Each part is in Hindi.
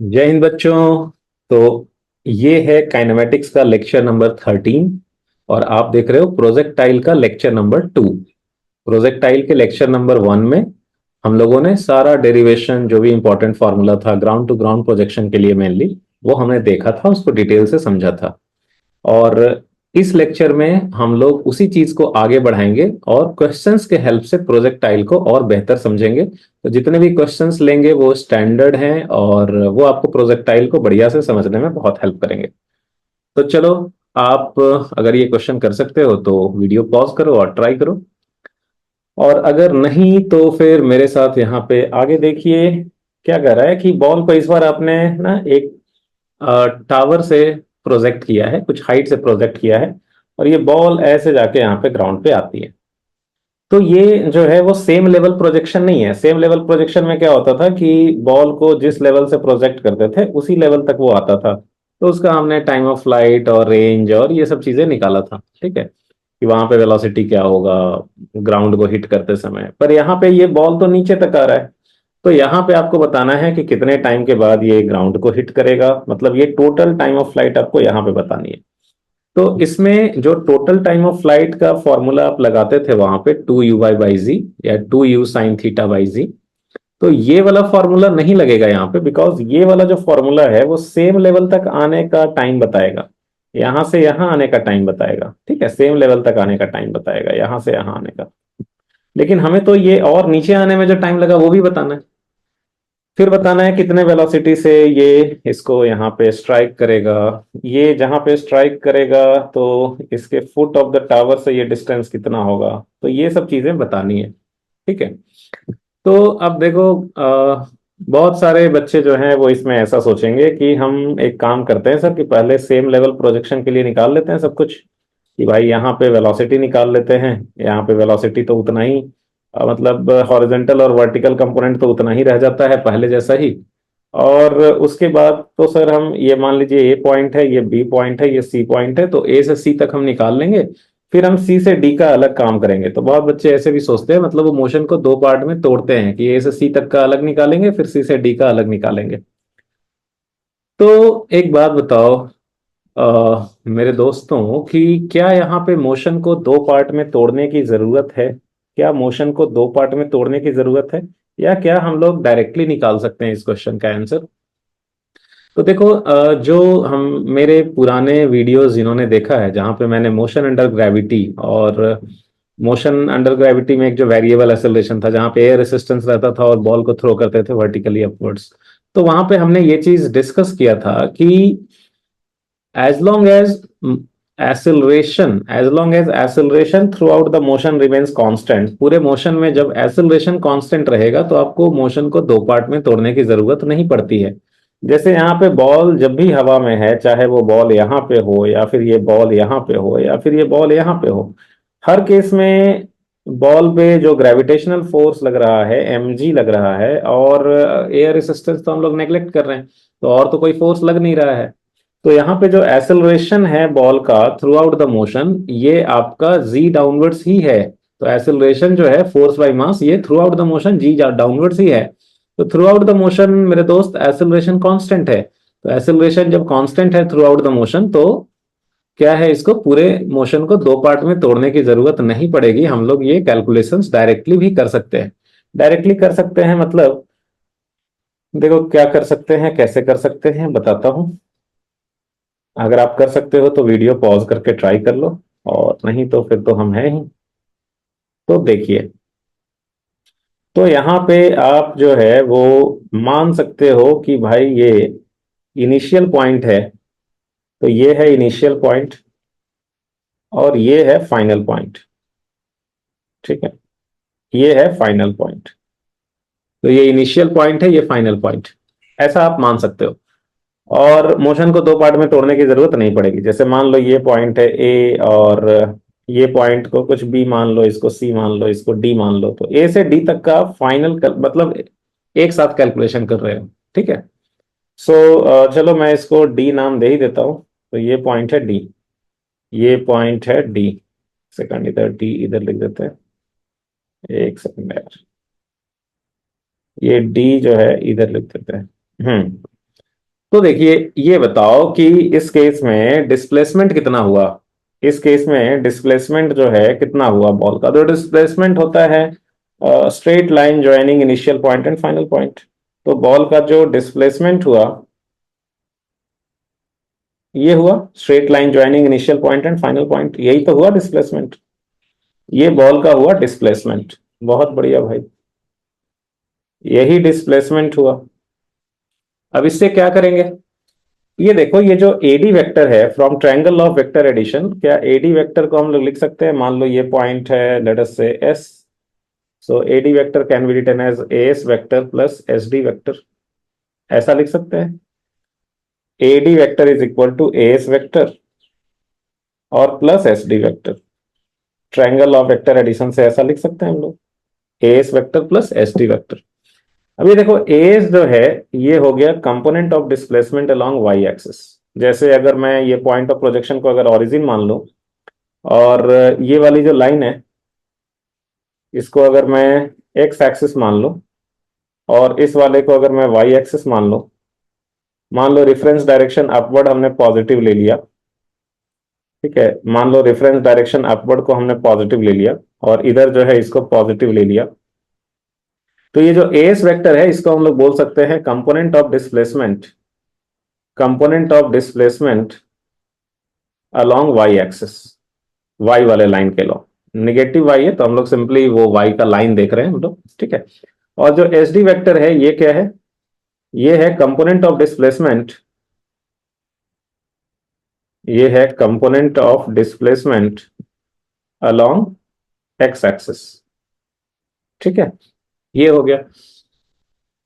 जय हिंद बच्चों। तो ये है काइनेमेटिक्स का लेक्चर नंबर 13 और आप देख रहे हो प्रोजेक्टाइल का लेक्चर नंबर 2। प्रोजेक्टाइल के लेक्चर नंबर 1 में हम लोगों ने सारा डेरिवेशन जो भी इंपॉर्टेंट फार्मूला था ग्राउंड टू ग्राउंड प्रोजेक्शन के लिए मेनली वो हमने देखा था, उसको डिटेल से समझा था। और इस लेक्चर में हम लोग उसी चीज को आगे बढ़ाएंगे और क्वेश्चंस के हेल्प से प्रोजेक्टाइल को और बेहतर समझेंगे। तो जितने भी क्वेश्चंस लेंगे वो स्टैंडर्ड हैं और वो आपको प्रोजेक्टाइल को बढ़िया से समझने में बहुत हेल्प करेंगे। तो चलो, आप अगर ये क्वेश्चन कर सकते हो तो वीडियो पॉज करो और ट्राई करो, और अगर नहीं तो फिर मेरे साथ यहाँ पे आगे देखिए। क्या कर रहा है कि बॉल को इस बार आपने ना एक टावर से प्रोजेक्ट किया है, कुछ हाइट से प्रोजेक्ट किया है, और ये बॉल ऐसे जाके यहाँ पे ग्राउंड पे आती है। तो ये जो है वो सेम लेवल प्रोजेक्शन नहीं है। सेम लेवल प्रोजेक्शन में क्या होता था कि बॉल को जिस लेवल से प्रोजेक्ट करते थे उसी लेवल तक वो आता था। तो उसका हमने टाइम ऑफ फ्लाइट और रेंज और ये सब चीजें निकाला था, ठीक है, कि वहां पे वेलोसिटी क्या होगा ग्राउंड को हिट करते समय। पर यहाँ पे ये बॉल तो नीचे तक आ रहा है, तो यहाँ पे आपको बताना है कि कितने टाइम के बाद ये ग्राउंड को हिट करेगा, मतलब ये टोटल टाइम ऑफ फ्लाइट आपको यहाँ पे बतानी है। तो इसमें जो टोटल टाइम ऑफ फ्लाइट का फॉर्मूला आप लगाते थे वहां पे 2u/z या 2u sin θ/z, तो ये वाला फॉर्मूला नहीं लगेगा यहाँ पे, बिकॉज ये वाला जो फॉर्मूला है वो सेम लेवल तक आने का टाइम बताएगा, यहां से यहां आने का टाइम बताएगा, ठीक है, सेम लेवल तक आने का टाइम बताएगा यहां से यहां आने का। लेकिन हमें तो ये और नीचे आने में जो टाइम लगा वो भी बताना है। फिर बताना है कितने वेलोसिटी से ये इसको यहाँ पे स्ट्राइक करेगा। ये जहां पे स्ट्राइक करेगा तो इसके फुट ऑफ द टावर से ये डिस्टेंस कितना होगा, तो ये सब चीजें बतानी है, ठीक है। तो अब देखो, बहुत सारे बच्चे जो हैं वो इसमें ऐसा सोचेंगे कि हम एक काम करते हैं सर कि पहले सेम लेवल प्रोजेक्शन के लिए निकाल लेते हैं सब कुछ, कि भाई यहाँ पे वेलोसिटी निकाल लेते हैं। यहाँ पे वेलोसिटी तो उतना ही मतलब हॉरिजॉन्टल और वर्टिकल कंपोनेंट तो उतना ही रह जाता है पहले जैसा ही। और उसके बाद तो सर हम ये मान लीजिए ए पॉइंट है, ये बी पॉइंट है, ये सी पॉइंट है, तो ए से सी तक हम निकाल लेंगे। फिर हम सी से डी का अलग काम करेंगे। तो बहुत बच्चे ऐसे भी सोचते हैं, मतलब वो मोशन को दो पार्ट में तोड़ते हैं कि ए से सी तक का अलग निकालेंगे फिर सी से डी का अलग निकालेंगे। तो एक बात बताओ मेरे दोस्तों कि क्या यहाँ पे मोशन को दो पार्ट में तोड़ने की जरूरत है? क्या मोशन को दो पार्ट में तोड़ने की जरूरत है, या क्या हम लोग डायरेक्टली निकाल सकते हैं इस क्वेश्चन का आंसर? तो देखो, जो हम मेरे पुराने वीडियोस जिन्होंने देखा है जहां पे मैंने मोशन अंडर ग्रेविटी और मोशन अंडर ग्रेविटी में एक जो वेरिएबल एक्सेलरेशन था जहां पे एयर रेसिस्टेंस रहता था और बॉल को थ्रो करते थे वर्टिकली अपवर्ड्स, तो वहां पे हमने ये चीज डिस्कस किया था कि as long as acceleration throughout the motion remains constant, पूरे मोशन में जब एक्सेलरेशन कांस्टेंट रहेगा तो आपको मोशन को दो पार्ट में तोड़ने की जरूरत नहीं पड़ती है। जैसे यहाँ पे बॉल जब भी हवा में है, चाहे वो बॉल यहाँ पे हो या फिर ये बॉल यहाँ पे हो या फिर ये बॉल यहाँ पे हो, हर केस में बॉल पे जो ग्रेविटेशनल फोर्स लग रहा है mg लग रहा है, और एयर रेसिस्टेंस तो हम लोग नेग्लेक्ट कर रहे हैं, तो और तो कोई फोर्स लग नहीं रहा है। तो यहाँ पे जो एक्सेलरेशन है बॉल का थ्रू आउट द मोशन, ये आपका जी डाउनवर्ड्स ही है। तो एक्सेलरेशन जो है फोर्स बाय मास, ये throughout the motion g downwards ही है। तो थ्रू आउट द मोशन मेरे दोस्त एक्सेलरेशन कांस्टेंट है। तो एक्सेलरेशन जब कांस्टेंट है थ्रू आउट द मोशन, तो क्या है, इसको पूरे मोशन को दो पार्ट में तोड़ने की जरूरत नहीं पड़ेगी। हम लोग ये कैलकुलेशंस डायरेक्टली भी कर सकते हैं। डायरेक्टली कर सकते हैं मतलब, देखो क्या कर सकते हैं, कैसे कर सकते हैं बताता हूँ। अगर आप कर सकते हो तो वीडियो पॉज करके ट्राई कर लो, और नहीं तो फिर तो हम हैं ही। तो देखिए, तो यहाँ पे आप जो है वो मान सकते हो कि भाई ये इनिशियल पॉइंट है, तो ये है इनिशियल पॉइंट और ये है फाइनल पॉइंट, ठीक है, ये है फाइनल पॉइंट। तो ये इनिशियल पॉइंट है, ये फाइनल पॉइंट, ऐसा आप मान सकते हो। और मोशन को दो पार्ट में तोड़ने की जरूरत नहीं पड़ेगी। जैसे मान लो ये पॉइंट है ए, और ये पॉइंट को कुछ बी मान लो, इसको सी मान लो, इसको डी मान लो, तो ए से डी तक का फाइनल मतलब एक साथ कैलकुलेशन कर रहे हो, ठीक है। सो चलो मैं इसको डी नाम दे ही देता हूँ। तो ये पॉइंट है डी, ये पॉइंट है डी। सेकंड, इधर डी इधर लिख देते हैं, एक सेकंड यार, ये डी जो है इधर लिख देते हैं। तो देखिए ये बताओ कि इस केस में डिस्प्लेसमेंट कितना हुआ। इस केस में डिस्प्लेसमेंट जो है कितना हुआ बॉल का। तो डिस्प्लेसमेंट होता है straight line joining initial point and final point. तो बॉल का जो डिस्प्लेसमेंट हुआ ये हुआ straight line joining initial point and final point, यही तो हुआ डिस्प्लेसमेंट। ये बॉल का हुआ डिस्प्लेसमेंट। बहुत बढ़िया भाई, यही डिस्प्लेसमेंट हुआ। अब इससे क्या करेंगे, ये देखो ये जो एडी वेक्टर है from triangle of vector addition, क्या एडी वेक्टर को हम लोग लिख सकते हैं। मान लो ये पॉइंट है, let us say S. So AD vector can be written as S vector plus S D vector, ऐसा लिख सकते हैं। AD vector is equal to S vector और plus S D vector. Triangle of vector addition से ऐसा लिख सकते हैं हम लोग, S vector plus S D vector. अब ये देखो एस जो है ये हो गया component of displacement along Y axis. जैसे अगर मैं ये पॉइंट ऑफ प्रोजेक्शन को अगर ओरिजिन मान लूं और ये वाली जो लाइन है इसको अगर मैं एक्स एक्सिस मान लूं और इस वाले को अगर मैं वाई एक्सिस मान लूं, मान लो रेफरेंस डायरेक्शन अपवर्ड हमने पॉजिटिव ले लिया, ठीक है। मान लो रेफरेंस डायरेक्शन अपवर्ड को हमने पॉजिटिव ले लिया और इधर जो है इसको पॉजिटिव ले लिया। तो ये जो एस वेक्टर है इसको हम लोग बोल सकते हैं component of displacement, component of displacement along Y axis, y वाले लाइन के लॉ। निगेटिव वाई है तो हम लोग सिंपली वो वाई का लाइन देख रहे हैं हम लोग, ठीक है। और जो एस डी वेक्टर है ये क्या है, ये है कंपोनेंट ऑफ डिस्प्लेसमेंट, ये है component of displacement along x axis, ठीक है। ये हो गया।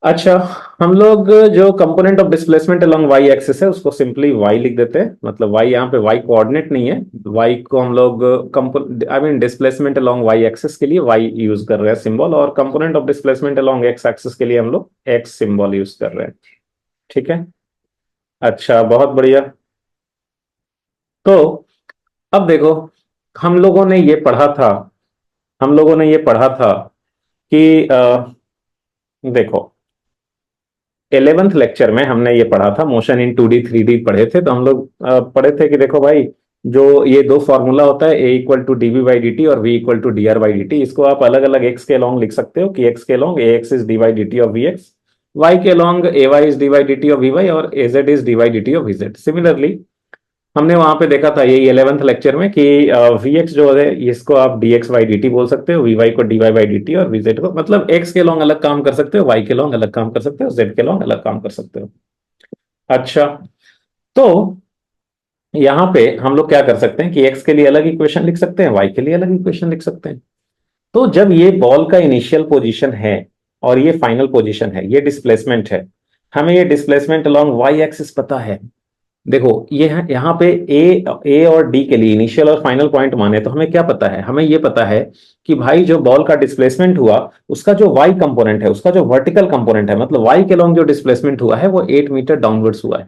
अच्छा, हम लोग जो component of displacement along Y axis है उसको सिंपली वाई लिख देते हैं। मतलब वाई यहाँ पे वाई कोऑर्डिनेट नहीं है, वाई को हम लोग I mean displacement along Y axis के लिए वाई यूज कर रहे हैं सिंबल, और component of displacement along x axis के लिए हम लोग एक्स सिंबल यूज कर रहे हैं, ठीक है। अच्छा बहुत बढ़िया। तो अब देखो हम लोगों ने ये पढ़ा था, हम लोगों ने ये पढ़ा था कि देखो 11th लेक्चर में हमने ये पढ़ा था मोशन इन 2D 3D पढ़े थे। तो हम लोग पढ़े थे कि देखो भाई जो ये दो फॉर्मूला होता है A equal to D V by D T और V equal to D R by D T, इसको आप अलग अलग एक्स के अलॉन्ग लिख सकते हो कि एक्स के along A X is D Y D T of V X, Y के along A Y is D Y D T of V Y और A Z is D Y D T of V Z. Similarly हमने वहां पे देखा था यही 11th लेक्चर में कि वी एक्स जो है इसको आप D X Y D T बोल सकते हो, वी वाई को D Y by D T और वी जेड को मतलब एक्स के लॉन्ग अलग काम कर सकते हो, वाई के लॉन्ग अलग काम कर सकते हो, जेड के लॉन्ग अलग काम कर सकते हो। अच्छा, तो यहाँ पे हम लोग क्या कर सकते हैं कि एक्स के लिए अलग इक्वेशन लिख सकते हैं, वाई के लिए अलग इक्वेशन लिख सकते हैं। तो जब ये बॉल का इनिशियल पोजीशन है और ये फाइनल पोजीशन है, ये डिस्प्लेसमेंट है, हमें ये डिस्प्लेसमेंट अलोंग वाई एक्सिस पता है। देखो ये है यहाँ पे ए और डी के लिए इनिशियल और फाइनल पॉइंट माने तो हमें क्या पता है, हमें ये पता है कि भाई जो बॉल का डिस्प्लेसमेंट हुआ उसका जो वाई कंपोनेंट है, उसका जो वर्टिकल कंपोनेंट है, मतलब वाई के लॉन्ग जो डिस्प्लेसमेंट हुआ है वो 8 मीटर डाउनवर्ड्स हुआ है,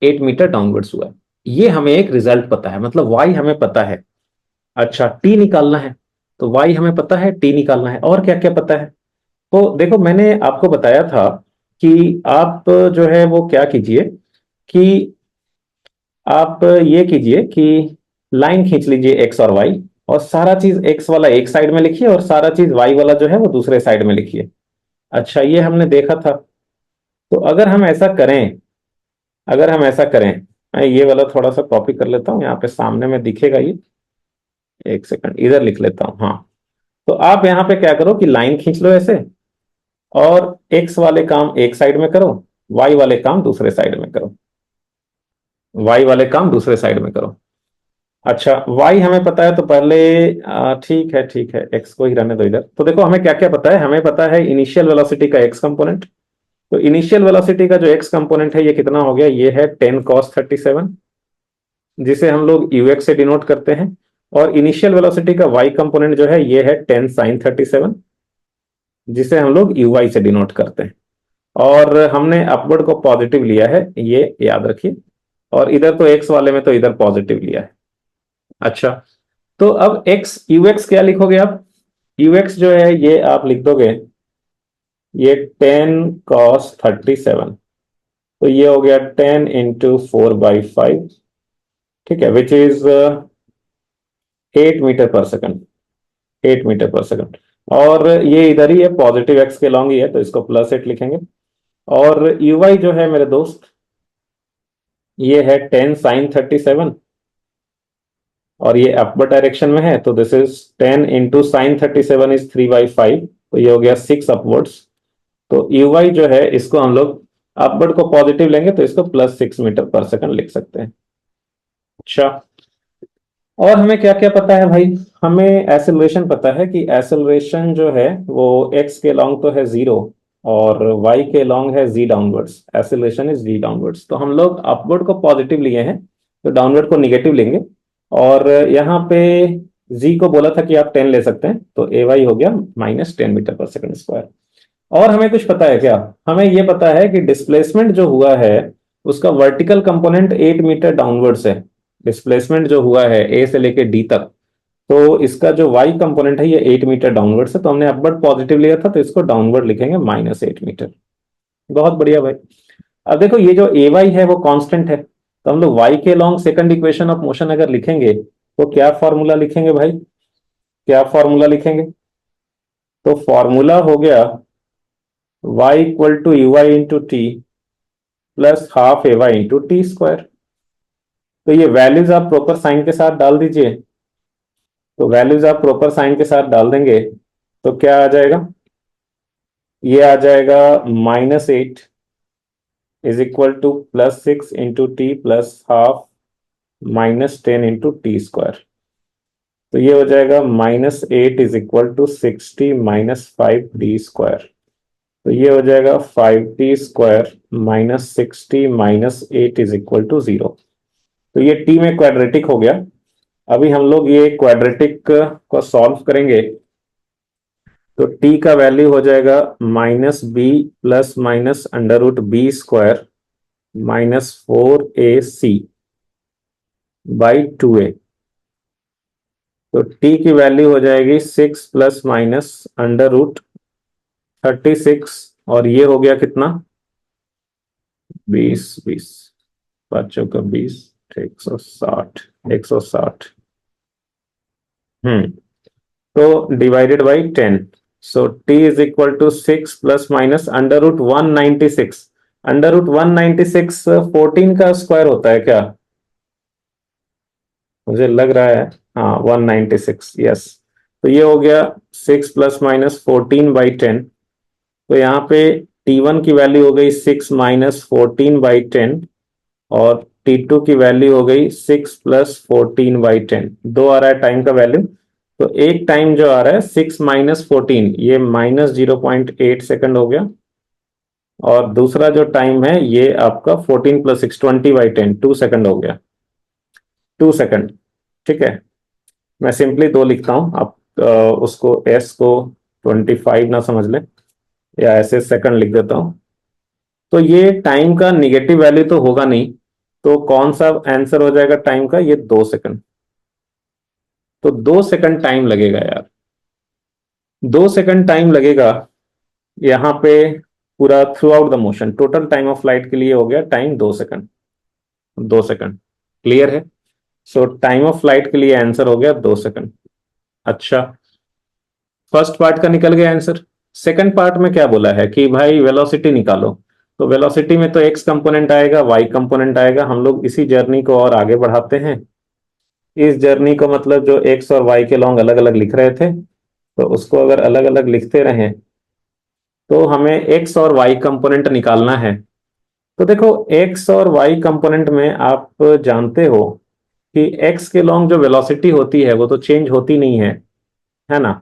8 मीटर डाउनवर्ड्स हुआ है। ये हमें एक रिजल्ट पता है, मतलब वाई हमें पता है। अच्छा टी निकालना है, तो वाई हमें पता है, टी निकालना है, और क्या क्या पता है। तो देखो मैंने आपको बताया था कि आप जो है वो क्या कीजिए कि आप ये कीजिए कि लाइन खींच लीजिए एक्स और वाई, और सारा चीज एक्स वाला एक साइड में लिखिए और सारा चीज वाई वाला जो है वो दूसरे साइड में लिखिए। अच्छा ये हमने देखा था। तो अगर हम ऐसा करें, अगर हम ऐसा करें, मैं ये वाला थोड़ा सा कॉपी कर लेता हूँ, यहाँ पे सामने में दिखेगा ये, एक सेकंड इधर लिख लेता हूँ। हाँ, तो आप यहाँ पे क्या करो कि लाइन खींच लो ऐसे, और एक्स वाले काम एक साइड में करो, वाई वाले काम दूसरे साइड में करो, वाई वाले काम दूसरे साइड में करो। अच्छा y हमें पता है तो पहले ठीक है ठीक है, x को ही रहने दो इधर। तो देखो हमें क्या क्या पता है, हमें पता है इनिशियल वेलोसिटी का x कंपोनेंट। तो इनिशियल वेलोसिटी का जो x कंपोनेंट है ये कितना हो गया, ये है 10 cos 37, जिसे हम लोग ux से डिनोट करते हैं। और इनिशियल वेलोसिटी का y कंपोनेंट जो है ये है 10 sin 37, जिसे हम लोग uy से डिनोट करते हैं। और हमने अपवर्ड को पॉजिटिव लिया है, ये याद रखिए, और इधर तो x वाले में तो इधर पॉजिटिव लिया है। अच्छा, तो अब x ux क्या लिखोगे आप, ux जो है ये आप लिख दोगे ये 10 cos 37। तो ये हो गया 10 इंटू 4/5, ठीक है, which is 8 meter per second, 8 meter per second. और ये इधर ही है, पॉजिटिव एक्स के लॉन्ग ही है, तो इसको +8 लिखेंगे। और यूवाई जो है मेरे दोस्त, ये है 10 साइन 37, और ये अपवर्ड डायरेक्शन में है, तो this is 10 into sine 37 is 3/5, तो ये हो गया 6 अपवर्ड्स। तो यूवाई जो है इसको हम लोग अपवर्ड को पॉजिटिव लेंगे, तो इसको +6 मीटर पर सेकंड लिख सकते हैं। अच्छा, और हमें क्या क्या पता है भाई? हमें एक्सेलरेशन पता है कि एक्सेलरेशन जो है वो x के लॉन्ग तो है 0, और y के लॉन्ग है z downwards, acceleration is z downwards. तो हम लोग अपवर्ड को पॉजिटिव लिए हैं, तो डाउनवर्ड को निगेटिव लेंगे। और यहाँ पे z को बोला था कि आप 10 ले सकते हैं, तो ay हो गया -10 मीटर पर सेकंड स्क्वायर। और हमें कुछ पता है क्या? हमें यह पता है कि डिस्प्लेसमेंट जो हुआ है उसका वर्टिकल कंपोनेंट 8 मीटर डाउनवर्ड्स है। डिस्प्लेसमेंट जो हुआ है ए से लेके डी तक, तो इसका जो वाई कंपोनेंट है ये 8 मीटर डाउनवर्ड्स है, तो हमने अपवर्ड पॉजिटिव लिया था, तो इसको डाउनवर्ड लिखेंगे -8 मीटर। बहुत बढ़िया भाई। अब देखो ये जो ए वाई है वो कांस्टेंट है, तो हम लोग वाई के along second equation of motion अगर लिखेंगे तो क्या फॉर्मूला लिखेंगे भाई? क्या फॉर्मूला लिखेंगे? तो फॉर्मूला हो गया y equal to U Y into T plus half A Y into T square. तो ये वैल्यूज आप प्रॉपर साइन के साथ डाल दीजिए। तो वैल्यूज आप प्रॉपर साइन के साथ डाल देंगे तो क्या आ जाएगा? ये आ जाएगा -8 is equal to +6 into T plus half -10 into T square. तो ये हो जाएगा -8 is equal to 60 -5t square. तो ये हो जाएगा 5t square -60 -8 is equal to 0। तो ये टी में क्वाड्रेटिक हो गया। अभी हम लोग ये क्वाड्रेटिक को सॉल्व करेंगे, तो t का वैल्यू हो जाएगा -b plus minus √b square -4ac by 2a। तो t की वैल्यू हो जाएगी 6 प्लस माइनस √36, और ये हो गया कितना? 20 20 बच्चों का 20, 160 160। तो divided by 10, so t is equal to 6 plus minus √196। √196 14 का स्क्वायर होता है क्या? मुझे लग रहा है हाँ 196, यस। तो ये हो गया 6 प्लस माइनस 14/10। तो यहाँ पे t1 की वैल्यू हो गई 6 माइनस 14/10, और t2 की वैल्यू हो गई 6 प्लस 14/10। दो आ रहा है टाइम का वैल्यू, तो एक टाइम जो आ रहा है 6 माइनस 14, ये -0.8 सेकंड हो गया। और दूसरा जो टाइम है ये आपका 14 प्लस 6 20/10, 2 सेकंड हो गया, 2 सेकंड। ठीक है, मैं सिंपली 2 लिखता हूं, आप उसको एस को 25 ना समझ लें, या ऐसे सेकंड लिख देता हूं। तो ये टाइम का निगेटिव वैल्यू तो होगा नहीं, तो कौन सा आंसर हो जाएगा टाइम का? ये 2 सेकंड। तो 2 सेकंड टाइम लगेगा यार, 2 सेकंड टाइम लगेगा यहाँ पे पूरा through out the motion. Total time of flight के लिए हो गया टाइम 2 सेकंड, 2 सेकंड। क्लियर है? सो टाइम ऑफ फ्लाइट के लिए आंसर हो गया 2 सेकंड। अच्छा, फर्स्ट पार्ट का निकल गया आंसर। सेकंड पार्ट में क्या बोला है कि भाई वेलोसिटी निकालो। तो वेलोसिटी में तो एक्स कंपोनेंट आएगा, वाई कंपोनेंट आएगा। हम लोग इसी जर्नी को और आगे बढ़ाते हैं। इस जर्नी को मतलब जो एक्स और वाई के लॉन्ग अलग अलग लिख रहे थे, तो उसको अगर अलग अलग लिखते रहें तो हमें एक्स और वाई कंपोनेंट निकालना है। तो देखो एक्स और वाई कंपोनेंट में आप जानते हो कि एक्स के लॉन्ग जो वेलोसिटी होती है वो तो चेंज होती नहीं है ना?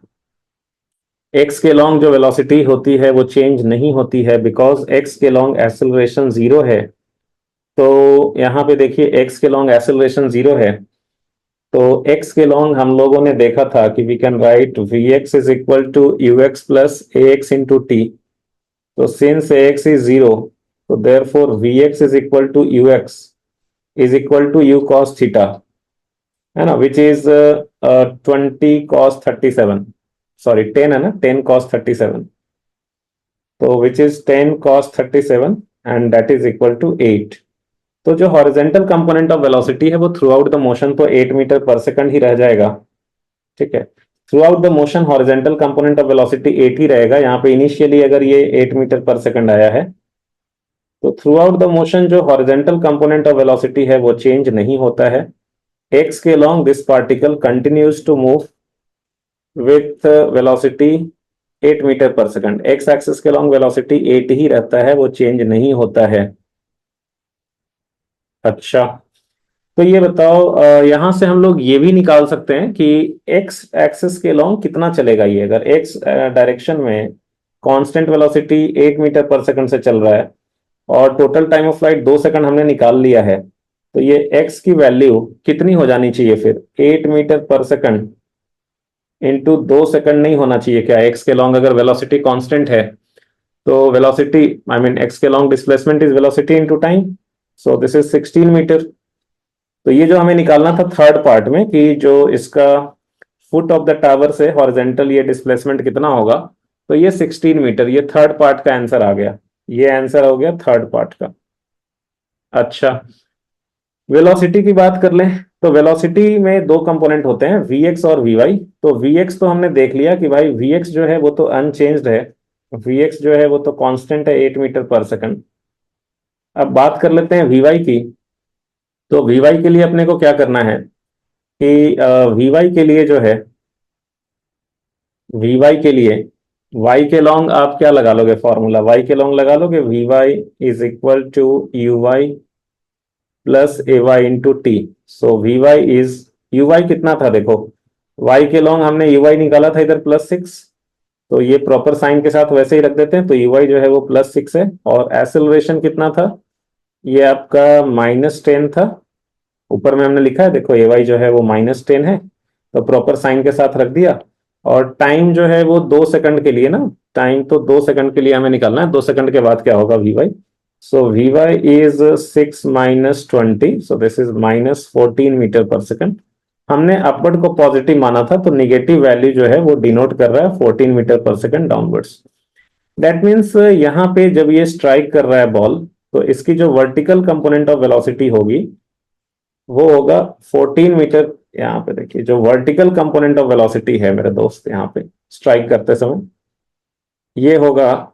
एक्स के लॉन्ग जो वेलोसिटी होती है वो चेंज नहीं होती है, बिकॉज एक्स के लॉन्ग एक्सेलरेशन 0 है। तो यहाँ पे देखिए एक्स के लॉन्ग एक्सेलरेशन 0 है, तो एक्स के लॉन्ग हम लोगों ने देखा था कि we can write V X is equal to you X plus A X into T. तो सिंस ए एक्स इज 0, तो therefore V X is equal to you X is equal to you cos theta, है ना, विच इज 20 cos 37, सॉरी 10 है ना, 10 cos 37। तो which is 10 cos 37, and that is equal to 8। तो जो हॉरिजेंटल कंपोनेंट ऑफ वेलोसिटी है वो थ्रू आउट द मोशन तो 8 मीटर पर सेकंड ही रह जाएगा। ठीक है, through out the motion horizontal component of velocity 8 ही रहेगा। यहाँ पे इनिशियली अगर ये 8 मीटर पर सेकंड आया है तो थ्रू आउट द मोशन जो हॉरिजेंटल कंपोनेंट ऑफ वेलोसिटी है वो चेंज नहीं होता है। एक्स के along this particle continues to move with velocity 8 meter per second. X axis के लॉन्ग वेलोसिटी 8 ही रहता है, वो चेंज नहीं होता है। अच्छा, तो ये बताओ, यहां से हम लोग ये भी निकाल सकते हैं कि एक्स एक्सिस के लॉन्ग कितना चलेगा ये। अगर एक्स डायरेक्शन में constant velocity 8 meter per second से चल रहा है और total time of flight 2 second हमने निकाल लिया है, तो ये एक्स की वैल्यू कितनी हो जानी चाहिए फिर? 8 meter per second into 2 second नहीं होना चाहिए क्या? एक्स के लॉन्ग अगर वेलोसिटी कांस्टेंट है तो वेलोसिटी आई मीन एक्स के along displacement is velocity into time, so this is 16 meter. तो ये जो हमें निकालना था थर्ड पार्ट में कि जो इसका फुट ऑफ द टावर से हॉरिजेंटल ये डिस्प्लेसमेंट कितना होगा, तो ये 16 मीटर, ये थर्ड पार्ट का आंसर आ गया। ये आंसर हो गया थर्ड पार्ट का। अच्छा, वेलोसिटी की बात कर लें तो वेलोसिटी में दो कंपोनेंट होते हैं, Vx और Vy। तो Vx तो हमने देख लिया कि भाई Vx जो है वो तो अनचेंज्ड है, Vx जो है वो तो कांस्टेंट है 8 मीटर पर सेकंड। अब बात कर लेते हैं Vy की। तो Vy के लिए अपने को क्या करना है कि Vy के लिए जो है, Vy के लिए y के लॉन्ग आप क्या लगा लोगे? फॉर्मूला y के लॉन्ग लगा लोगे, Vy is equal to uy plus A Y into T. So V Y is, U Y कितना था देखो, y के लॉन्ग हमने यू वाई निकाला था इधर +6, तो ये प्रॉपर साइन के साथ वैसे ही रख देते हैं। तो यू वाई जो है वो +6 है, और एक्सेलरेशन कितना था? ये आपका -10 था। ऊपर में हमने लिखा है देखो, ए वाई जो है वो -10 है, तो प्रॉपर साइन के साथ रख दिया। और टाइम जो है वो 2 सेकंड के लिए ना, टाइम तो 2 सेकंड के लिए हमें निकालना है, 2 सेकंड के बाद क्या होगा V Y. So Vy is 6 minus 20, so this is -14 metre per second. हमने अपवर्ड को पॉजिटिव माना था, तो निगेटिव वैल्यू जो है वो डिनोट कर रहा है 14 metre per second downwards. That means यहाँ पे जब ये स्ट्राइक कर रहा है बॉल, तो इसकी जो वर्टिकल कंपोनेंट ऑफ वेलोसिटी होगी वो होगा 14 मीटर। यहाँ पे देखिए जो वर्टिकल कंपोनेंट ऑफ वेलोसिटी है मेरे दोस्त, यहाँ पे स्ट्राइक करते समय ये होगा,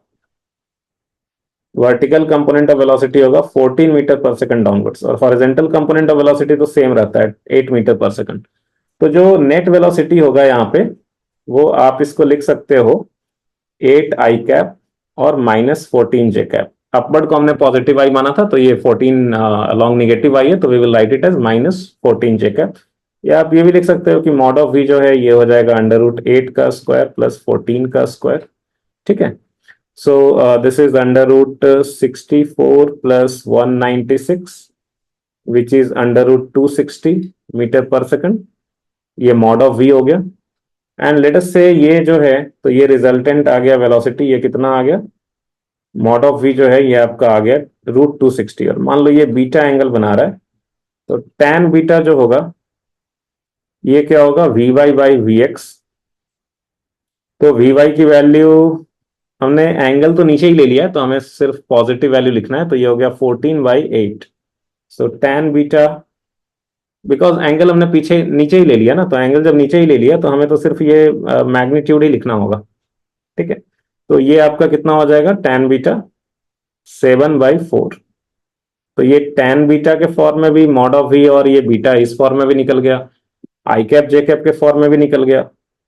वर्टिकल कंपोनेंट ऑफ वेलोसिटी होगा 14 मीटर पर सेकंड डाउनवर्ड्स, और हॉरिजॉन्टल कंपोनेंट ऑफ वेलोसिटी तो सेम रहता है 8 मीटर पर सेकंड। तो जो नेट वेलोसिटी होगा यहाँ पे, वो आप इसको लिख सकते हो 8 आई कैप और -14 जे कैप। अपवर्ड को हमने पॉजिटिव आई माना था, तो ये 14 अलॉन्ग नेगेटिव आई है, तो we will write it as -14 J cap. या आप ये भी लिख सकते हो कि मॉड ऑफ वी जो है ये हो जाएगा √8 का स्क्वायर प्लस 14 का स्क्वायर। ठीक है, so this is √64 plus 196 which is √260 metre per second. ये मॉड ऑफ v हो गया। एंड लेट अस से ये जो है, तो ये रिजल्टेंट आ गया वेलोसिटी, ये कितना आ गया? मॉड ऑफ v जो है ये आपका आ गया √260। और मान लो ये बीटा एंगल बना रहा है, तो tan बीटा जो होगा ये क्या होगा? Vy by Vx। तो Vy की वैल्यू, हमने एंगल तो नीचे ही ले लिया है, तो हमें सिर्फ पॉजिटिव वैल्यू लिखना है, तो ये हो गया 14/8। सो tan बीटा, बिकॉज एंगल हमने पीछे नीचे ही ले लिया ना, तो एंगल जब नीचे ही ले लिया तो हमें तो सिर्फ ये मैग्नीट्यूड ही लिखना होगा। ठीक है, तो ये आपका कितना हो जाएगा? tan beta 7/4। तो ये tan बीटा के फॉर्म में भी मॉड ऑफ v, और ये बीटा इस फॉर्म में भी निकल गया, आई कैप जे कैप के फॉर्म में भी निकल गया।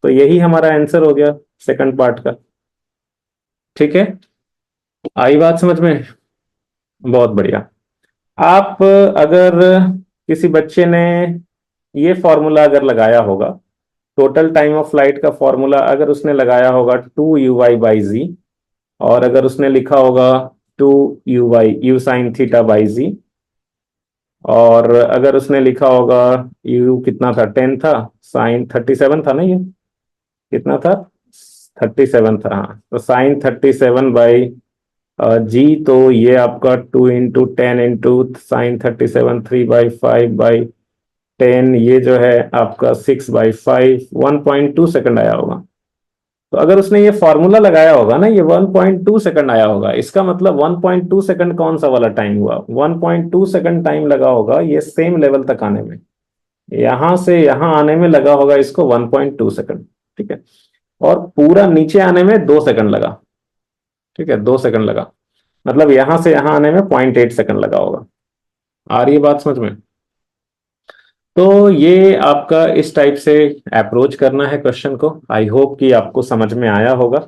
तो यही हमारा आंसर हो गया सेकंड पार्ट का। ठीक है, आई बात समझ में? बहुत बढ़िया। आप अगर किसी बच्चे ने ये फॉर्मूला अगर लगाया होगा, टोटल टाइम ऑफ फ्लाइट का फॉर्मूला अगर उसने लगाया होगा 2uy/z, और अगर उसने लिखा होगा 2uy u sin theta by z, और अगर उसने लिखा होगा u कितना था, 10 था, साइन 37 था ना, ये कितना था? 37 था। हाँ, तो साइन 37/g, तो ये आपका 2 इंटू 10 इंटू साइन 37 3/5/10, ये जो है आपका 6/5 1.2 सेकंड आया होगा। तो अगर उसने ये फॉर्मूला लगाया होगा ना, ये 1.2 सेकंड आया होगा, इसका मतलब 1.2 सेकंड कौन सा वाला टाइम हुआ, 1.2 सेकंड टाइम लगा होगा ये सेम लेवल तक आने में, यहां से यहां आने में लगा होगा इसको 1.2 सेकंड, ठीक है। और पूरा नीचे आने में 2 सेकंड लगा, ठीक है, 2 सेकंड लगा, मतलब यहां से यहां आने में 0.8 सेकंड लगा होगा। आ रही है बात समझ में? तो ये आपका इस टाइप से अप्रोच करना है क्वेश्चन को। आई होप कि आपको समझ में आया होगा।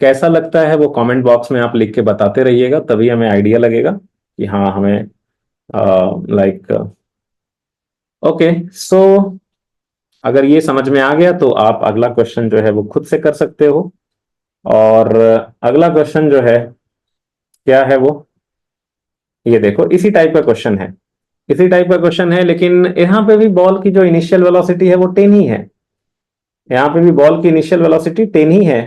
कैसा लगता है वो कमेंट बॉक्स में आप लिख के बताते रहिएगा, तभी हमें आइडिया लगेगा कि हाँ हमें लाइक ओके। सो अगर ये समझ में आ गया तो आप अगला क्वेश्चन जो है वो खुद से कर सकते हो। और अगला क्वेश्चन जो है क्या है वो, ये देखो इसी टाइप का क्वेश्चन है, इसी टाइप का क्वेश्चन है, लेकिन यहाँ पे भी बॉल की जो इनिशियल वेलोसिटी है वो 10 ही है। यहाँ पे भी बॉल की इनिशियल वेलोसिटी 10 ही है,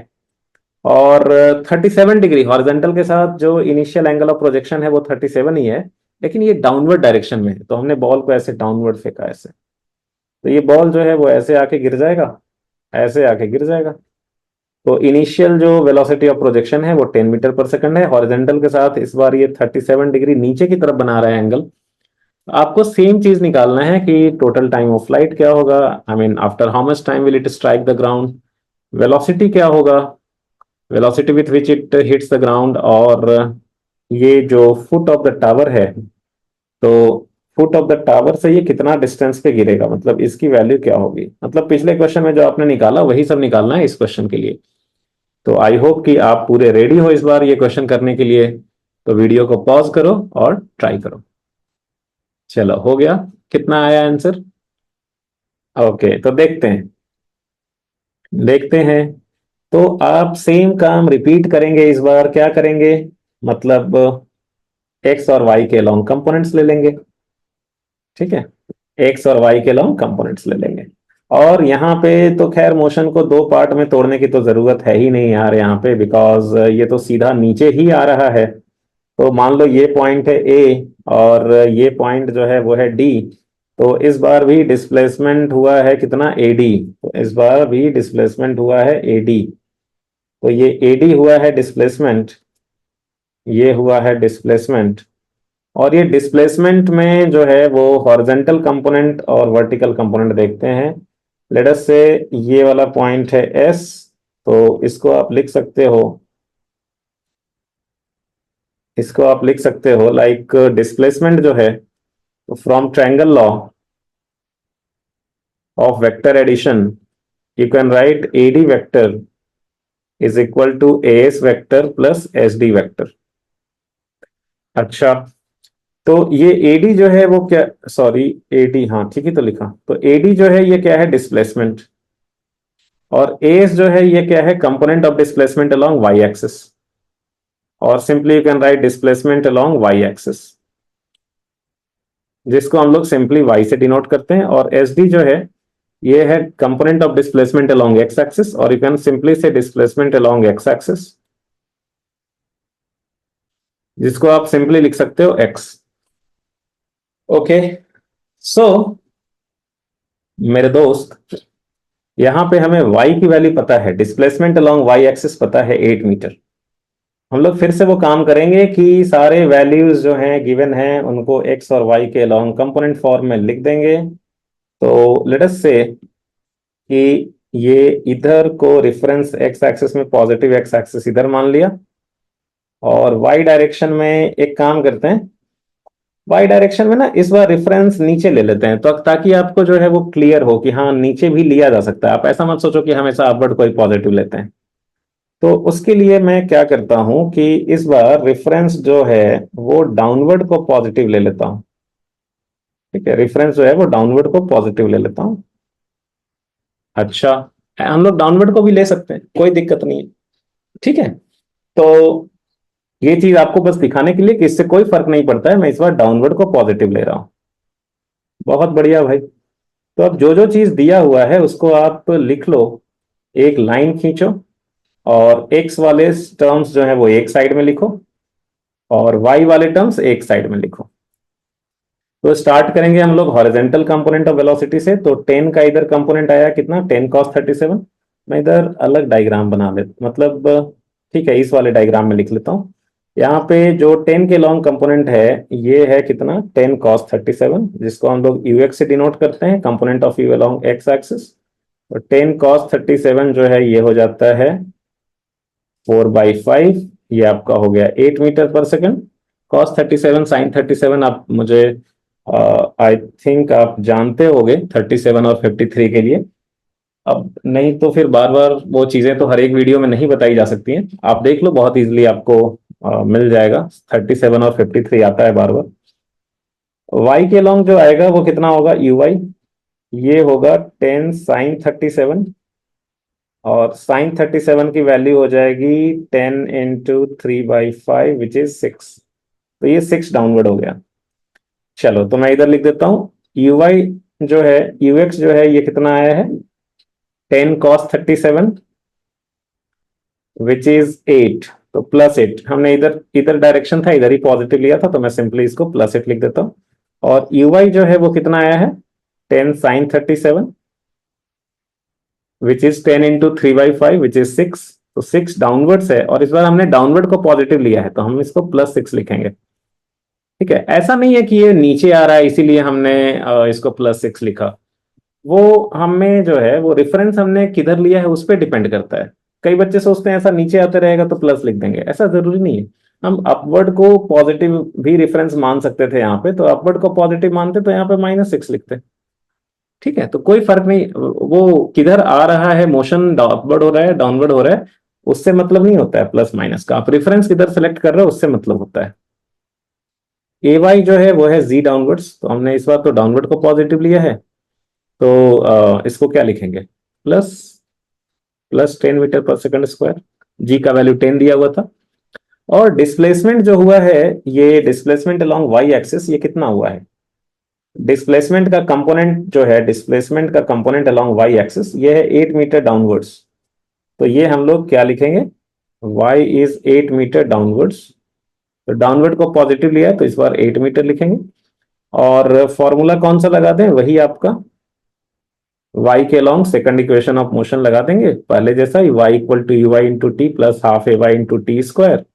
और 37 डिग्री हॉरिजेंटल के साथ जो इनिशियल एंगल ऑफ प्रोजेक्शन है वो 37 ही है, लेकिन ये डाउनवर्ड डायरेक्शन में है, तो हमने बॉल को ऐसे डाउनवर्ड फेंका ऐसे, तो ये बॉल जो है वो ऐसे आके गिर जाएगा, ऐसे आके गिर जाएगा। तो इनिशियल जो वेलोसिटी ऑफ प्रोजेक्शन है वो 10 मीटर पर सेकंड है, हॉरिजेंटल के साथ इस बार ये 37 डिग्री नीचे की तरफ बना रहा है एंगल। आपको सेम चीज निकालना है कि टोटल टाइम ऑफ फ्लाइट क्या होगा, I mean after how much time will it strike the ground, velocity क्या होगा, velocity with which it hits the ground, और ये जो फुट ऑफ द टावर है, तो फुट ऑफ द टावर से ये कितना डिस्टेंस पे गिरेगा, मतलब इसकी वैल्यू क्या होगी। मतलब पिछले क्वेश्चन में जो आपने निकाला वही सब निकालना है इस क्वेश्चन के लिए। तो आई होप कि आप पूरे रेडी हो इस बार ये क्वेश्चन करने के लिए। तो वीडियो को पॉज करो और ट्राई करो। चलो हो गया, कितना आया आंसर? ओके, तो देखते हैं, देखते हैं। तो आप सेम काम रिपीट करेंगे इस बार, क्या करेंगे, मतलब एक्स और वाई के लॉन्ग कंपोनेंट्स ले लेंगे, ठीक है, एक्स और वाई के लॉन्ग कंपोनेंट्स ले लेंगे। और यहाँ पे तो खैर मोशन को दो पार्ट में तोड़ने की तो जरूरत है ही नहीं यार यहाँ पे, बिकॉज ये तो सीधा नीचे ही आ रहा है। तो मान लो ये पॉइंट है ए, और ये पॉइंट जो है वो है डी, तो इस बार भी डिस्प्लेसमेंट हुआ है कितना, एडी, तो इस बार भी डिस्प्लेसमेंट हुआ है एडी। तो ये एडी हुआ है डिस्प्लेसमेंट, ये हुआ है डिस्प्लेसमेंट। और ये डिस्प्लेसमेंट में जो है वो हॉरिजेंटल कंपोनेंट और वर्टिकल कंपोनेंट देखते हैं। लेट अस से ये वाला पॉइंट है एस, तो इसको आप लिख सकते हो, इसको आप लिख सकते हो लाइक डिस्प्लेसमेंट जो है, from triangle law of vector addition you can write AD vector is equal to S vector plus S D vector. अच्छा, तो ये एडी जो है वो क्या, सॉरी, एडी, हाँ ठीक ही तो लिखा, तो एडी जो है ये क्या है, डिस्प्लेसमेंट, और एस जो है ये क्या है, component of displacement along Y axis, और simply you can write displacement along Y axis, जिसको हम लोग सिंपली वाई से डिनोट करते हैं। और एस डी जो है ये है component of displacement along x axis, और यू कैन सिंपली से डिस्प्लेसमेंट अलोंग एक्स एक्सिस, जिसको आप सिंपली लिख सकते हो एक्स। ओके, सो मेरे दोस्त, यहां पे हमें y की वैल्यू पता है, डिस्प्लेसमेंट अलोंग y एक्सिस पता है 8 मीटर। हम लोग फिर से वो काम करेंगे कि सारे वैल्यूज जो हैं गिवन हैं उनको x और y के अलोंग कंपोनेंट फॉर्म में लिख देंगे। तो लेट अस से कि ये इधर को रेफरेंस x एक्सिस में पॉजिटिव x एक्सिस इधर मान लिया, और y डायरेक्शन में एक काम करते हैं, वाई डायरेक्शन में ना इस बार रेफरेंस नीचे ले लेते हैं, तो ताकि आपको जो है वो क्लियर हो कि हाँ नीचे भी लिया जा सकता है। आप ऐसा मत सोचो कि हमेशा अपवर्ड कोई पॉजिटिव लेते हैं। तो उसके लिए मैं क्या करता हूं कि इस बार रेफरेंस जो है वो डाउनवर्ड को पॉजिटिव ले लेता हूं, ठीक है, रेफरेंस जो है वो डाउनवर्ड को पॉजिटिव ले लेता हूं। अच्छा, हम लोग डाउनवर्ड को भी ले सकते हैं, कोई दिक्कत नहीं है, ठीक है। तो ये चीज आपको बस दिखाने के लिए कि इससे कोई फर्क नहीं पड़ता है, मैं इस बार डाउनवर्ड को पॉजिटिव ले रहा हूं। बहुत बढ़िया भाई। तो अब जो जो चीज दिया हुआ है उसको आप लिख लो, एक लाइन खींचो, और एक्स वाले टर्म्स जो है वो एक साइड में लिखो, और वाई वाले टर्म्स एक साइड में लिखो। तो स्टार्ट करेंगे हम लोग हॉरिजेंटल कंपोनेंट ऑफ वेलोसिटी से। तो 10 का इधर कंपोनेंट आया कितना, 10 cos 37, मैं इधर अलग डायग्राम बना ले, मतलब ठीक है, इस वाले डायग्राम में लिख लेता हूँ। यहाँ पे जो 10 के लॉन्ग कंपोनेंट है, ये है कितना, 10 cos 37, जिसको हम लोग यूएक्स से डिनोट करते हैं, component of u along x axis. तो 10 cos 37 जो है ये हो जाता है 4/5, ये आपका हो गया 8 meter per second. cos 37 sin 37 आप मुझे आई थिंक आप जानते होंगे 37 और 53 के लिए। अब नहीं तो फिर बार बार वो चीजें तो हर एक वीडियो में नहीं बताई जा सकती हैं, आप देख लो, बहुत इजीली आपको मिल जाएगा। 37 और 53 आता है बार बार। वाई के लॉन्ग जो आएगा वो कितना होगा, यू वाई, ये होगा 10 sin 37, और साइन 37 की वैल्यू हो जाएगी 10 × 3/5 विच इज 6। तो ये 6 डाउनवर्ड हो गया। चलो तो मैं इधर लिख देता हूं, यू वाई जो है, यू एक्स जो है ये कितना आया है, 10 cos 37 विच इज 8। तो +8, हमने इधर इधर डायरेक्शन था, इधर ही पॉजिटिव लिया था, तो मैं सिंपली इसको +8 लिख देता हूं। और यू वाई जो है वो कितना आया है, 10 sin 37 which is 10 × 3/5 which is 6। तो 6 डाउनवर्ड्स है, और इस बार हमने डाउनवर्ड को पॉजिटिव लिया है, तो हम इसको +6 लिखेंगे। ठीक है, ऐसा नहीं है कि ये नीचे आ रहा है इसीलिए हमने इसको +6 लिखा। वो हमें जो है वो रेफरेंस हमने किधर लिया है उस पर डिपेंड करता है। कई बच्चे सोचते हैं ऐसा नीचे आते रहेगा तो प्लस लिख देंगे, ऐसा जरूरी नहीं है। हम अपवर्ड को पॉजिटिव भी रेफरेंस मान सकते थे यहाँ पे, तो अपवर्ड को पॉजिटिव मानते तो यहाँ पे -6 लिखते। ठीक है, तो कोई फर्क नहीं, वो किधर आ रहा है, मोशन अपवर्ड हो रहा है डाउनवर्ड हो रहा है, उससे मतलब नहीं होता है प्लस माइनस का। आप रेफरेंस किधर सेलेक्ट कर रहे हो उससे मतलब होता है। ए वाई जो है वो है जी डाउनवर्ड्स, तो हमने इस बार तो डाउनवर्ड को पॉजिटिव लिया है, तो इसको क्या लिखेंगे, plus +10 metre per second square. जी का वैल्यू 10 दिया हुआ था। और डिस्प्लेसमेंट जो हुआ है, ये डिस्प्लेसमेंट अलोंग वाई एक्सिस, ये कितना हुआ है, डिस्प्लेसमेंट का कंपोनेंट जो है, डिस्प्लेसमेंट का कंपोनेंट अलोंग वाई एक्सिस ये है 8 मीटर डाउनवर्ड्स। तो ये हम लोग क्या लिखेंगे, y इज 8 मीटर डाउनवर्ड्स। तो डाउनवर्ड को पॉजिटिव लिया है तो इस बार 8 मीटर लिखेंगे। और फॉर्मूला कौन सा लगा दें, वही आपका y के along second equation of motion लगा देंगे, पहले जैसा ही, y equal to U Y into T plus half A Y into T square.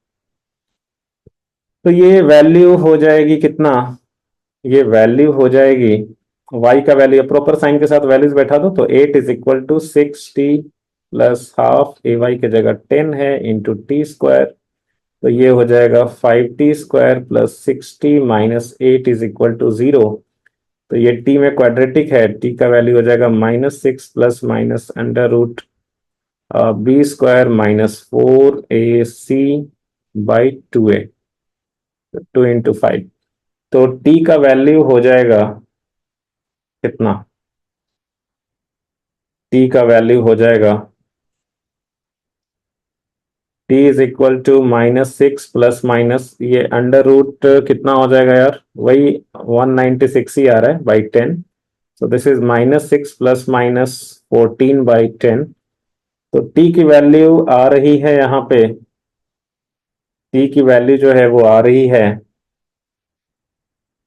तो ये वैल्यू हो जाएगी कितना, ये वैल्यू हो जाएगी, y का वैल्यू प्रॉपर साइन के साथ वैल्यूज बैठा दो, तो 8 is equal to 6t plus half A Y की जगह 10 है इंटू टी स्क्वायर। तो ये हो जाएगा 5t² plus 6t minus 8 is equal to 0। तो ये t में क्वाड्रेटिक है, t का वैल्यू हो जाएगा -6 plus minus under root b² - 4ac/2a, 2 × 5। तो t का वैल्यू हो जाएगा कितना, t का वैल्यू हो जाएगा t is equal to -6 plus minus ये अंडर रूट कितना हो जाएगा यार, वही 196 ही आ रहा है by 10। So this is -6 plus minus 14/10। तो t की वैल्यू आ रही है यहाँ पे, t की वैल्यू जो है वो आ रही है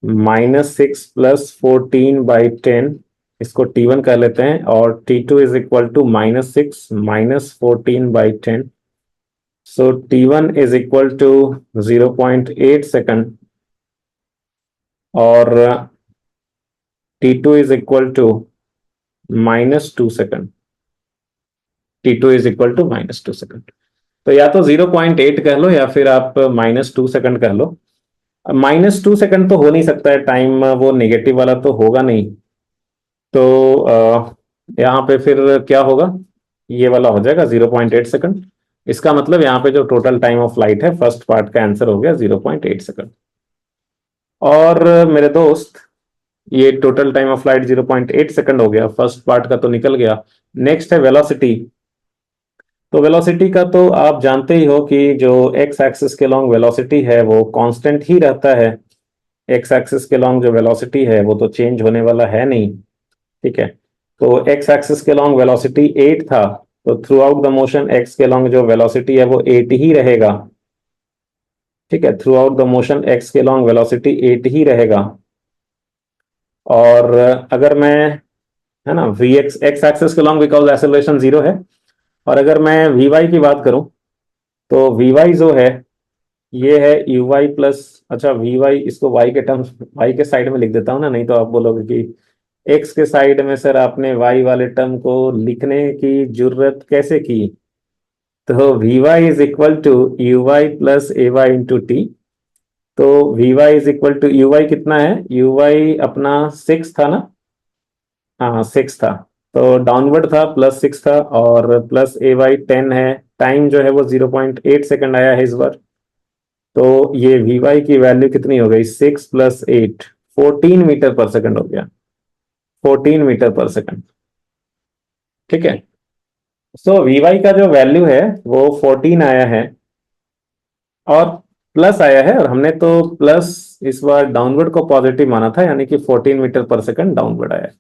-6 प्लस 14/10। इसको t1 कर लेते हैं, और t2 is equal to -6 minus 14/10। So T1 is equal to 0.8 second, और T2 is equal to -2 second. T2 is equal to -2 second. तो या तो 0.8 कह लो या फिर आप -2 सेकंड कह लो। -2 सेकंड तो हो नहीं सकता है, टाइम वो नेगेटिव वाला तो होगा नहीं। तो यहाँ पे फिर क्या होगा, ये वाला हो जाएगा 0.8 सेकंड। इसका मतलब यहाँ पे जो टोटल टाइम ऑफ फ्लाइट है फर्स्ट पार्ट का आंसर हो गया 0.8 सेकंड। और मेरे दोस्त, ये total time of flight 0.8 second हो गया, फर्स्ट पार्ट का तो निकल गया। नेक्स्ट है वेलोसिटी। तो वेलोसिटी का तो आप जानते ही हो कि जो एक्स एक्सिस के लॉन्ग वेलोसिटी है वो कांस्टेंट ही रहता है। एक्स एक्सिस के लॉन्ग जो वेलोसिटी है वो तो चेंज होने वाला है नहीं। ठीक है, तो एक्स एक्सिस के लॉन्ग वेलोसिटी 8 था, तो throughout the motion x के लॉन्ग जो वेलोसिटी है वो 8 ही रहेगा। ठीक है, through out the motion x के लॉन्ग वेलोसिटी 8 ही रहेगा। और अगर मैं, है ना, वी एक्स एक्स एक्सिस के लॉन्ग बिकॉज एक्सेलरेशन 0 है, और अगर मैं वी वाई की बात करूं तो वी वाई जो है ये है यू वाई प्लस, अच्छा वी वाई इसको वाई के टर्म्स, वाई के साइड में लिख देता हूँ ना, नहीं तो आप बोलोगे कि एक्स के साइड में सर आपने वाई वाले टर्म को लिखने की जरूरत कैसे की। तो V Y is equal to U Y plus A Y into T. तो V Y is equal to U Y कितना है, यू वाई अपना 6 था ना, हाँ 6 था, तो डाउनवर्ड था +6 था, और प्लस ए वाई 10 है, टाइम जो है वो 0.8 सेकंड आया है इस बार। तो ये वी वाई की वैल्यू कितनी हो गई, 6 + 8, 14 मीटर पर सेकंड हो गया, 14 मीटर पर सेकंड। ठीक है, सो वी वाई का जो वैल्यू है वो 14 आया है, और प्लस आया है, और हमने तो प्लस इस बार डाउनवर्ड को पॉजिटिव माना था, यानी कि 14 मीटर पर सेकंड डाउनवर्ड आया है।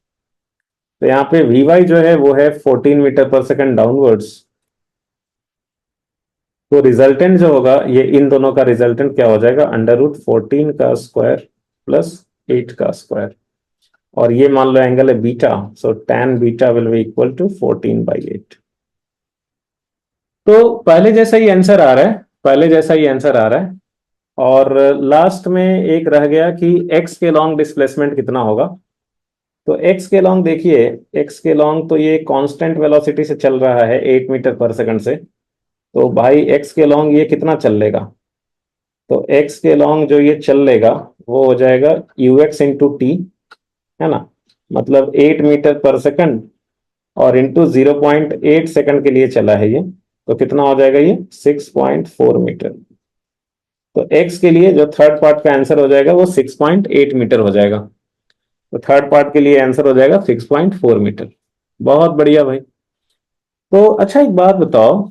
तो यहाँ पे वी वाई जो है वो है 14 मीटर पर सेकंड डाउनवर्ड्स। तो रिजल्टेंट जो होगा, ये इन दोनों का रिजल्टेंट क्या हो जाएगा, √14 का स्क्वायर प्लस 8 का स्क्वायर, और ये मान लो एंगल है beta, so tan beta will be equal to 14/8। तो पहले जैसा ही आंसर आ रहा है, पहले जैसा ही आंसर आ रहा है, और लास्ट में एक रह गया कि एक्स के लॉन्ग डिस्प्लेसमेंट कितना होगा। तो एक्स के लॉन्ग देखिए, एक्स के लॉन्ग तो ये कांस्टेंट वेलोसिटी से चल रहा है 8 मीटर पर सेकंड से, तो भाई एक्स के लॉन्ग ये कितना चल लेगा, तो एक्स के लॉन्ग जो ये चल लेगा वो हो जाएगा यू एक्स इंटू टी, है ना, मतलब 8 मीटर पर सेकंड, और इंटू 0.8 सेकंड के लिए चला है ये, तो कितना हो जाएगा ये 6.4 मीटर। तो एक्स के लिए जो थर्ड पार्ट का आंसर हो जाएगा वो 6.8 मीटर हो जाएगा। तो थर्ड पार्ट के लिए आंसर हो जाएगा 6.4 मीटर। बहुत बढ़िया भाई। तो अच्छा एक बात बताओ,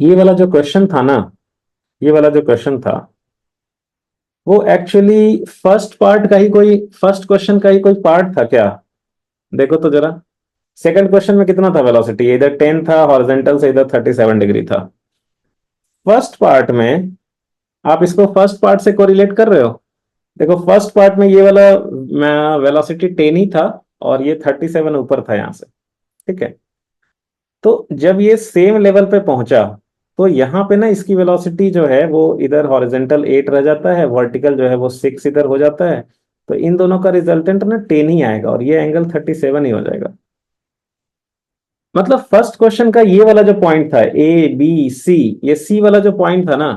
ये वाला जो क्वेश्चन था ना, ये वाला जो क्वेश्चन था वो एक्चुअली फर्स्ट क्वेश्चन का ही कोई पार्ट था क्या? देखो तो जरा, सेकंड क्वेश्चन में कितना था वेलोसिटी, इधर 10 था हॉरिजॉन्टल से, इधर 37 डिग्री था। फर्स्ट पार्ट में आप इसको फर्स्ट पार्ट से कोरिलेट कर रहे हो। देखो फर्स्ट पार्ट में ये वाला वेलोसिटी 10 ही था, और ये 37 ऊपर था यहाँ से। ठीक है, तो जब ये सेम लेवल पे पहुंचा, तो यहाँ पे ना इसकी वेलोसिटी जो है वो इधर हॉरिजॉन्टल 8 रह जाता है, वर्टिकल जो है वो 6 इधर हो जाता है, तो इन दोनों का रिजल्टेंट ना 10 ही आएगा, और ये एंगल 37 ही हो जाएगा। मतलब फर्स्ट क्वेश्चन का ये वाला जो पॉइंट था A B C, ये सी वाला जो पॉइंट था ना,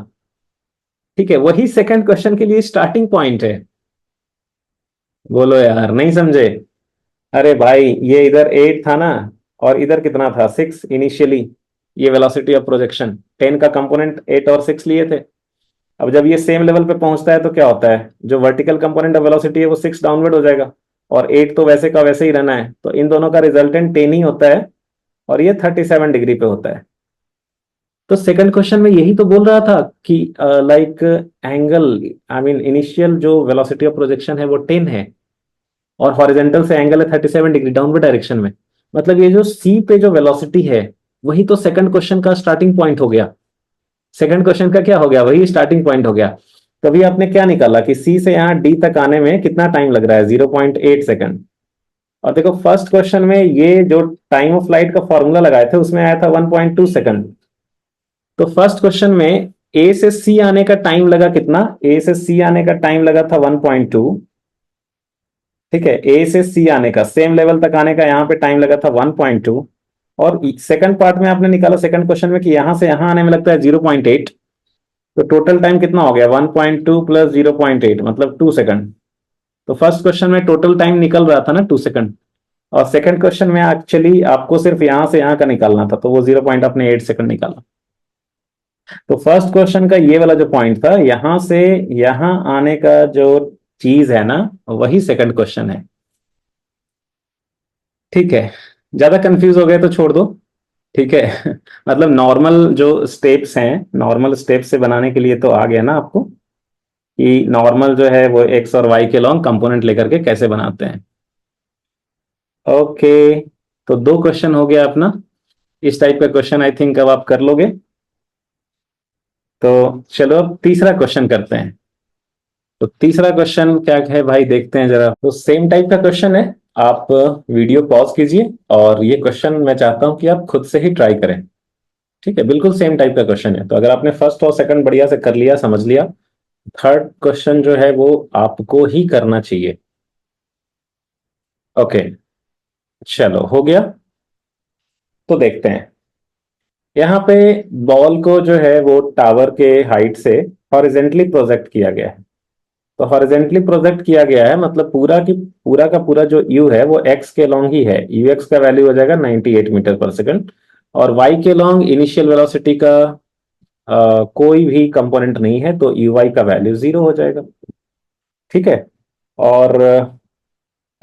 ठीक है, वही सेकंड क्वेश्चन के लिए स्टार्टिंग पॉइंट है। बोलो यार, नहीं समझे? अरे भाई ये इधर 8 था ना, और इधर कितना था 6 इनिशियली, ये वेलोसिटी ऑफ प्रोजेक्शन 10 का कंपोनेंट 8 और 6 लिए थे। अब जब ये सेम लेवल पे पहुंचता है तो क्या होता है, जो वर्टिकल कंपोनेंट ऑफ वेलोसिटी है वो 6 डाउनवर्ड हो जाएगा, और 8 तो वैसे का वैसे ही रहना है, तो इन दोनों का रिजल्टेंट 10 ही होता है, और ये 37 डिग्री पे होता है। तो सेकंड क्वेश्चन में यही तो बोल रहा था कि like angle, I mean initial जो वेलोसिटी ऑफ प्रोजेक्शन है वो 10 है, और हॉरिजेंटल से एंगल है 37 डिग्री डाउनवर्ड डायरेक्शन में। मतलब ये जो सी पे जो वेलोसिटी है वही तो सेकंड क्वेश्चन का स्टार्टिंग पॉइंट हो गया। सेकंड क्वेश्चन का क्या हो गया, वही स्टार्टिंग पॉइंट हो गया। तभी आपने क्या निकाला कि सी से यहाँ डी तक आने में कितना टाइम लग रहा है, 0.8 सेकंड। और देखो फर्स्ट क्वेश्चन में ये जो टाइम ऑफ फ्लाइट का फॉर्मूला लगाए थे उसमें आया था 1.2 सेकंड। तो फर्स्ट क्वेश्चन में ए से सी आने का टाइम लगा कितना, ए से सी आने का टाइम लगा था 1.2। ठीक है, ए से सी आने का, सेम लेवल तक आने का यहाँ पे टाइम लगा था 1.2। और सेकंड पार्ट में आपने निकाला सेकंड क्वेश्चन में कि यहां से यहां आने में लगता है 0.8, तो टोटल टाइम कितना हो गया 1.2 प्लस 0.8 मतलब 2 सेकंड। तो फर्स्ट क्वेश्चन में टोटल टाइम निकल रहा था ना 2 सेकंड, और सेकंड क्वेश्चन में एक्चुअली आपको सिर्फ यहां से यहां का निकालना था, तो वो 0.8 सेकंड निकाला। तो फर्स्ट क्वेश्चन का ये वाला जो पॉइंट था, यहां से यहां आने का जो चीज है ना, वही सेकंड क्वेश्चन है। ठीक है, ज्यादा कंफ्यूज हो गए तो छोड़ दो। ठीक है मतलब नॉर्मल जो स्टेप्स हैं, नॉर्मल स्टेप से बनाने के लिए तो आ गया ना आपको, कि नॉर्मल जो है वो एक्स और वाई के लॉन्ग कंपोनेंट लेकर के कैसे बनाते हैं। ओके, तो दो क्वेश्चन हो गया अपना। इस टाइप का क्वेश्चन आई थिंक अब आप कर लोगे। तो चलो अब तीसरा क्वेश्चन करते हैं। तो तीसरा क्वेश्चन क्या है भाई, देखते हैं जरा। तो सेम टाइप का क्वेश्चन है, आप वीडियो पॉज कीजिए और ये क्वेश्चन मैं चाहता हूं कि आप खुद से ही ट्राई करें। ठीक है, बिल्कुल सेम टाइप का क्वेश्चन है। तो अगर आपने फर्स्ट और सेकंड बढ़िया से कर लिया, समझ लिया, थर्ड क्वेश्चन जो है वो आपको ही करना चाहिए। ओके, चलो हो गया। तो देखते हैं, यहाँ पे बॉल को जो है वो टावर के हाइट से हॉरिजेंटली प्रोजेक्ट किया गया है। तो हॉरिजेंटली प्रोजेक्ट किया गया है मतलब पूरा का पूरा जो यू है वो एक्स के लॉन्ग ही है। यू एक्स का वैल्यू हो जाएगा 98 मीटर पर सेकंड, और वाई के लॉन्ग इनिशियल वेलोसिटी का कोई भी कंपोनेंट नहीं है, तो यू वाई का वैल्यू 0 हो जाएगा। ठीक है, और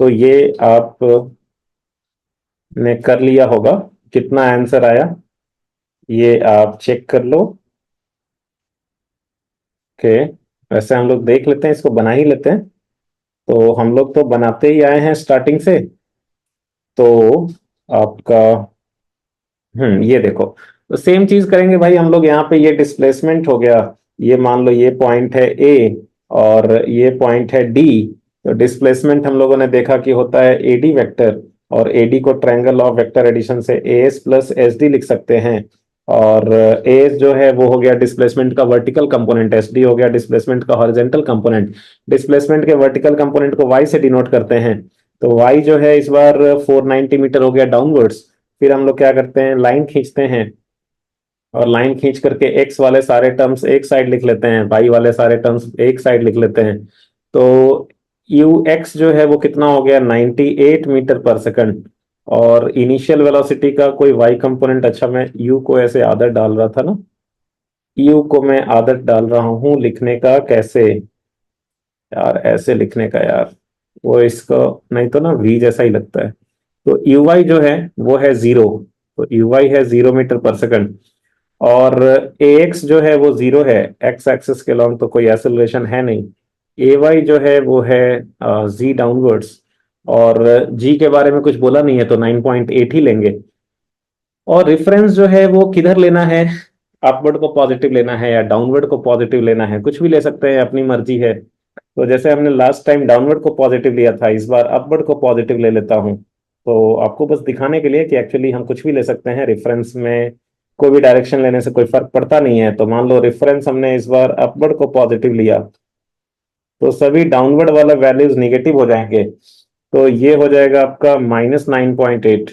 तो ये आप ने कर लिया होगा। कितना आंसर आया ये आप चेक कर लो। ओके, वैसे हम लोग देख लेते हैं, इसको बना ही लेते हैं। तो हम लोग तो बनाते ही आए हैं स्टार्टिंग से। तो आपका ये देखो, तो सेम चीज करेंगे भाई हम लोग। यहाँ पे ये डिस्प्लेसमेंट हो गया, ये मान लो ये पॉइंट है ए और ये पॉइंट है डी। तो डिस्प्लेसमेंट हम लोगों ने देखा कि होता है एडी वेक्टर, और एडी को ट्रायंगल ऑफ वेक्टर एडिशन से A S plus S D लिख सकते हैं। और ए एस जो है वो हो गया डिस्प्लेसमेंट का वर्टिकल कंपोनेंट, एस डी हो गया डिस्प्लेसमेंट का हॉरिजेंटल कंपोनेंट। डिस्प्लेसमेंट के वर्टिकल कंपोनेंट को वाई से डिनोट करते हैं। तो वाई जो है इस बार 490 मीटर हो गया डाउनवर्ड्स। फिर हम लोग क्या करते हैं, लाइन खींचते हैं, और लाइन खींच करके एक्स वाले सारे टर्म्स एक साइड लिख लेते हैं, वाई वाले सारे टर्म्स एक साइड लिख लेते हैं। तो यू एक्स जो है वो कितना हो गया, 98 मीटर पर सेकंड। और इनिशियल वेलोसिटी का कोई वाई कंपोनेंट, अच्छा मैं यू को ऐसे आदत डाल रहा था ना, यू को मैं आदत डाल रहा हूं लिखने का, कैसे यार ऐसे लिखने का यार, वो इसको नहीं तो ना वी जैसा ही लगता है। तो यू वाई जो है वो है 0। तो यू वाई है 0 मीटर पर सेकंड, और ए एक्स जो है वो 0 है। एक्स एक्सिस के लॉन्ग तो कोई एक्सेलरेशन है नहीं। ए वाई जो है वो है जी डाउनवर्ड्स, और जी के बारे में कुछ बोला नहीं है तो 9.8 ही लेंगे। और रेफरेंस जो है वो किधर लेना है, अपवर्ड को पॉजिटिव लेना है या डाउनवर्ड को पॉजिटिव लेना है, कुछ भी ले सकते हैं, अपनी मर्जी है। तो जैसे हमने लास्ट टाइम डाउनवर्ड को पॉजिटिव लिया था, इस बार अपवर्ड को पॉजिटिव ले लेता हूं। तो आपको बस दिखाने के लिए कि एक्चुअली हम कुछ भी ले सकते हैं रेफरेंस में, कोई भी डायरेक्शन लेने से कोई फर्क पड़ता नहीं है। तो मान लो रेफरेंस हमने इस बार अपवर्ड को पॉजिटिव लिया, तो सभी डाउनवर्ड वाले वैल्यूज निगेटिव हो जाएंगे। तो ये हो जाएगा आपका -9.8,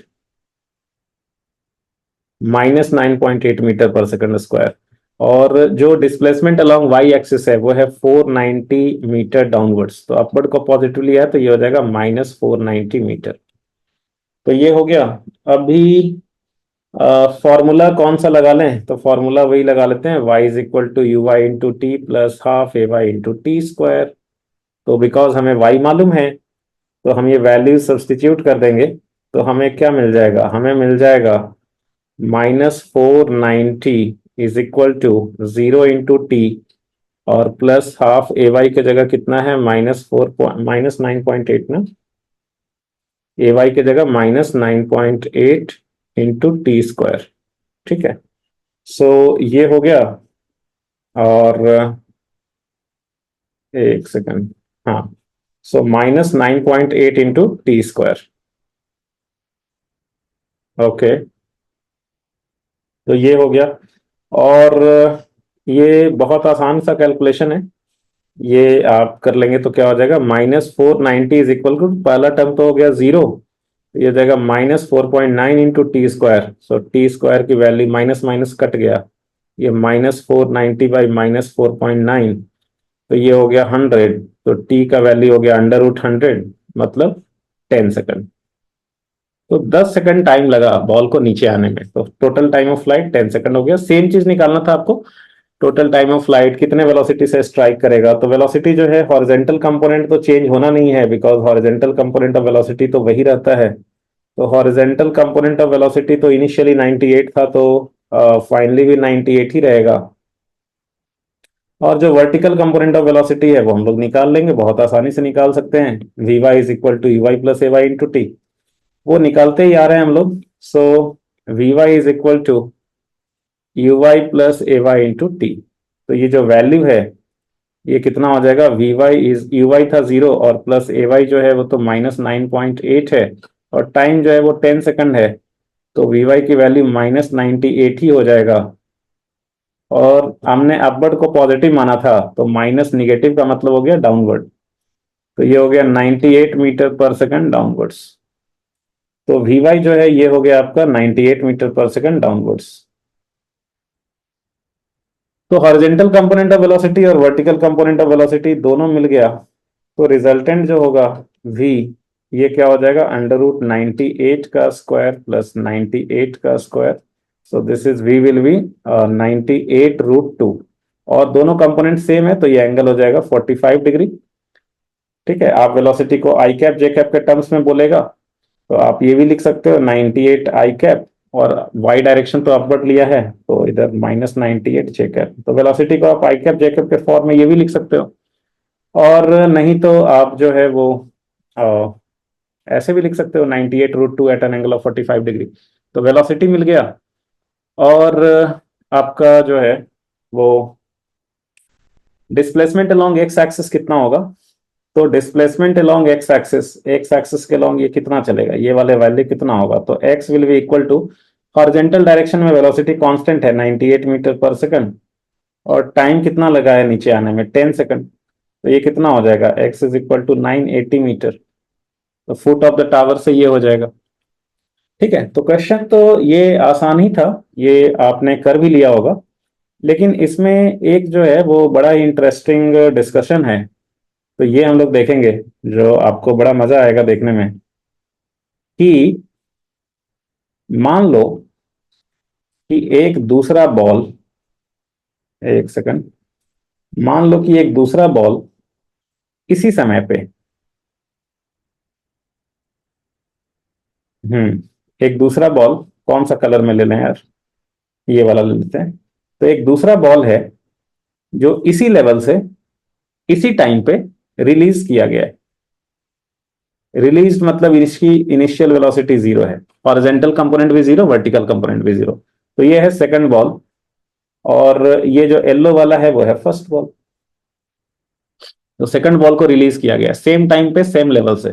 -9.8 मीटर पर सेकंड स्क्वायर। और जो डिस्प्लेसमेंट अलोंग वाई एक्सिस है वो है 490 मीटर डाउनवर्ड्स। तो अपवर्ड को पॉजिटिव लिया है तो ये हो जाएगा -490 मीटर। तो ये हो गया। अभी फॉर्मूला कौन सा लगा लें, तो फॉर्मूला वही लगा लेते हैं, y is equal to U Y into T plus half A Y into T square. तो बिकॉज हमें y मालूम है तो हम ये वैल्यू सब्सटीट्यूट कर देंगे। तो हमें क्या मिल जाएगा, हमें मिल जाएगा -490 is equal to 0 into T, और प्लस हाफ ए वाई की जगह कितना है, -9.8 ना, ए वाई की जगह -9.8 इंटू टी स्क्वायर। ठीक है, सो ये हो गया। और एक सेकंड, हाँ, सो -9.8 इंटू टी स्क्वायर। ओके, तो ये हो गया। और ये बहुत आसान सा कैलकुलेशन है, ये आप कर लेंगे तो क्या हो जाएगा, -490 इज इक्वल टू, पहला टर्म तो हो गया 0, ये हो जाएगा -4.9 into T square. So T square की वैल्यू माइनस माइनस कट गया, ये -490 बाई -4.9, तो ये हो गया 100। तो टी का वैल्यू हो गया √100, मतलब 10 सेकंड। तो 10 सेकंड टाइम लगा बॉल को नीचे आने में। तो total time of flight 10 second हो गया। सेम चीज निकालना था आपको, टोटल टाइम ऑफ फ्लाइट कितने वेलोसिटी से स्ट्राइक करेगा। तो वेलोसिटी जो है हॉरिजेंटल कंपोनेंट तो चेंज होना नहीं है, because horizontal component of velocity तो वही रहता है। तो हॉरिजेंटल कंपोनेंट ऑफ वेलोसिटी तो इनिशियली 98 था, तो फाइनली भी 98 ही रहेगा। और जो वर्टिकल कंपोनेंट ऑफ वेलोसिटी है वो हम लोग निकाल लेंगे, बहुत आसानी से निकाल सकते हैं। V Y is equal to U Y plus A Y into T, वो निकालते ही आ रहे हैं हम लोग। So V Y is equal to U Y plus A Y into T. तो ये जो वैल्यू है ये कितना हो जाएगा, V Y is U Y था 0 और प्लस ए वाई जो है वो तो -9.8 है और टाइम जो है वो 10 सेकंड है, तो वी वाई की वैल्यू -98 ही हो जाएगा। और हमने अपवर्ड को पॉजिटिव माना था, तो माइनस निगेटिव का मतलब हो गया डाउनवर्ड, तो ये हो गया 98 मीटर पर सेकंड डाउनवर्ड्स। तो वी वाई जो है ये हो गया आपका 98 मीटर पर सेकंड डाउनवर्ड्स। तो हॉरिजॉन्टल कंपोनेंट ऑफ वेलोसिटी और वर्टिकल कंपोनेंट ऑफ वेलोसिटी दोनों मिल गया, तो रिजल्टेंट जो होगा v, ये क्या हो जाएगा, √98 का स्क्वायर प्लस 98 का square, so this is v will be 98 √2, और दोनों कंपोनेंट सेम है तो ये एंगल हो जाएगा 45 डिग्री। ठीक है, आप वेलोसिटी को आई कैप जे कैप के टर्म्स में बोलेगा तो आप ये भी लिख सकते हो 98 आई कैप, और y डायरेक्शन तो अपवर्ड लिया है तो इधर -98 जे कैप, तो वेलोसिटी को आप आई कैप जे कैप के फॉर्म में ये भी लिख सकते हो। और नहीं तो आप जो है वो ऐसे भी लिख सकते हो 98 √2 at an angle of 45 degree. तो वेलोसिटी मिल गया, और आपका जो है वो डिस्प्लेसमेंट अलोंग एक्स एक्सिस कितना होगा, तो डिस्प्लेसमेंट अलोंग एक्स एक्सिस के अलोंग ये कितना चलेगा, ये वाले वैल्यू कितना होगा, तो x will be equal to, horizontal direction में वेलोसिटी कांस्टेंट है 98 मीटर पर सेकंड, और टाइम कितना लगा है नीचे आने में 10 सेकंड, तो ये कितना हो जाएगा, x is equal to 980 meter, तो फुट ऑफ द टावर से ये हो जाएगा। ठीक है, तो क्वेश्चन तो ये आसान ही था, ये आपने कर भी लिया होगा, लेकिन इसमें एक जो है वो बड़ा ही इंटरेस्टिंग डिस्कशन है, तो ये हम लोग देखेंगे, जो आपको बड़ा मजा आएगा देखने में, कि मान लो कि एक दूसरा बॉल, एक सेकंड, मान लो कि एक दूसरा बॉल इसी समय पे, एक दूसरा बॉल, कौन सा कलर में ले लें यार, ये वाला ले लेते हैं, तो एक दूसरा बॉल है जो इसी लेवल से इसी टाइम पे रिलीज किया गया है। रिलीज मतलब इसकी इनिशियल वेलोसिटी 0 है, हॉरिजॉन्टल कंपोनेंट भी 0, वर्टिकल कंपोनेंट भी 0, तो ये है सेकंड बॉल, और ये जो येलो वाला है वो है फर्स्ट बॉल। तो सेकंड बॉल को रिलीज किया गया सेम टाइम पे सेम लेवल से,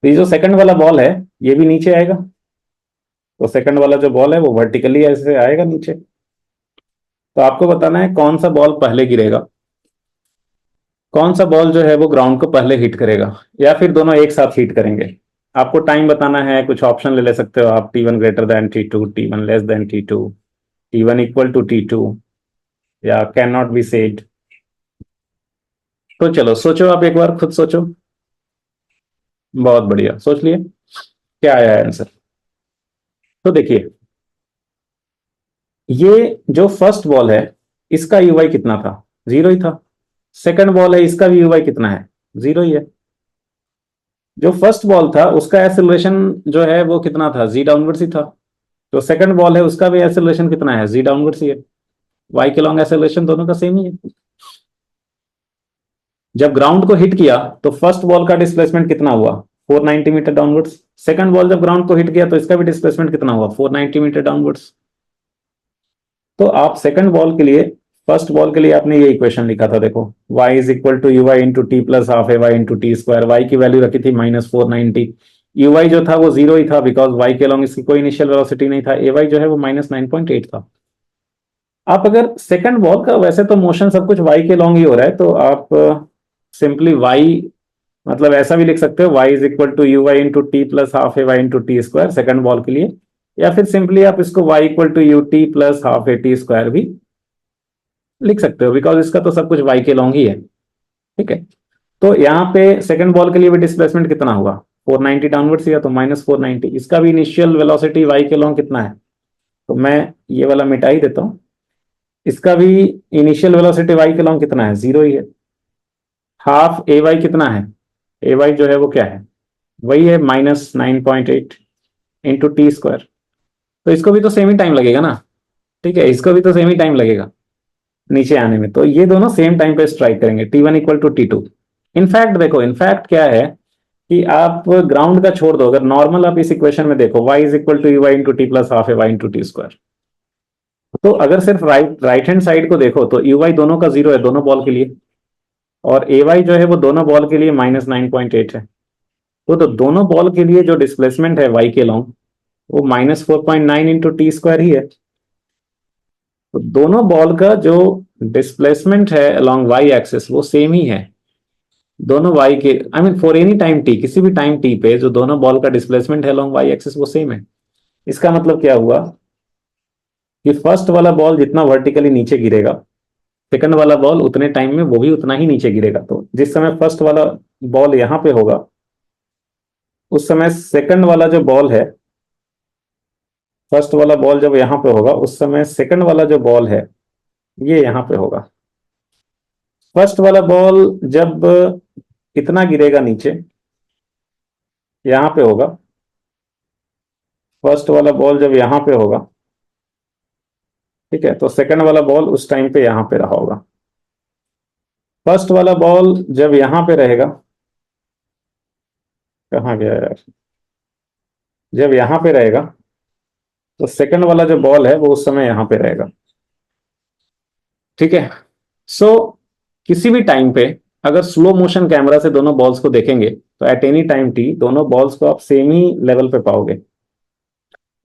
तो ये जो सेकंड वाला बॉल है ये भी नीचे आएगा, तो सेकंड वाला जो बॉल है वो वर्टिकली ऐसे आएगा नीचे। तो आपको बताना है कौन सा बॉल पहले गिरेगा, कौन सा बॉल जो है वो ग्राउंड को पहले हिट करेगा, या फिर दोनों एक साथ हिट करेंगे। आपको टाइम बताना है, कुछ ऑप्शन ले सकते हो आप, T1 greater than T2, T1 less than T2, T1 equal to T2, या कैन नॉट बी सेड। तो चलो सोचो, आप एक बार खुद सोचो। बहुत बढ़िया, सोच लिए, क्या आया है आंसर। तो देखिए, ये जो फर्स्ट बॉल है इसका यूवाई कितना था, 0 ही था। सेकंड बॉल है, इसका भी यूवाई कितना है, 0 ही है। जो फर्स्ट बॉल था उसका एक्सेलरेशन जो है वो कितना था, जी डाउनवर्ड्स ही था। तो सेकंड बॉल है उसका भी एक्सेलरेशन कितना है, जी डाउनवर्ड्स ही है। वाई के लॉन्ग एक्सेलरेशन दोनों का सेम ही है। जब ग्राउंड को हिट किया तो फर्स्ट बॉल का डिस्प्लेसमेंट कितना हुआ, 490 मीटर डाउनवर्ड्स। सेकंड बॉल जब ग्राउंड को हिट किया तो इसका भी डिस्प्लेसमेंट कितना हुआ, 490 मीटर डाउनवर्ड्स। तो आप सेकंड बॉल के लिए, फर्स्ट बॉल के लिए आपने ये इक्वेशन लिखा था, देखो y is equal to U Y into T plus half A Y into T square, Y की वैल्यू रखी थी -490, यू वाई जो था वो 0 ही था बिकॉज वाई के अलॉन्ग इसकी कोई इनिशियल वेलोसिटी नहीं था, ए वाई जो है वो -9.8 था। आप अगर सेकंड बॉल का, वैसे तो मोशन सब कुछ वाई के लॉन्ग ही हो रहा है, तो आप सिंपली वाई, मतलब ऐसा भी लिख सकते हो, Y is equal to U Y into T plus half A Y into T square second ball के लिए, या फिर सिंपली आप इसको Y equal to U T plus half A T square भी लिख सकते हो, बिकॉज इसका तो सब कुछ वाई के लॉन्ग ही है। ठीक है, तो यहाँ पे सेकंड बॉल के लिए भी डिस्प्लेसमेंट कितना हुआ, 490 डाउनवर्ड्स, या तो -490, इसका भी इनिशियल वेलोसिटी वाई के लॉन्ग कितना है, तो मैं ये वाला मिटा ही देता हूं, इसका भी इनिशियल वेलोसिटी वाई के लॉन्ग कितना है, 0 ही है। हाफ ए वाई कितना है, ए वाई जो है वो क्या है, वही है -9.8 इंटू टी स्क्वायर, तो इसको भी तो सेम ही टाइम लगेगा ना। ठीक है, इसको भी तो सेम ही टाइम लगेगा नीचे आने में, तो ये दोनों सेम टाइम पे स्ट्राइक करेंगे, T1 equal to T2। In fact देखो, इनफैक्ट क्या है कि आप ग्राउंड का छोड़ दो, अगर नॉर्मल आप इस इक्वेशन में देखो, y is equal to U Y into T plus half A Y into T square, तो अगर सिर्फ राइट हैंड साइड को देखो तो यू वाई दोनों का जीरो है दोनों बॉल के लिए, और ए वाई जो है वो दोनों बॉल के लिए -9.8 है। तो दोनों बॉल के लिए जो डिस्प्लेसमेंट है वाई के लॉन्ग वो -4.9 इंटू टी स्क्वायर ही है। तो दोनों बॉल का जो डिस्प्लेसमेंट है अलोंग वाई एक्सिस वो सेम ही है। दोनों वाई के I mean for any time T, किसी भी टाइम टी पे जो दोनों बॉल का डिस्प्लेसमेंट है अलोंग वाई एक्सिस वो सेम है। इसका मतलब क्या हुआ कि फर्स्ट वाला बॉल जितना वर्टिकली नीचे गिरेगा सेकंड वाला बॉल उतने टाइम में वो भी उतना ही नीचे गिरेगा। तो जिस समय फर्स्ट वाला बॉल यहां पे होगा उस समय सेकंड वाला जो बॉल है, फर्स्ट वाला बॉल जब यहां पे होगा उस समय सेकंड वाला जो बॉल है ये यहां पे होगा। फर्स्ट वाला बॉल जब इतना गिरेगा नीचे यहां पे होगा, फर्स्ट वाला बॉल जब यहां पे होगा, ठीक है, तो सेकंड वाला बॉल उस टाइम पे यहां पे रहा होगा। फर्स्ट वाला बॉल जब यहां पे रहेगा, कहाँ गया यार, जब यहां पे रहेगा तो सेकंड वाला जो बॉल है वो उस समय यहां पे रहेगा। ठीक है। सो किसी भी टाइम पे अगर स्लो मोशन कैमरा से दोनों बॉल्स को देखेंगे तो एट एनी टाइम टी दोनों बॉल्स को आप सेम ही लेवल पे पाओगे,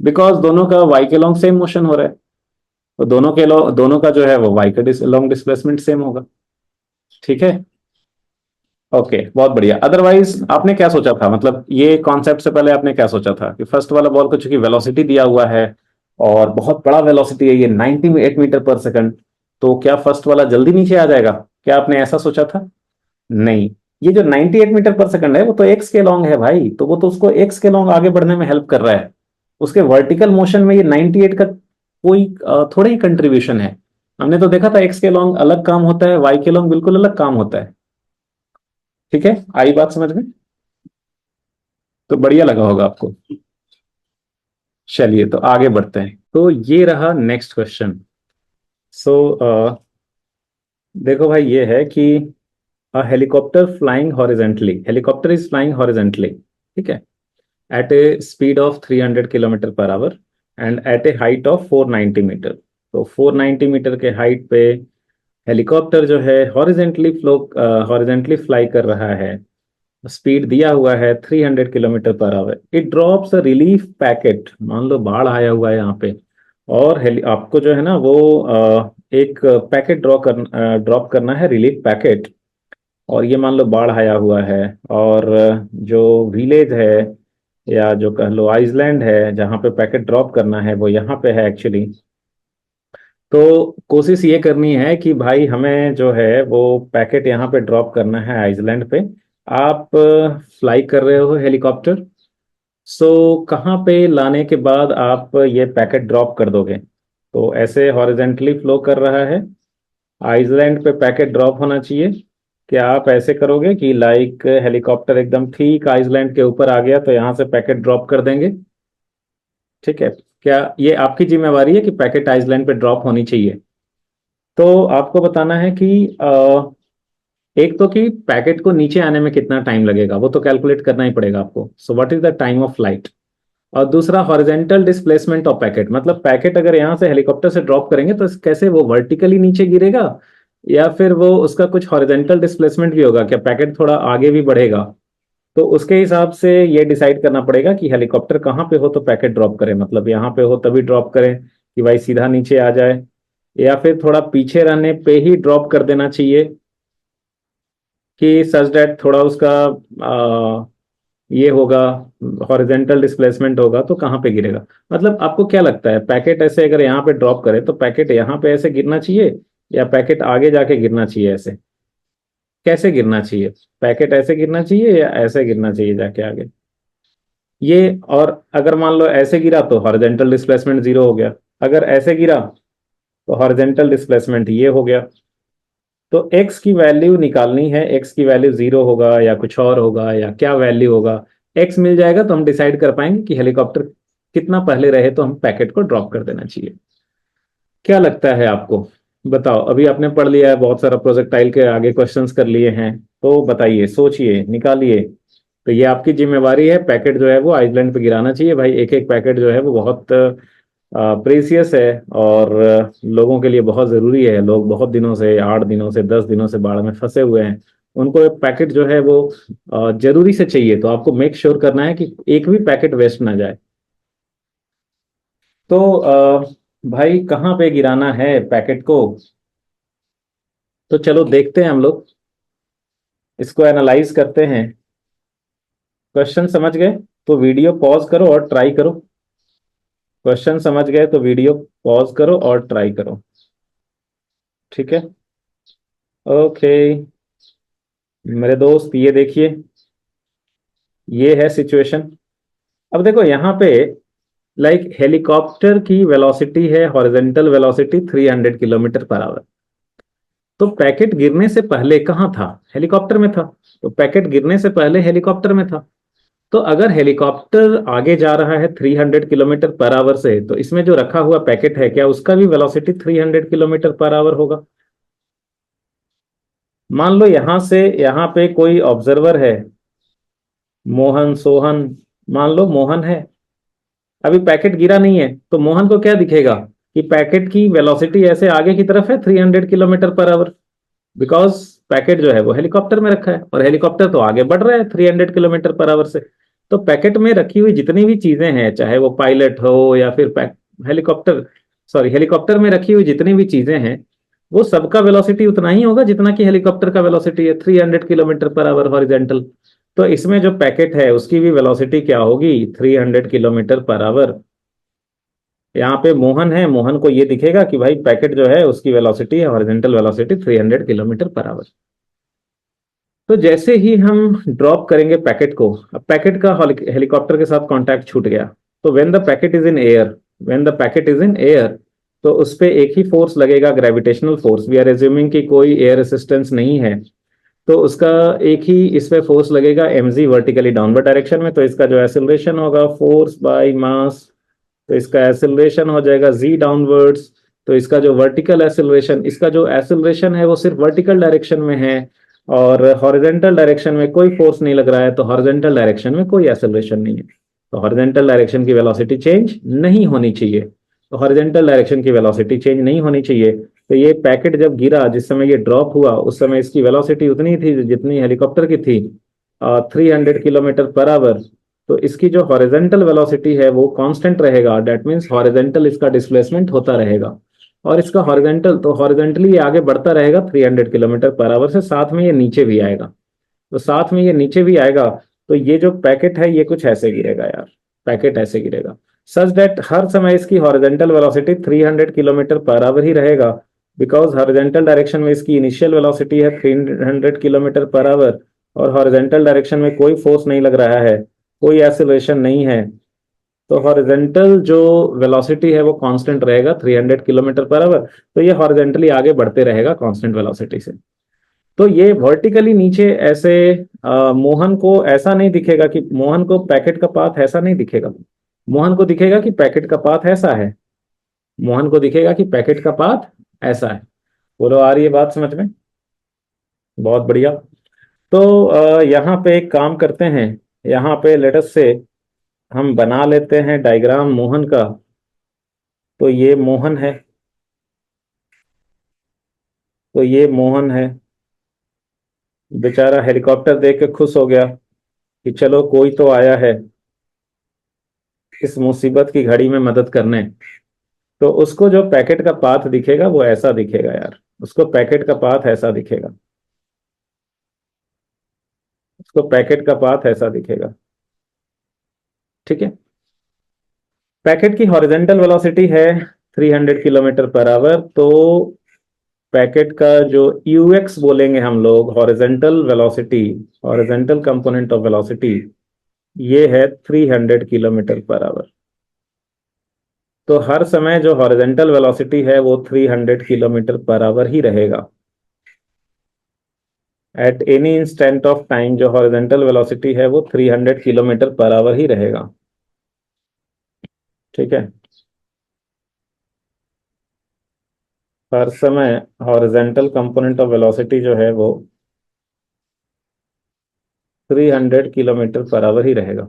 बिकॉज दोनों का वाई के लॉन्ग सेम मोशन हो रहा है। तो दोनों का जो है वो वाई का लॉन्ग डिस्प्लेसमेंट सेम होगा। ठीक है। ओके, बहुत बढ़िया। अदरवाइज आपने क्या सोचा था, मतलब ये कॉन्सेप्ट से पहले आपने क्या सोचा था कि फर्स्ट वाला बॉल को चूंकि वेलोसिटी दिया हुआ है और बहुत बड़ा वेलोसिटी है ये 98 मीटर पर सेकंड, तो क्या फर्स्ट वाला जल्दी नीचे आ जाएगा, क्या आपने ऐसा सोचा था? नहीं, ये जो 98 मीटर पर सेकंड है वो तो एक्स के लॉन्ग है भाई, तो वो तो उसको एक्स के लॉन्ग आगे बढ़ने में हेल्प कर रहा है। उसके वर्टिकल मोशन में ये 98 का कोई थोड़ा ही कंट्रीब्यूशन है। हमने तो देखा था एक्स के लॉन्ग अलग काम होता है, वाई के लॉन्ग बिल्कुल अलग काम होता है। ठीक है, आई बात समझ में? तो बढ़िया लगा होगा आपको। चलिए तो आगे बढ़ते हैं। तो ये रहा नेक्स्ट क्वेश्चन। सो देखो भाई, ये है कि helicopter flying horizontally, helicopter is flying horizontally, ठीक है, at a speed of 300 kilometre per hour and at a height of 490 meter. तो 490 मीटर के हाइट पे हेलीकॉप्टर जो है हॉरिजेंटली फ्लाई कर रहा है, स्पीड दिया हुआ है 300 kilometre per our. It drops a relief packet, मान लो बाढ़ आया हुआ है यहाँ पे, और आपको जो है ना वो एक पैकेट ड्रॉप करना है, रिलीफ पैकेट। और ये मान लो बाढ़ आया हुआ है, और जो विलेज है या जो कह लो आइसलैंड है जहाँ पे पैकेट ड्रॉप करना है वो यहाँ पे है एक्चुअली। तो कोशिश ये करनी है कि भाई हमें जो है वो पैकेट यहाँ पे ड्रॉप करना है आइसलैंड पे। आप फ्लाई कर रहे हो हेलीकॉप्टर, सो कहाँ पे लाने के बाद आप ये पैकेट ड्रॉप कर दोगे? तो ऐसे हॉरिजेंटली फ्लो कर रहा है, आइसलैंड पे पैकेट ड्रॉप होना चाहिए। क्या आप ऐसे करोगे कि लाइक हेलीकॉप्टर एकदम ठीक आइसलैंड के ऊपर आ गया तो यहाँ से पैकेट ड्रॉप कर देंगे? ठीक है। क्या ये आपकी जिम्मेवारी है कि पैकेट आइसलैंड पे ड्रॉप होनी चाहिए? तो आपको बताना है कि एक तो कि पैकेट को नीचे आने में कितना टाइम लगेगा वो तो कैलकुलेट करना ही पड़ेगा आपको। So what is the time of flight. और दूसरा हॉरिजेंटल डिस्प्लेसमेंट ऑफ पैकेट, मतलब पैकेट अगर यहाँ से हेलीकॉप्टर से ड्रॉप करेंगे तो कैसे वो वर्टिकली नीचे गिरेगा, या फिर वो उसका कुछ हॉरिजेंटल डिस्प्लेसमेंट भी होगा, क्या पैकेट थोड़ा आगे भी बढ़ेगा? तो उसके हिसाब से ये डिसाइड करना पड़ेगा कि हेलीकॉप्टर कहाँ पे हो तो पैकेट ड्रॉप करे, मतलब यहाँ पे हो तभी ड्रॉप करें कि भाई सीधा नीचे आ जाए, या फिर थोड़ा पीछे रहने पे ही ड्रॉप कर देना चाहिए कि सच दैट थोड़ा उसका ये होगा, हॉरिजेंटल डिस्प्लेसमेंट होगा तो कहाँ पे गिरेगा। मतलब आपको क्या लगता है, पैकेट ऐसे अगर यहाँ पे ड्रॉप करे तो पैकेट यहाँ पे ऐसे गिरना चाहिए या पैकेट आगे जाके गिरना चाहिए? ऐसे कैसे गिरना चाहिए? पैकेट ऐसे गिरना चाहिए या ऐसे गिरना चाहिए जाके आगे? ये, और अगर मान लो ऐसे गिरा तो हॉरिजेंटल डिस्प्लेसमेंट जीरो हो गया, अगर ऐसे गिरा तो हॉरिजेंटल डिस्प्लेसमेंट ये हो गया। तो x की वैल्यू निकालनी है, x की वैल्यू जीरो होगा या कुछ और होगा या क्या वैल्यू होगा। x मिल जाएगा तो हम डिसाइड कर पाएंगे कि हेलीकॉप्टर कितना पहले रहे तो हम पैकेट को ड्रॉप कर देना चाहिए। क्या लगता है आपको? बताओ, अभी आपने पढ़ लिया है बहुत सारा, प्रोजेक्टाइल के आगे क्वेश्चंस कर लिए हैं, तो बताइए, सोचिए, निकालिए। तो ये आपकी जिम्मेवारी है, पैकेट जो है वो आइसलैंड पे गिराना चाहिए भाई। एक एक पैकेट जो है वो बहुत प्रेसियस है और लोगों के लिए बहुत ज़रूरी है। लोग बहुत दिनों से, 8 दिनों से, 10 दिनों से बाढ़ में फंसे हुए हैं। उनको एक पैकेट जो है वो जरूरी से चाहिए। तो आपको मेक श्योर करना है कि एक भी पैकेट वेस्ट ना जाए। तो भाई कहाँ पे गिराना है पैकेट को? तो चलो देखते हैं हम लोग, इसको एनालाइज करते हैं। क्वेश्चन समझ गए तो वीडियो पॉज करो और ट्राई करो। क्वेश्चन समझ गए तो वीडियो पॉज करो और ट्राई करो। ठीक है, ओके मेरे दोस्त, ये देखिए, ये है सिचुएशन। अब देखो यहाँ पे, लाइक हेलीकॉप्टर की वेलोसिटी है, horizontal velocity 300 kilometre per our. तो पैकेट गिरने से पहले कहाँ था? हेलीकॉप्टर में था। तो पैकेट गिरने से पहले हेलीकॉप्टर में था। तो अगर हेलीकॉप्टर आगे जा रहा है 300 किलोमीटर पर आवर से, तो इसमें जो रखा हुआ पैकेट है, क्या उसका भी वेलोसिटी 300 किलोमीटर पर आवर होगा? मान लो यहां से यहां पे कोई ऑब्जर्वर है, मोहन, सोहन। मान लो मोहन है, अभी पैकेट गिरा नहीं है, तो मोहन को क्या दिखेगा कि पैकेट की वेलोसिटी ऐसे आगे की तरफ है 300 kilometre per our. Because packet जो है वो हेलीकॉप्टर में रखा है, और हेलीकॉप्टर तो आगे बढ़ रहा है 300 किलोमीटर पर आवर से। तो पैकेट में रखी हुई जितनी भी चीजें हैं, चाहे वो पायलट हो या फिर हेलीकॉप्टर, सॉरी, हेलीकॉप्टर में रखी हुई जितनी भी चीजें हैं, वो सबका वेलोसिटी उतना ही होगा जितना कि हेलीकॉप्टर का वेलोसिटी है, 300 किलोमीटर पर आवर हॉरिजेंटल। तो इसमें जो पैकेट है उसकी भी वेलोसिटी क्या होगी? 300 किलोमीटर पर आवर। यहाँ पे मोहन है, मोहन को ये दिखेगा कि भाई पैकेट जो है उसकी वेलोसिटी है, horizontal velocity 300 kilometre per our. तो जैसे ही हम ड्रॉप करेंगे पैकेट को, अब पैकेट का हेलीकॉप्टर के साथ कांटेक्ट छूट गया। तो when the packet is in air, when the packet is in air, तो उस पे एक ही फोर्स लगेगा, gravitational force. We are assuming कि कोई एयर रेसिस्टेंस नहीं है। तो उसका एक ही इस पे फोर्स लगेगा, mg, वर्टिकली डाउनवर्ड डायरेक्शन में। तो इसका जो एक्सेलरेशन होगा, फोर्स बाय मास, तो इसका एक्सेलरेशन हो जाएगा z डाउनवर्ड्स। तो इसका जो वर्टिकल एक्सेलरेशन, इसका जो एक्सेलरेशन है वो सिर्फ वर्टिकल डायरेक्शन में है, और हॉरिजॉन्टल डायरेक्शन में कोई फोर्स नहीं लग रहा है। तो हॉरिजॉन्टल डायरेक्शन में कोई एक्सेलरेशन नहीं है। तो हॉरिजॉन्टल डायरेक्शन की वेलोसिटी चेंज नहीं होनी चाहिए। तो हॉरिजॉन्टल डायरेक्शन की वेलोसिटी चेंज नहीं होनी चाहिए। तो ये पैकेट जब गिरा, जिस समय ये ड्रॉप हुआ, उस समय इसकी वेलोसिटी उतनी थी जितनी हेलीकॉप्टर की थी, 300 किलोमीटर पर आवर। तो इसकी जो हॉरिजेंटल वेलोसिटी है वो कांस्टेंट रहेगा। दैट मींस हॉरिजेंटल इसका डिस्प्लेसमेंट होता रहेगा, और इसका हॉरिजेंटल, तो हॉरिजेंटली ये आगे बढ़ता रहेगा 300 किलोमीटर पर आवर से, साथ में ये नीचे भी आएगा। तो साथ में ये नीचे भी आएगा। तो ये जो पैकेट है ये कुछ ऐसे गिरेगा यार, पैकेट ऐसे गिरेगा, सच दैट हर समय इसकी horizontal velocity 300 kilometre per hour ही रहेगा। बिकॉज हॉरिजेंटल डायरेक्शन में इसकी इनिशियल वेलोसिटी है 300 किलोमीटर पर आवर, और हॉरिजेंटल डायरेक्शन में कोई फोर्स नहीं लग रहा है, कोई एक्सेलरेशन नहीं है। तो हॉरिजेंटल जो वेलोसिटी है वो कांस्टेंट रहेगा 300 किलोमीटर पर आवर। तो ये हॉरिजेंटली आगे बढ़ते रहेगा कांस्टेंट वेलोसिटी से। तो ये वर्टिकली नीचे ऐसे, मोहन को ऐसा नहीं दिखेगा कि, मोहन को पैकेट का पाथ ऐसा नहीं दिखेगा। मोहन को दिखेगा कि पैकेट का पाथ ऐसा है। मोहन को दिखेगा कि पैकेट का पाथ ऐसा है। बोलो, आ रही है बात समझ में? बहुत बढ़िया। तो यहाँ पे एक काम करते हैं, यहाँ पे लेटस से हम बना लेते हैं डायग्राम मोहन का। तो ये मोहन है, तो ये मोहन है। बेचारा हेलीकॉप्टर देख के खुश हो गया कि चलो कोई तो आया है इस मुसीबत की घड़ी में मदद करने। तो उसको जो पैकेट का पाथ दिखेगा वो ऐसा दिखेगा यार, उसको पैकेट का पाथ ऐसा दिखेगा, उसको पैकेट का पाथ ऐसा दिखेगा। ठीक है, पैकेट की हॉरिजेंटल वेलोसिटी है 300 किलोमीटर पर आवर। तो पैकेट का जो यूएक्स बोलेंगे हम लोग, horizontal velocity, horizontal component of velocity, ये है 300 किलोमीटर पर आवर। तो हर समय जो हॉरिजेंटल वेलोसिटी है वो 300 किलोमीटर पर आवर ही रहेगा। At any instant of time जो हॉरिजेंटल वेलोसिटी है वो 300 किलोमीटर पर आवर ही रहेगा। ठीक है, हर समय हॉरिजेंटल कंपोनेंट ऑफ वेलोसिटी जो है वो 300 किलोमीटर पर आवर ही रहेगा।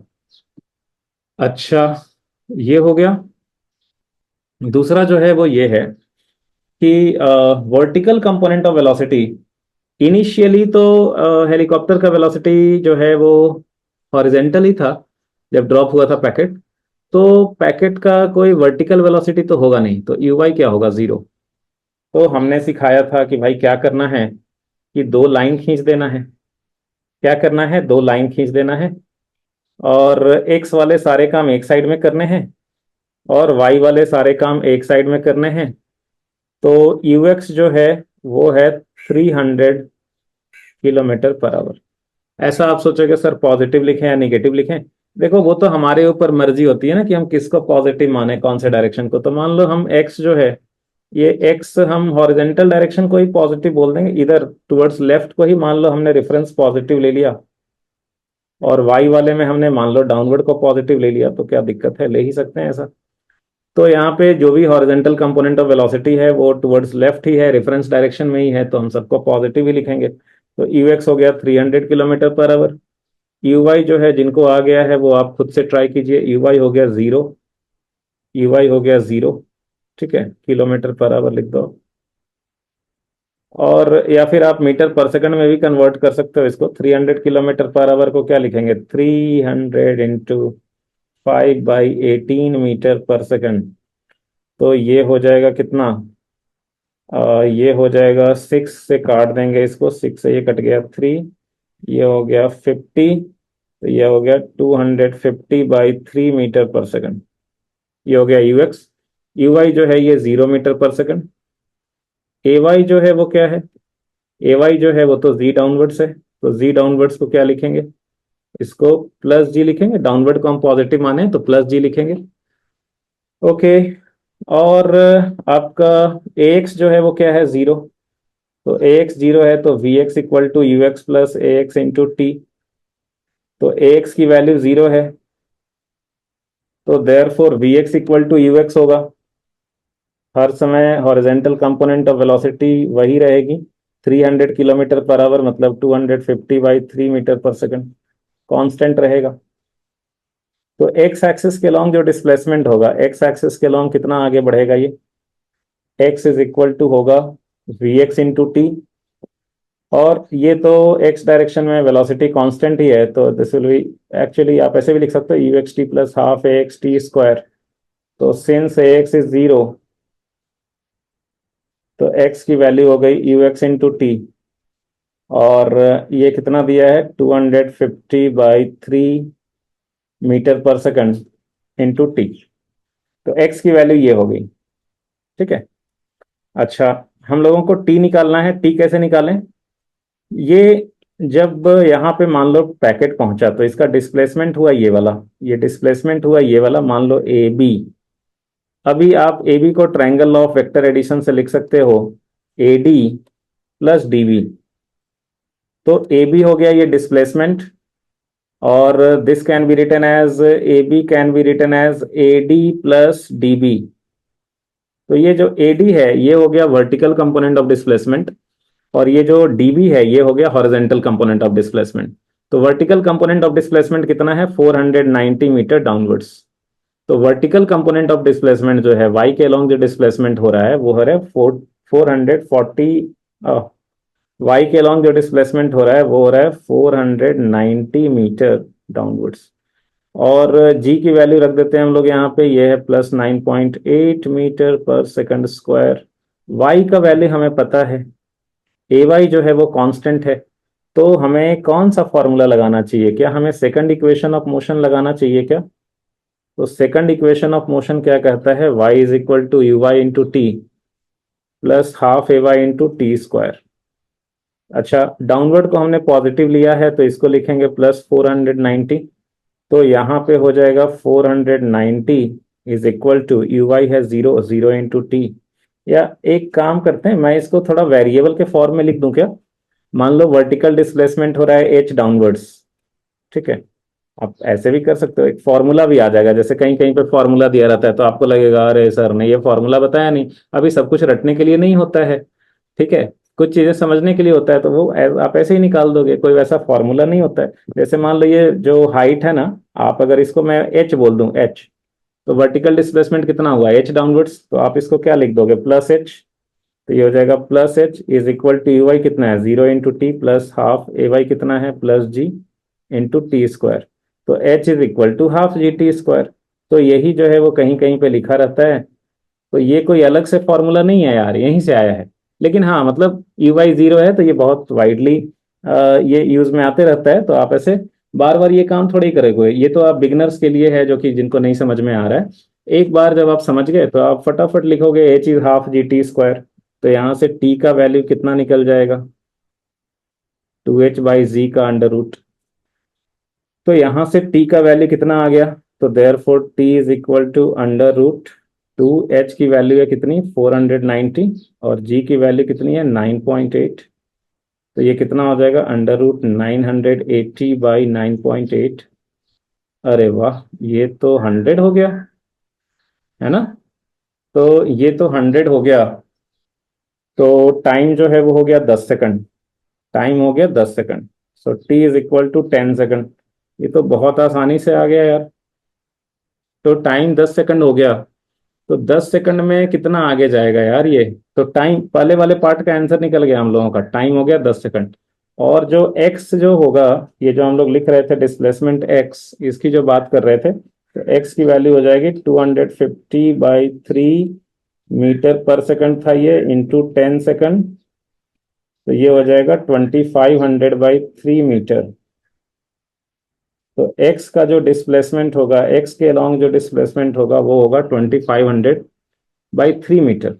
अच्छा, ये हो गया। दूसरा जो है वो ये है कि vertical component of velocity, initially तो हेलीकॉप्टर का वेलोसिटी जो है वो हॉरिजेंटल ही था जब ड्रॉप हुआ था पैकेट। तो पैकेट का कोई वर्टिकल वेलोसिटी तो होगा नहीं, तो यू वाई क्या होगा, जीरो। तो हमने सिखाया था कि भाई क्या करना है कि दो लाइन खींच देना है। क्या करना है, दो लाइन खींच देना है, और एक्स वाले सारे काम एक साइड में करने हैं और वाई वाले सारे काम एक साइड में करने हैं। तो यू एक्स जो है वो है 300 किलोमीटर पर आवर। ऐसा आप सोचोगे सर पॉजिटिव लिखें या निगेटिव लिखें। देखो वो तो हमारे ऊपर मर्जी होती है ना कि हम किसको पॉजिटिव माने, कौन से डायरेक्शन को। तो मान लो हम एक्स जो है, ये एक्स हम हॉरिजेंटल डायरेक्शन को ही पॉजिटिव बोल देंगे, इधर टुवर्ड्स लेफ्ट को ही मान लो हमने रेफरेंस पॉजिटिव ले लिया, और वाई वाले में हमने मान लो डाउनवर्ड को पॉजिटिव ले लिया, तो क्या दिक्कत है, ले ही सकते हैं ऐसा। तो यहाँ पे जो भी हॉरिजेंटल कंपोनेंट ऑफ वेलोसिटी है वो टुवर्ड्स लेफ्ट ही है, रेफरेंस डायरेक्शन में ही है, तो हम सबको पॉजिटिव ही लिखेंगे। तो यू एक्स हो गया 300 kilometre per our. You Y जो है जिनको आ गया है वो आप खुद से ट्राई कीजिए, यू वाई हो गया जीरो। यू वाई हो गया जीरो, ठीक है, किलोमीटर पर आवर लिख दो। और या फिर आप मीटर पर सेकंड में भी कन्वर्ट कर सकते हो इसको। 300 किलोमीटर पर आवर को क्या लिखेंगे, 300 × 5/18 मीटर पर सेकंड। तो ये हो जाएगा कितना, ये हो जाएगा 6 से काट देंगे इसको, 6 से ये कट गया 3, ये हो गया 50, तो ये हो गया 250/3 मीटर पर सेकंड। ये हो गया यू एक्स। यू वाई जो है ये 0 मीटर पर सेकंड। ए वाई जो है वो क्या है, ए वाई जो है वो तो जी डाउनवर्ड्स है, तो जी डाउनवर्ड्स को क्या लिखेंगे, इसको प्लस जी लिखेंगे। डाउनवर्ड को हम पॉजिटिव माने तो प्लस जी लिखेंगे। ओके। और आपका ए एक्स जो है वो क्या है, जीरो। तो ए एक्स जीरो है तो V X equal to you X plus A X into T. तो ए एक्स की वैल्यू जीरो है, तो therefore V X equal to you X होगा। हर समय हॉरिजेंटल कंपोनेंट ऑफ वेलोसिटी वही रहेगी, 300 किलोमीटर पर आवर, मतलब 250/3 मीटर पर सेकंड, कांस्टेंट रहेगा। तो एक्स एक्सिस के लॉन्ग जो डिस्प्लेसमेंट होगा, एक्स एक्सिस के लॉन्ग कितना आगे बढ़ेगा, ये एक्स इज इक्वल टू होगा वी एक्स इंटू टी। और ये तो एक्स डायरेक्शन में वेलोसिटी कांस्टेंट ही है, तो दिस विल बी, एक्चुअली आप ऐसे भी लिख सकते हो, U X T plus half A X T square. तो since A X is zero, तो x की वैल्यू हो गई यू एक्स इंटू टी। और ये कितना दिया है, 250/3 metre per second into T. तो x की वैल्यू ये हो गई, ठीक है। अच्छा, हम लोगों को t निकालना है। t कैसे निकालें, ये जब यहाँ पे मान लो पैकेट पहुंचा तो इसका डिस्प्लेसमेंट हुआ ये वाला, ये डिस्प्लेसमेंट हुआ ये वाला, मान लो ए बी। अभी आप ए बी को triangle law of vector addition से लिख सकते हो, A D plus D B. तो ए बी हो गया ये डिस्प्लेसमेंट, और this can be written as, A B can be written as A D plus D B. तो ये जो ए डी है ये हो गया वर्टिकल कंपोनेंट ऑफ डिस्प्लेसमेंट, और ये जो डी बी है ये हो गया हॉरिजेंटल कंपोनेंट ऑफ डिस्प्लेसमेंट। तो वर्टिकल कंपोनेंट ऑफ डिस्प्लेसमेंट कितना है, 490 मीटर डाउनवर्ड्स। तो वर्टिकल कंपोनेंट ऑफ डिस्प्लेसमेंट जो है वाई के अलोंग जो डिस्प्लेसमेंट हो रहा है वो हो रहा है 440, वाई के अलॉन्ग जो डिस्प्लेसमेंट हो रहा है वो हो रहा है 490 मीटर डाउनवर्ड्स। और जी की वैल्यू रख देते हैं हम लोग यहाँ पे, ये है +9.8 metre per second square. Y का वैल्यू हमें पता है, ए वाई जो है वो कांस्टेंट है। तो हमें कौन सा फॉर्मूला लगाना चाहिए, क्या हमें सेकंड इक्वेशन ऑफ मोशन लगाना चाहिए क्या। तो सेकंड इक्वेशन ऑफ मोशन क्या कहता है, Y is equal to U Y into T plus half A Y into T square. अच्छा, डाउनवर्ड को हमने पॉजिटिव लिया है तो इसको लिखेंगे +490। तो यहाँ पे हो जाएगा 490 is equal to U Y है जीरो, जीरो इंटू टी। या एक काम करते हैं, मैं इसको थोड़ा वेरिएबल के फॉर्म में लिख दूं क्या। मान लो वर्टिकल डिस्प्लेसमेंट हो रहा है एच डाउनवर्ड्स, ठीक है। आप ऐसे भी कर सकते हो, एक फॉर्मूला भी आ जाएगा, जैसे कहीं कहीं पे फॉर्मूला दिया रहता है तो आपको लगेगा अरे सर ने ये फॉर्मूला बताया नहीं। अभी सब कुछ रटने के लिए नहीं होता है, ठीक है, कुछ चीजें समझने के लिए होता है, तो वो आप ऐसे ही निकाल दोगे, कोई वैसा फॉर्मूला नहीं होता है। जैसे मान लो ये जो हाइट है ना, आप अगर इसको मैं एच बोल दूं, एच, तो वर्टिकल डिस्प्लेसमेंट कितना हुआ, एच डाउनवर्ड्स, तो आप इसको क्या लिख दोगे, प्लस एच। तो ये हो जाएगा plus H is equal to U Y कितना है, 0 × t plus half A Y कितना है, plus G into T square. तो H is equal to half G T square. तो यही जो है वो कहीं कहीं पे लिखा रहता है। तो ये कोई अलग से फॉर्मूला नहीं है यार, यहीं से आया है। लेकिन हाँ मतलब यू वाई जीरो है तो ये बहुत वाइडली ये यूज में आते रहता है। तो आप ऐसे बार बार ये काम थोड़ा ही करोगे, ये तो आप बिगनर्स के लिए है जो कि जिनको नहीं समझ में आ रहा है। एक बार जब आप समझ गए तो आप फटाफट लिखोगे H is half G T square. तो यहाँ से टी का वैल्यू कितना निकल जाएगा, 2h/z का अंडर रूट। तो यहाँ से टी का वैल्यू कितना आ गया, तो therefore T is equal to under root 2h की वैल्यू है कितनी, 490, और g की वैल्यू कितनी है, 9.8। तो ये कितना हो जाएगा, अंडर रूट 980/9.8। अरे वाह, ये तो 100 हो गया, है ना। तो ये तो 100 हो गया। तो टाइम जो है वो हो गया 10 सेकंड। टाइम हो गया 10 second. So T is equal to 10 second. ये तो बहुत आसानी से आ गया यार। तो टाइम 10 सेकंड हो गया। तो 10 सेकंड में कितना आगे जाएगा यार ये। तो टाइम, पहले वाले पार्ट का आंसर निकल गया हम लोगों का, टाइम हो गया 10 सेकंड। और जो एक्स जो होगा, ये जो हम लोग लिख रहे थे डिस्प्लेसमेंट एक्स, इसकी जो बात कर रहे थे, तो एक्स की वैल्यू हो जाएगी 250/3 मीटर पर सेकंड था ये, इंटू 10 सेकंड। तो ये हो जाएगा 2500/3 मीटर। तो x का जो डिस्प्लेसमेंट होगा, x के अलॉन्ग जो डिस्प्लेसमेंट होगा वो होगा 2500/3 मीटर।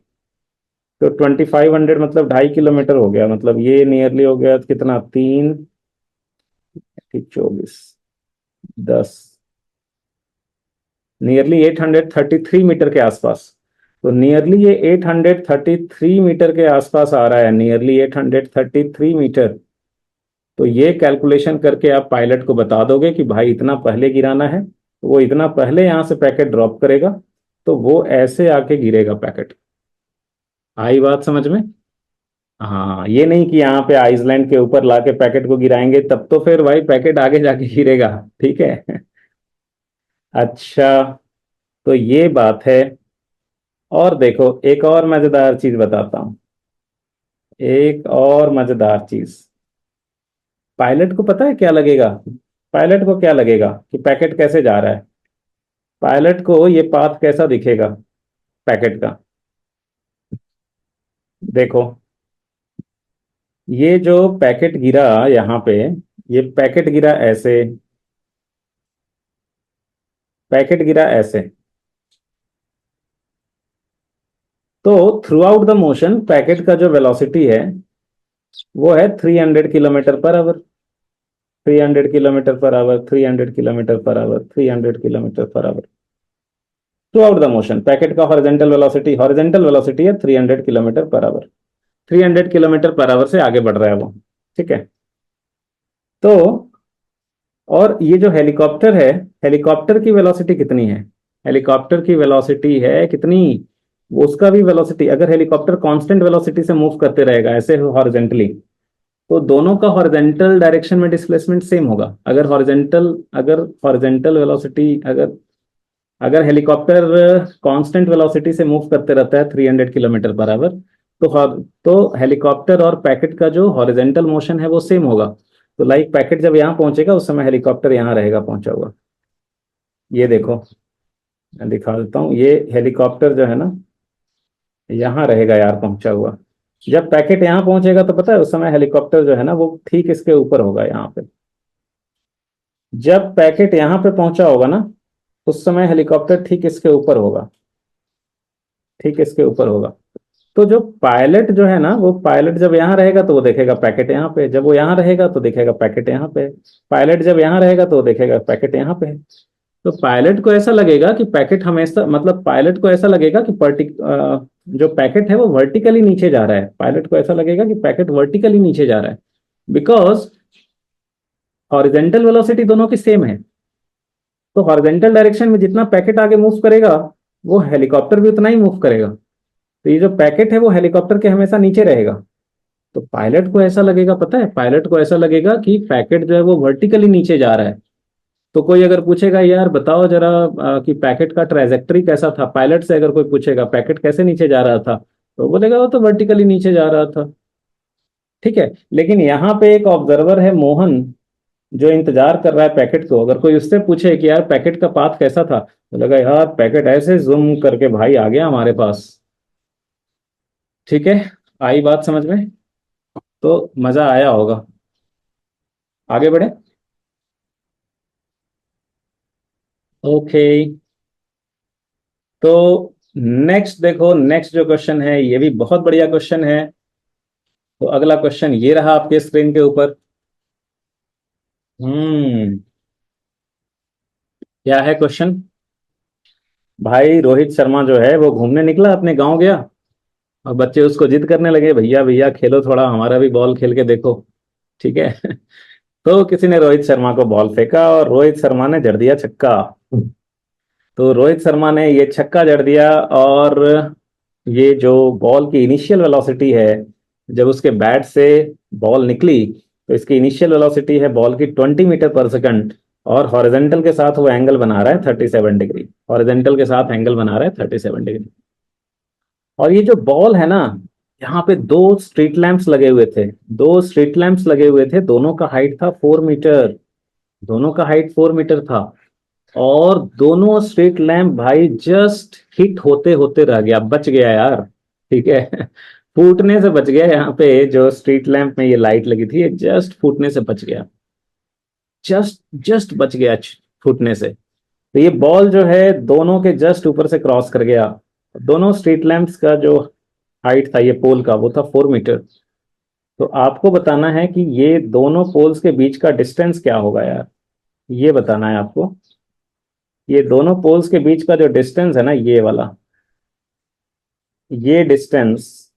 तो 2500 मतलब 2.5 किलोमीटर हो गया, मतलब ये नियरली हो गया कितना, 3, 24, 10, नियरली 833 मीटर के आसपास। तो नियरली ये 833 मीटर के आसपास आ रहा है, नियरली 833 मीटर। तो ये कैलकुलेशन करके आप पायलट को बता दोगे कि भाई इतना पहले गिराना है, तो वो इतना पहले यहां से पैकेट ड्रॉप करेगा, तो वो ऐसे आके गिरेगा पैकेट। आई बात समझ में। हाँ, ये नहीं कि यहाँ पे आइसलैंड के ऊपर लाके पैकेट को गिराएंगे, तब तो फिर भाई पैकेट आगे जाके गिरेगा। ठीक है। अच्छा, तो ये बात है। और देखो एक और मजेदार चीज बताता हूँ, एक और मजेदार चीज। पायलट को पता है क्या लगेगा, पायलट को क्या लगेगा कि पैकेट कैसे जा रहा है। पायलट को ये पाथ कैसा दिखेगा पैकेट का, देखो। ये जो पैकेट गिरा यहाँ पे, ये पैकेट गिरा ऐसे, पैकेट गिरा ऐसे। तो throughout the motion packet का जो वेलोसिटी है वो है 300 kilometre per our, 300 kilometre per our, 300 kilometre per our, 300 kilometre per our. Through out the motion packet का हॉरिजेंटल वेलोसिटी है 300 kilometre per our. 300 kilometre per our से आगे बढ़ रहा है वो। ठीक है। तो और ये जो हेलीकॉप्टर है, हेलीकॉप्टर की वेलोसिटी कितनी है, हेलीकॉप्टर की वेलोसिटी है कितनी, वो उसका भी वेलोसिटी, अगर हेलीकॉप्टर कांस्टेंट वेलोसिटी से मूव करते रहेगा ऐसे हॉरिजेंटली, तो दोनों का हॉरिजेंटल डायरेक्शन में डिस्प्लेसमेंट सेम होगा। अगर हॉरिजेंटल वेलोसिटी, अगर अगर हेलीकॉप्टर कांस्टेंट वेलोसिटी से मूव करते रहता है 300 किलोमीटर पर आवर, तो हेलीकॉप्टर और पैकेट का जो हॉरिजेंटल मोशन है वो सेम होगा। तो लाइक पैकेट जब यहाँ पहुंचेगा उस समय हेलीकॉप्टर यहाँ रहेगा पहुंचा हुआ। ये देखो, मैं दिखा देता हूँ, ये हेलीकॉप्टर जो है ना यहाँ रहेगा यार पहुंचा हुआ। जब पैकेट यहाँ पहुंचेगा तो पता है उस समय हेलीकॉप्टर जो है ना वो ठीक इसके ऊपर होगा यहाँ पे। जब पैकेट यहाँ पे पहुंचा होगा ना, उस समय हेलीकॉप्टर ठीक इसके ऊपर होगा, ठीक इसके ऊपर होगा। तो जो पायलट जो है ना, वो पायलट जब यहाँ रहेगा तो वो देखेगा पैकेट यहाँ पे, जब वो यहाँ रहेगा तो देखेगा पैकेट यहाँ पे। पायलट जब यहाँ रहेगा तो वो देखेगा पैकेट यहाँ पे है। तो पायलट को ऐसा लगेगा कि पैकेट हमेशा, मतलब पायलट को ऐसा लगेगा कि जो पैकेट है वो वर्टिकली नीचे जा रहा है, पायलट को ऐसा लगेगा कि पैकेट वर्टिकली नीचे जा रहा है, बिकॉज हॉरिजेंटल वेलोसिटी दोनों की सेम है। तो हॉरिजेंटल डायरेक्शन में जितना पैकेट आगे मूव करेगा, वो हेलीकॉप्टर भी उतना ही मूव करेगा। तो ये जो पैकेट है वो हेलीकॉप्टर के हमेशा नीचे रहेगा। तो पायलट को ऐसा लगेगा, पता है पायलट को ऐसा लगेगा कि पैकेट जो है वो वर्टिकली नीचे जा रहा है। तो कोई अगर पूछेगा यार बताओ जरा कि पैकेट का ट्रेजेक्टरी कैसा था, पायलट से अगर कोई पूछेगा पैकेट कैसे नीचे जा रहा था, तो बोलेगा वो तो वर्टिकली नीचे जा रहा था। ठीक है। लेकिन यहाँ पे एक ऑब्जर्वर है मोहन, जो इंतजार कर रहा है पैकेट को, अगर कोई उससे पूछे कि यार पैकेट का पाथ कैसा था, तो लगा यार पैकेट ऐसे जूम करके भाई आ गया हमारे पास। ठीक है। आई बात समझ में? तो मजा आया होगा। आगे बढ़े। ओके। तो नेक्स्ट देखो, नेक्स्ट जो क्वेश्चन है ये भी बहुत बढ़िया क्वेश्चन है। तो अगला क्वेश्चन ये रहा आपके स्क्रीन के ऊपर। हम्म। क्या है क्वेश्चन? भाई रोहित शर्मा जो है वो घूमने निकला, अपने गांव गया, और बच्चे उसको जिद करने लगे, भैया भैया खेलो थोड़ा, हमारा भी बॉल खेल के देखो। ठीक है। तो किसी ने रोहित शर्मा को बॉल फेंका और रोहित शर्मा ने जड़ दिया छक्का। तो रोहित शर्मा ने ये छक्का जड़ दिया, और ये जो बॉल की इनिशियल वेलोसिटी है, जब उसके बैट से बॉल निकली, तो इसकी इनिशियल वेलोसिटी है बॉल की 20 मीटर पर सेकंड। और हॉरिजेंटल के साथ वो एंगल बना रहा है 37 डिग्री, हॉरिजेंटल के साथ एंगल बना रहा है 37 डिग्री। और ये जो बॉल है ना, यहाँ पे दो स्ट्रीट लैंप्स लगे हुए थे, दो स्ट्रीट लैंप्स लगे हुए थे, दोनों का हाइट था 4 मीटर, दोनों का हाइट 4 मीटर था। और दोनों स्ट्रीट लैंप भाई जस्ट हिट होते होते रह गया, बच गया यार। ठीक है। फूटने से बच गया, यहाँ पे जो स्ट्रीट लैंप में ये लाइट लगी थी ये जस्ट फूटने से बच गया, जस्ट जस्ट बच गया फूटने से। तो ये बॉल जो है दोनों के जस्ट ऊपर से क्रॉस कर गया। दोनों स्ट्रीट लैंप्स का जो हाइट था ये पोल का, वो था 4 मीटर। तो आपको बताना है कि ये दोनों पोल्स के बीच का डिस्टेंस क्या होगा यार, ये बताना है आपको। ये दोनों पोल्स के बीच का जो डिस्टेंस है ना, ये वाला, ये डिस्टेंस,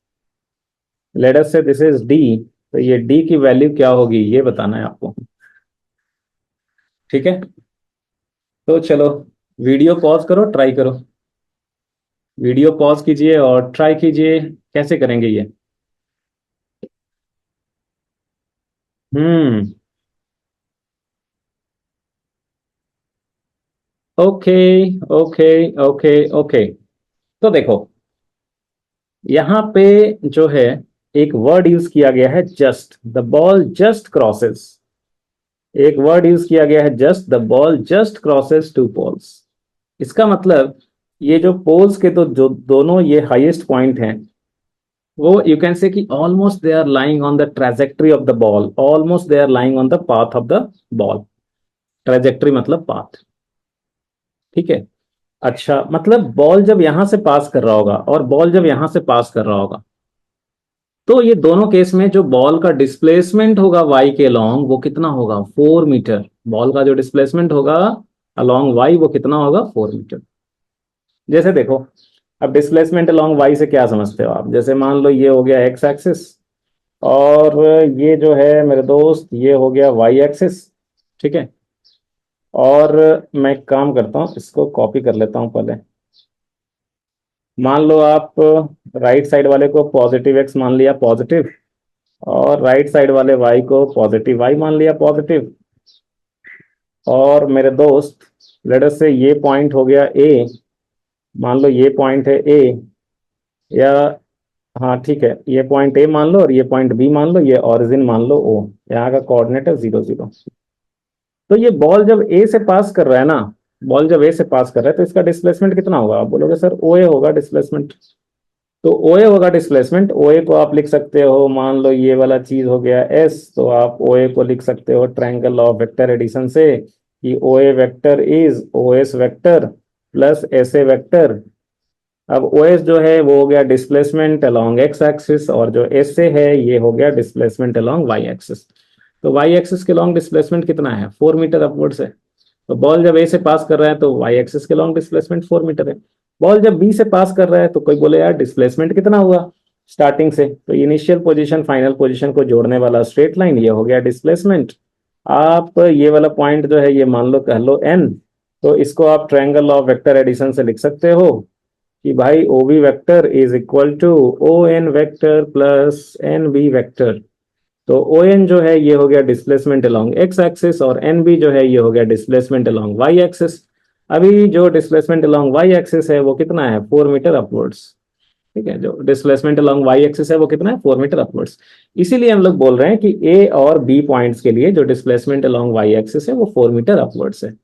लेट अस से दिस इज डी, तो ये डी की वैल्यू क्या होगी ये बताना है आपको। ठीक है। तो चलो, वीडियो पॉज करो, ट्राई करो। वीडियो पॉज कीजिए और ट्राई कीजिए, कैसे करेंगे ये। Hmm. Okay okay okay okay. तो देखो, यहाँ पे जो है एक वर्ड यूज किया गया है, just the ball just crosses. एक वर्ड यूज किया गया है, just the ball just crosses two poles. इसका मतलब ये जो पोल्स के तो जो दोनों ये हाईएस्ट पॉइंट हैं, वो यू कैन से कि almost they are lying on the trajectory of the ball, almost they are lying on the path of the ball. Trajectory मतलब पाथ। ठीक है। अच्छा, मतलब बॉल जब यहां से पास कर रहा होगा और बॉल जब यहां से पास कर रहा होगा, तो ये दोनों केस में जो बॉल का डिस्प्लेसमेंट होगा वाई के अलोंग, वो कितना होगा? 4 मीटर। बॉल का जो डिस्प्लेसमेंट होगा अलोंग वाई, वो कितना होगा? 4 मीटर। जैसे देखो, अब डिस्प्लेसमेंट अलोंग वाई से क्या समझते हो आप? जैसे मान लो ये हो गया एक्स एक्सिस, और ये जो है मेरे दोस्त ये हो गया वाई एक्सिस। ठीक है। और मैं एक काम करता हूँ, इसको कॉपी कर लेता हूँ पहले। मान लो आप राइट साइड वाले को पॉजिटिव एक्स मान लिया, पॉजिटिव, और राइट साइड वाले वाई को पॉजिटिव वाई मान लिया, पॉजिटिव। और मेरे दोस्त लेट अस से ये पॉइंट हो गया ए, मान लो ये पॉइंट है ए, या हाँ ठीक है, ये पॉइंट ए मान लो और ये पॉइंट बी मान लो, ये ऑरिजिन मान लो ओ, यहाँ का कोऑर्डिनेट है 0 0। तो ये बॉल जब ए से पास कर रहा है ना, बॉल जब ए से पास कर रहा है, तो इसका डिस्प्लेसमेंट कितना होगा? आप बोलोगे सर ओ ए होगा डिस्प्लेसमेंट। तो ओ ए होगा डिस्प्लेसमेंट। ओ ए को आप लिख सकते हो, मान लो ये वाला चीज हो गया एस, तो आप ओ ए को लिख सकते हो ट्रायंगल ऑफ वेक्टर एडिशन से, कि O A vector is O S vector plus S A vector. अब ओ एस जो है वो हो गया डिस्प्लेसमेंट अलोंग एक्स एक्सिस, और जो एस ए है ये हो गया डिस्प्लेसमेंट अलोंग वाई एक्सिस। तो वाई एक्सिस के लॉन्ग डिस्प्लेसमेंट कितना है? 4 मीटर अपवर्ड से। तो बॉल जब ए से पास कर रहा है तो वाई एक्सिस के लॉन्ग डिस्प्लेसमेंट 4 मीटर है। बॉल जब बी से पास कर रहा है तो कोई बोले यार डिस्प्लेसमेंट कितना हुआ स्टार्टिंग से? तो इनिशियल पोजीशन फाइनल पोजीशन को जोड़ने वाला स्ट्रेट लाइन, ये हो गया डिस्प्लेसमेंट। आप ये वाला पॉइंट जो है ये मान लो कह लो एन, तो इसको आप ट्रायंगल ऑफ वेक्टर एडिशन से लिख सकते हो कि भाई O B vector is equal to O N vector plus N B vector. तो ओ एन जो है ये हो गया डिस्प्लेसमेंट अलोंग एक्स एक्सिस, और एन बी जो है ये हो गया डिस्प्लेसमेंट अलोंग वाई एक्सिस। अभी जो डिस्प्लेसमेंट अलोंग वाई एक्सिस है वो कितना है, 4 मीटर अपवर्ड्स। ठीक है, जो डिस्प्लेसमेंट अलोंग वाई एक्सिस है वो कितना है, 4 मीटर अपवर्ड्स। इसीलिए हम लोग बोल रहे हैं कि ए और बी पॉइंट्स के लिए जो डिस्प्लेसमेंट अलोंग वाई एक्सिस है वो 4 मीटर अपवर्ड्स है।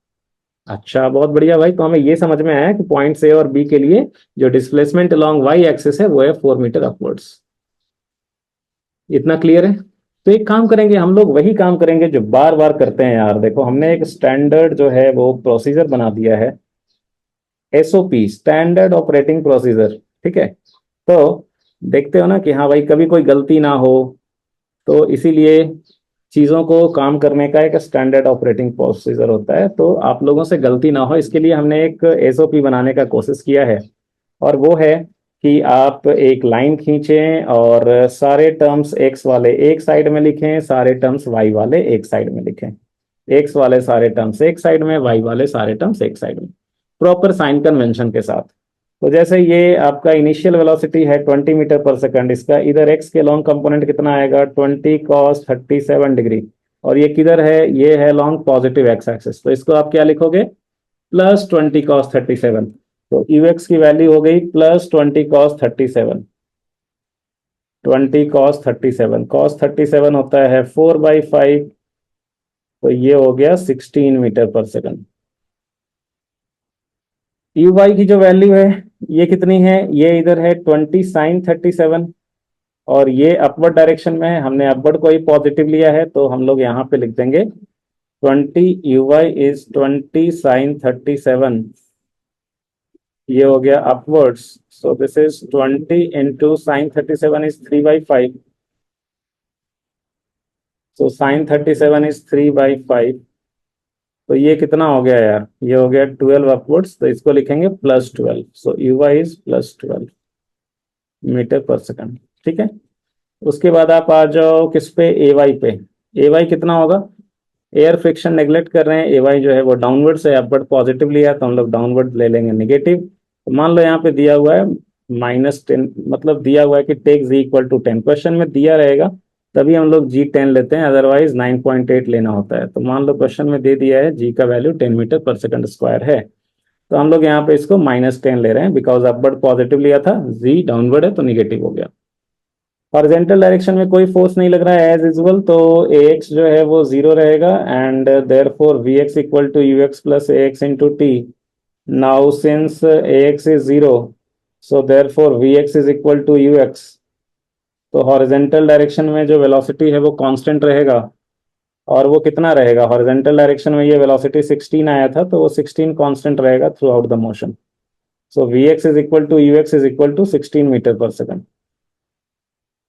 अच्छा, बहुत बढ़िया भाई, तो हमें ये समझ में आया कि पॉइंट ए और बी के लिए जो डिस्प्लेसमेंट अलोंग वाई एक्सिस है वो है 4 मीटर अपवर्ड्स। इतना क्लियर है? तो एक काम करेंगे हम लोग, वही काम करेंगे जो बार बार करते हैं यार। देखो हमने एक स्टैंडर्ड जो है वो प्रोसीजर बना दिया है, एसओपी, स्टैंडर्ड ऑपरेटिंग प्रोसीजर। ठीक है, तो देखते हो ना कि हाँ भाई कभी कोई गलती ना हो, तो इसीलिए चीज़ों को काम करने का एक स्टैंडर्ड ऑपरेटिंग प्रोसीजर होता है। तो आप लोगों से गलती ना हो इसके लिए हमने एक एसओपी बनाने का कोशिश किया है, और वो है कि आप एक लाइन खींचें और सारे टर्म्स एक्स वाले एक साइड में लिखें, सारे टर्म्स वाई वाले एक साइड में लिखें। एक्स वाले सारे टर्म्स एक साइड में, वाई वाले सारे टर्म्स एक साइड में, प्रॉपर साइन कन्वेंशन के साथ। तो जैसे ये आपका इनिशियल वेलोसिटी है 20 मीटर पर सेकंड, इसका इधर एक्स के लॉन्ग कंपोनेंट कितना आएगा, 20 cos 37 डिग्री। और ये किधर है, ये है लॉन्ग पॉजिटिव एक्स एक्सिस, तो इसको आप क्या लिखोगे, +20 cos 37। तो यू एक्स की वैल्यू हो गई +20 cos 37। 20 cos 37, cos 37 होता है 4/5, तो ये हो गया 16 meter per second. You Y की जो वैल्यू है ये कितनी है, ये इधर है 20 sin 37, और ये अपवर्ड डायरेक्शन में है, हमने अपवर्ड को ही पॉजिटिव लिया है, तो हम लोग यहाँ पे लिख देंगे 20 u y is 20 sin 37। ये हो गया upwards, so this is 20 into sin 37 is 3/5। So sin 37 is 3/5, तो ये कितना हो गया यार, ये हो गया 12 अपवर्ड्स, तो इसको लिखेंगे +12। So U Y is +12 meter per second. ठीक है, उसके बाद आप आ जाओ किस पे, ए वाई पे। ए वाई कितना होगा, एयर फ्रिक्शन नेग्लेक्ट कर रहे हैं, ए वाई जो है वो डाउनवर्ड से अपवर्ड पॉजिटिव लिया, तो हम लोग डाउनवर्ड ले लेंगे नेगेटिव। तो मान लो यहाँ पे दिया हुआ है -10, मतलब दिया हुआ है कि take G equal to 10, question में दिया रहेगा तभी हम लोग जी 10 लेते हैं, अदरवाइज 9.8 लेना होता है। तो मान लो क्वेश्चन में दे दिया है जी का value 10 metre per second square है, तो हम लोग यहाँ पे इसको -10 ले रहे हैं, बिकॉज अपवर्ड पॉजिटिव लिया था, जी डाउनवर्ड है तो निगेटिव हो गया। हॉरिजेंटल डायरेक्शन में कोई फोर्स नहीं लग रहा है एज यूजुअल, तो ax जो है वो 0 रहेगा, and therefore vx equal to ux plus ax into T. Now since ax is 0, so therefore vx is equal to ux। तो हॉरिजेंटल डायरेक्शन में जो वेलोसिटी है वो कांस्टेंट रहेगा, और वो कितना रहेगा, हॉरिजेंटल डायरेक्शन में ये वेलोसिटी 16 आया था, तो वो 16 कांस्टेंट रहेगा throughout the motion. So vx is equal to ux is equal to 16 meter per second.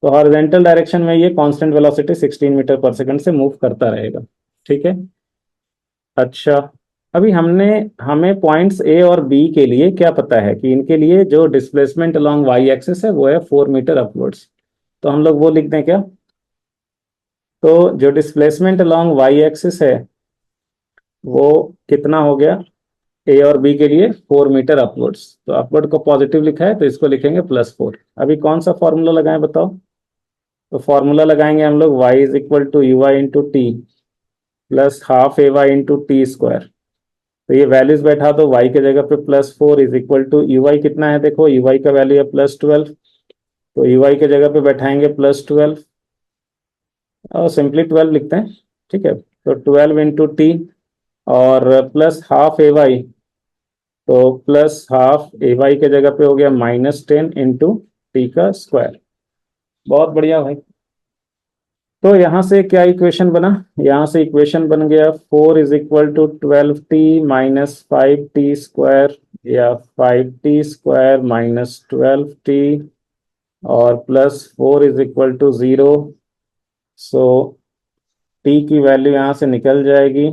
तो हॉरिजेंटल डायरेक्शन में ये constant velocity 16 meter per second से मूव करता रहेगा। ठीक है, अच्छा, अभी हमें पॉइंट्स ए और बी के लिए क्या पता है कि इनके लिए जो डिस्प्लेसमेंट अलोंग वाई एक्सिस है वो है 4 मीटर अपवर्ड्स। तो हम लोग वो लिख दें क्या, तो जो डिस्प्लेसमेंट अलोंग वाई एक्सिस है वो कितना हो गया, ए और बी के लिए 4 मीटर अपवर्ड्स, तो अपवर्ड को पॉजिटिव लिखा है तो इसको लिखेंगे +4। अभी कौन सा फॉर्मूला लगाएं बताओ, तो फॉर्मूला लगाएंगे हम लोग y is equal to U Y into T plus half A Y into T square. तो ये वैल्यूज बैठा दो, y के जगह पे +4 is equal to U Y कितना है, देखो यू वाई का वैल्यू है +12, तो यू वाई के जगह पे बैठाएंगे +12, और सिंपली 12 लिखते हैं। ठीक है, तो 12 इंटू टी और प्लस हाफ ए वाई, तो प्लस हाफ ए वाई के जगह पे हो गया -10 इंटू टी का स्क्वायर। बहुत बढ़िया भाई, तो यहां से क्या इक्वेशन बना, यहां से इक्वेशन बन गया 4 is equal to 12t minus 5t square, या 5t स्क्वायर माइनस 12t, और +4 इज इक्वल टू 0। सो t की वैल्यू यहां से निकल जाएगी,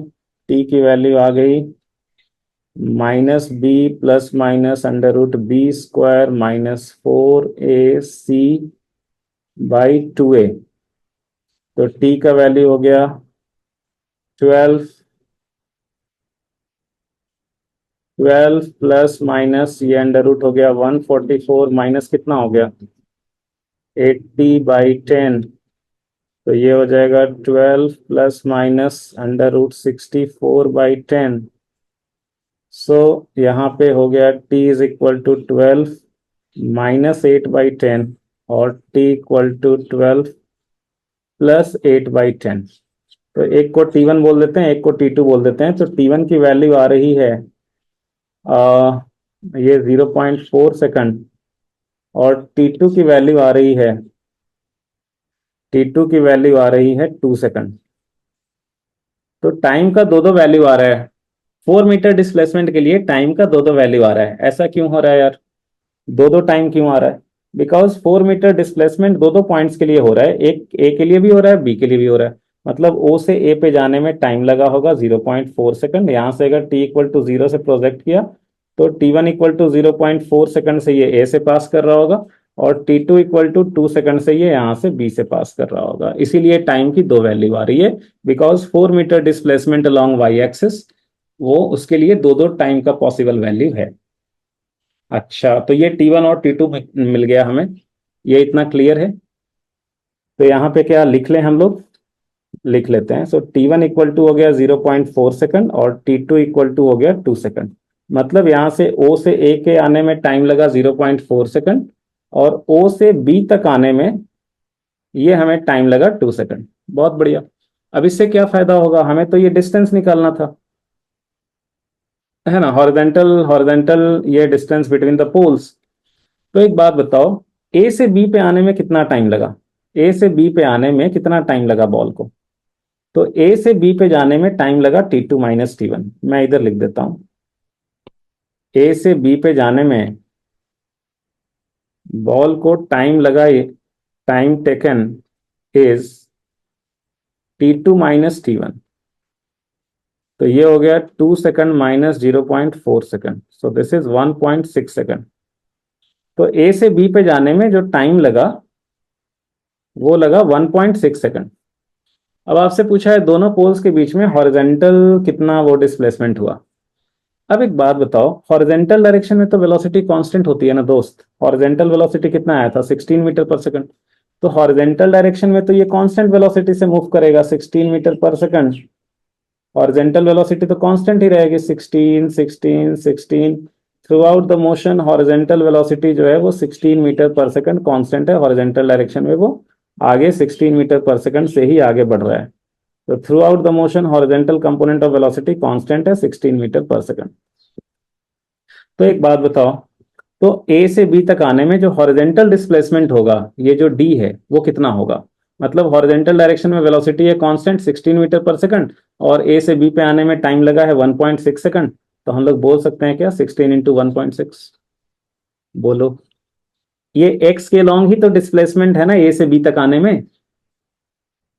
t की वैल्यू आ गई -b plus minus √b² minus 4ac/2a। तो t का वैल्यू हो गया 12, 12 प्लस माइनस ये √ हो गया 144, माइनस कितना हो गया 80/10, तो ये हो जाएगा 12 प्लस माइनस √64/10। सो यहाँ पे हो गया t इज इक्वल टू 12 -8/10 और t इक्वल टू 12 प्लस 8/10। तो एक को T1 बोल देते हैं, एक को T2 बोल देते हैं। तो T1 की वैल्यू आ रही है ये 0.4 सेकंड, और T2 की वैल्यू आ रही है, T2 की वैल्यू आ रही है 2 सेकंड। तो टाइम का दो दो वैल्यू आ रहा है। 4 मीटर डिस्प्लेसमेंट के लिए टाइम का दो दो वैल्यू आ रहा है। ऐसा क्यों हो रहा है यार? दो दो टाइम क्यों आ रहा है? बिकॉज 4 मीटर डिस्प्लेसमेंट दो दो पॉइंट्स के लिए हो रहा है, एक ए के लिए भी हो रहा है, बी के लिए भी हो रहा है। मतलब ओ से ए पे जाने में टाइम लगा होगा 0.4 सेकंड। यहां से अगर टी इक्वल टू 0 से प्रोजेक्ट किया तो T1 इक्वल टू 0.4 सेकंड से ये ए से पास कर रहा होगा, और T2 इक्वल टू 2 सेकंड से ये यहाँ से बी से पास कर रहा होगा। इसीलिए टाइम की दो वैल्यू आ रही है, because 4 meter displacement along Y axis, वो उसके लिए दो दो टाइम का पॉसिबल वैल्यू है। अच्छा, तो ये T1 और T2 मिल गया हमें, ये इतना क्लियर है। तो यहाँ पे क्या लिख लें हम लोग? लिख लेते हैं। सो T1 इक्वल टू हो गया 0.4 सेकंड और T2 इक्वल टू हो गया 2 सेकंड। मतलब यहाँ से O से A के आने में टाइम लगा 0.4 सेकंड, और O से B तक आने में ये हमें टाइम लगा 2 सेकंड। बहुत बढ़िया। अब इससे क्या फायदा होगा? हमें तो ये डिस्टेंस निकालना था, है ना, हॉरिजेंटल हॉरिजेंटल, ये डिस्टेंस बिटवीन द पोल्स। तो एक बात बताओ, ए से बी पे आने में कितना टाइम लगा? ए से बी पे आने में कितना टाइम लगा बॉल को? तो ए से बी पे जाने में टाइम लगा T2 माइनस T1। मैं इधर लिख देता हूं, ए से बी पे जाने में बॉल को टाइम लगा, time taken is T2 minus T1। तो ये हो गया 2 second minus 0.4 second, so this is 1.6 second. तो ए से बी पे जाने में जो टाइम लगा वो लगा 1.6 सेकंड। अब आपसे पूछा है दोनों पोल्स के बीच में हॉरिजेंटल कितना वो डिस्प्लेसमेंट हुआ। अब एक बात बताओ, हॉरिजेंटल डायरेक्शन में तो वेलोसिटी कांस्टेंट होती है ना दोस्त। हॉरिजेंटल वेलोसिटी कितना आया था? 16 मीटर पर सेकंड। तो हॉरिजेंटल डायरेक्शन में तो ये कांस्टेंट वेलोसिटी से मूव करेगा, 16 meter per second. Horizontal velocity तो कांस्टेंट ही रहेगी, 16 16 16। Through out the motion horizontal velocity जो है वो 16 मीटर पर सेकंड कांस्टेंट है। हॉरिजेंटल डायरेक्शन में वो आगे 16 मीटर पर सेकंड से ही आगे बढ़ रहा है। तो throughout the motion horizontal component of velocity constant है 16 मीटर पर सेकंड। तो एक बात बताओ, तो ए से बी तक आने में जो हॉरिजेंटल डिस्प्लेसमेंट होगा, ये जो डी है, वो कितना होगा? मतलब हॉरिजेंटल डायरेक्शन में वेलोसिटी है कांस्टेंट 16 मीटर पर सेकंड, और ए से बी पे आने में टाइम लगा है 1.6 सेकंड। तो हम लोग बोल सकते हैं क्या, 16 इंटू 1.6? बोलो। ये एक्स के लॉन्ग ही तो डिस्प्लेसमेंट है ना ए से बी तक आने में।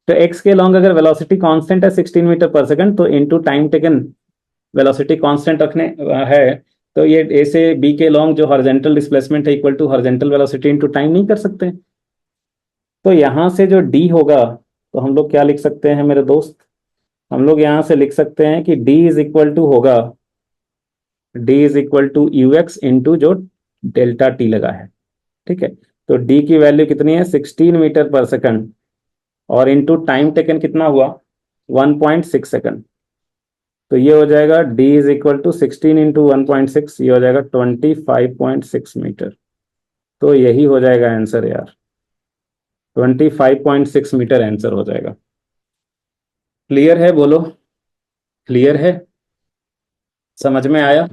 तो एक्स के लॉन्ग अगर वेलोसिटी कांस्टेंट है 16 मीटर पर सेकंड, तो into time taken velocity constant रखने है, तो ये ए से बी के लॉन्ग जो हॉरिजेंटल डिस्प्लेसमेंट है equal to horizontal velocity into time नहीं कर सकते? तो यहां से जो डी होगा, तो हम लोग क्या लिख सकते हैं मेरे दोस्त? हम लोग यहां से लिख सकते हैं कि डी इज इक्वल टू होगा, d is equal to you x into जो डेल्टा टी लगा है। ठीक है, तो डी की वैल्यू कितनी है? 16 मीटर पर सेकंड, और इंटू टाइम टेकन कितना हुआ? 1.6 सेकंड। तो ये हो जाएगा d is equal to 16 into 1.6, ये हो जाएगा 25.6 मीटर। तो यही हो जाएगा आंसर यार, 25.6 मीटर आंसर हो जाएगा। क्लियर है? बोलो, क्लियर है? समझ में आया?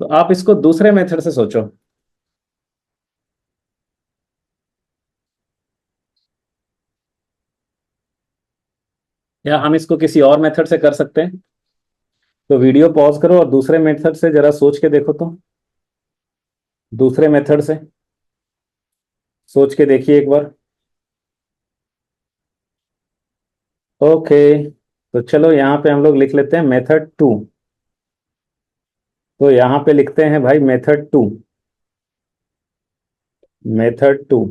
तो आप इसको दूसरे मेथड से सोचो, या हम इसको किसी और मेथड से कर सकते हैं। तो वीडियो पॉज करो और दूसरे मेथड से जरा सोच के देखो। तो दूसरे मेथड से सोच के देखिए एक बार। ओके, तो चलो यहाँ पे हम लोग लिख लेते हैं मेथड 2। तो यहाँ पे लिखते हैं भाई मेथड 2। मेथड 2,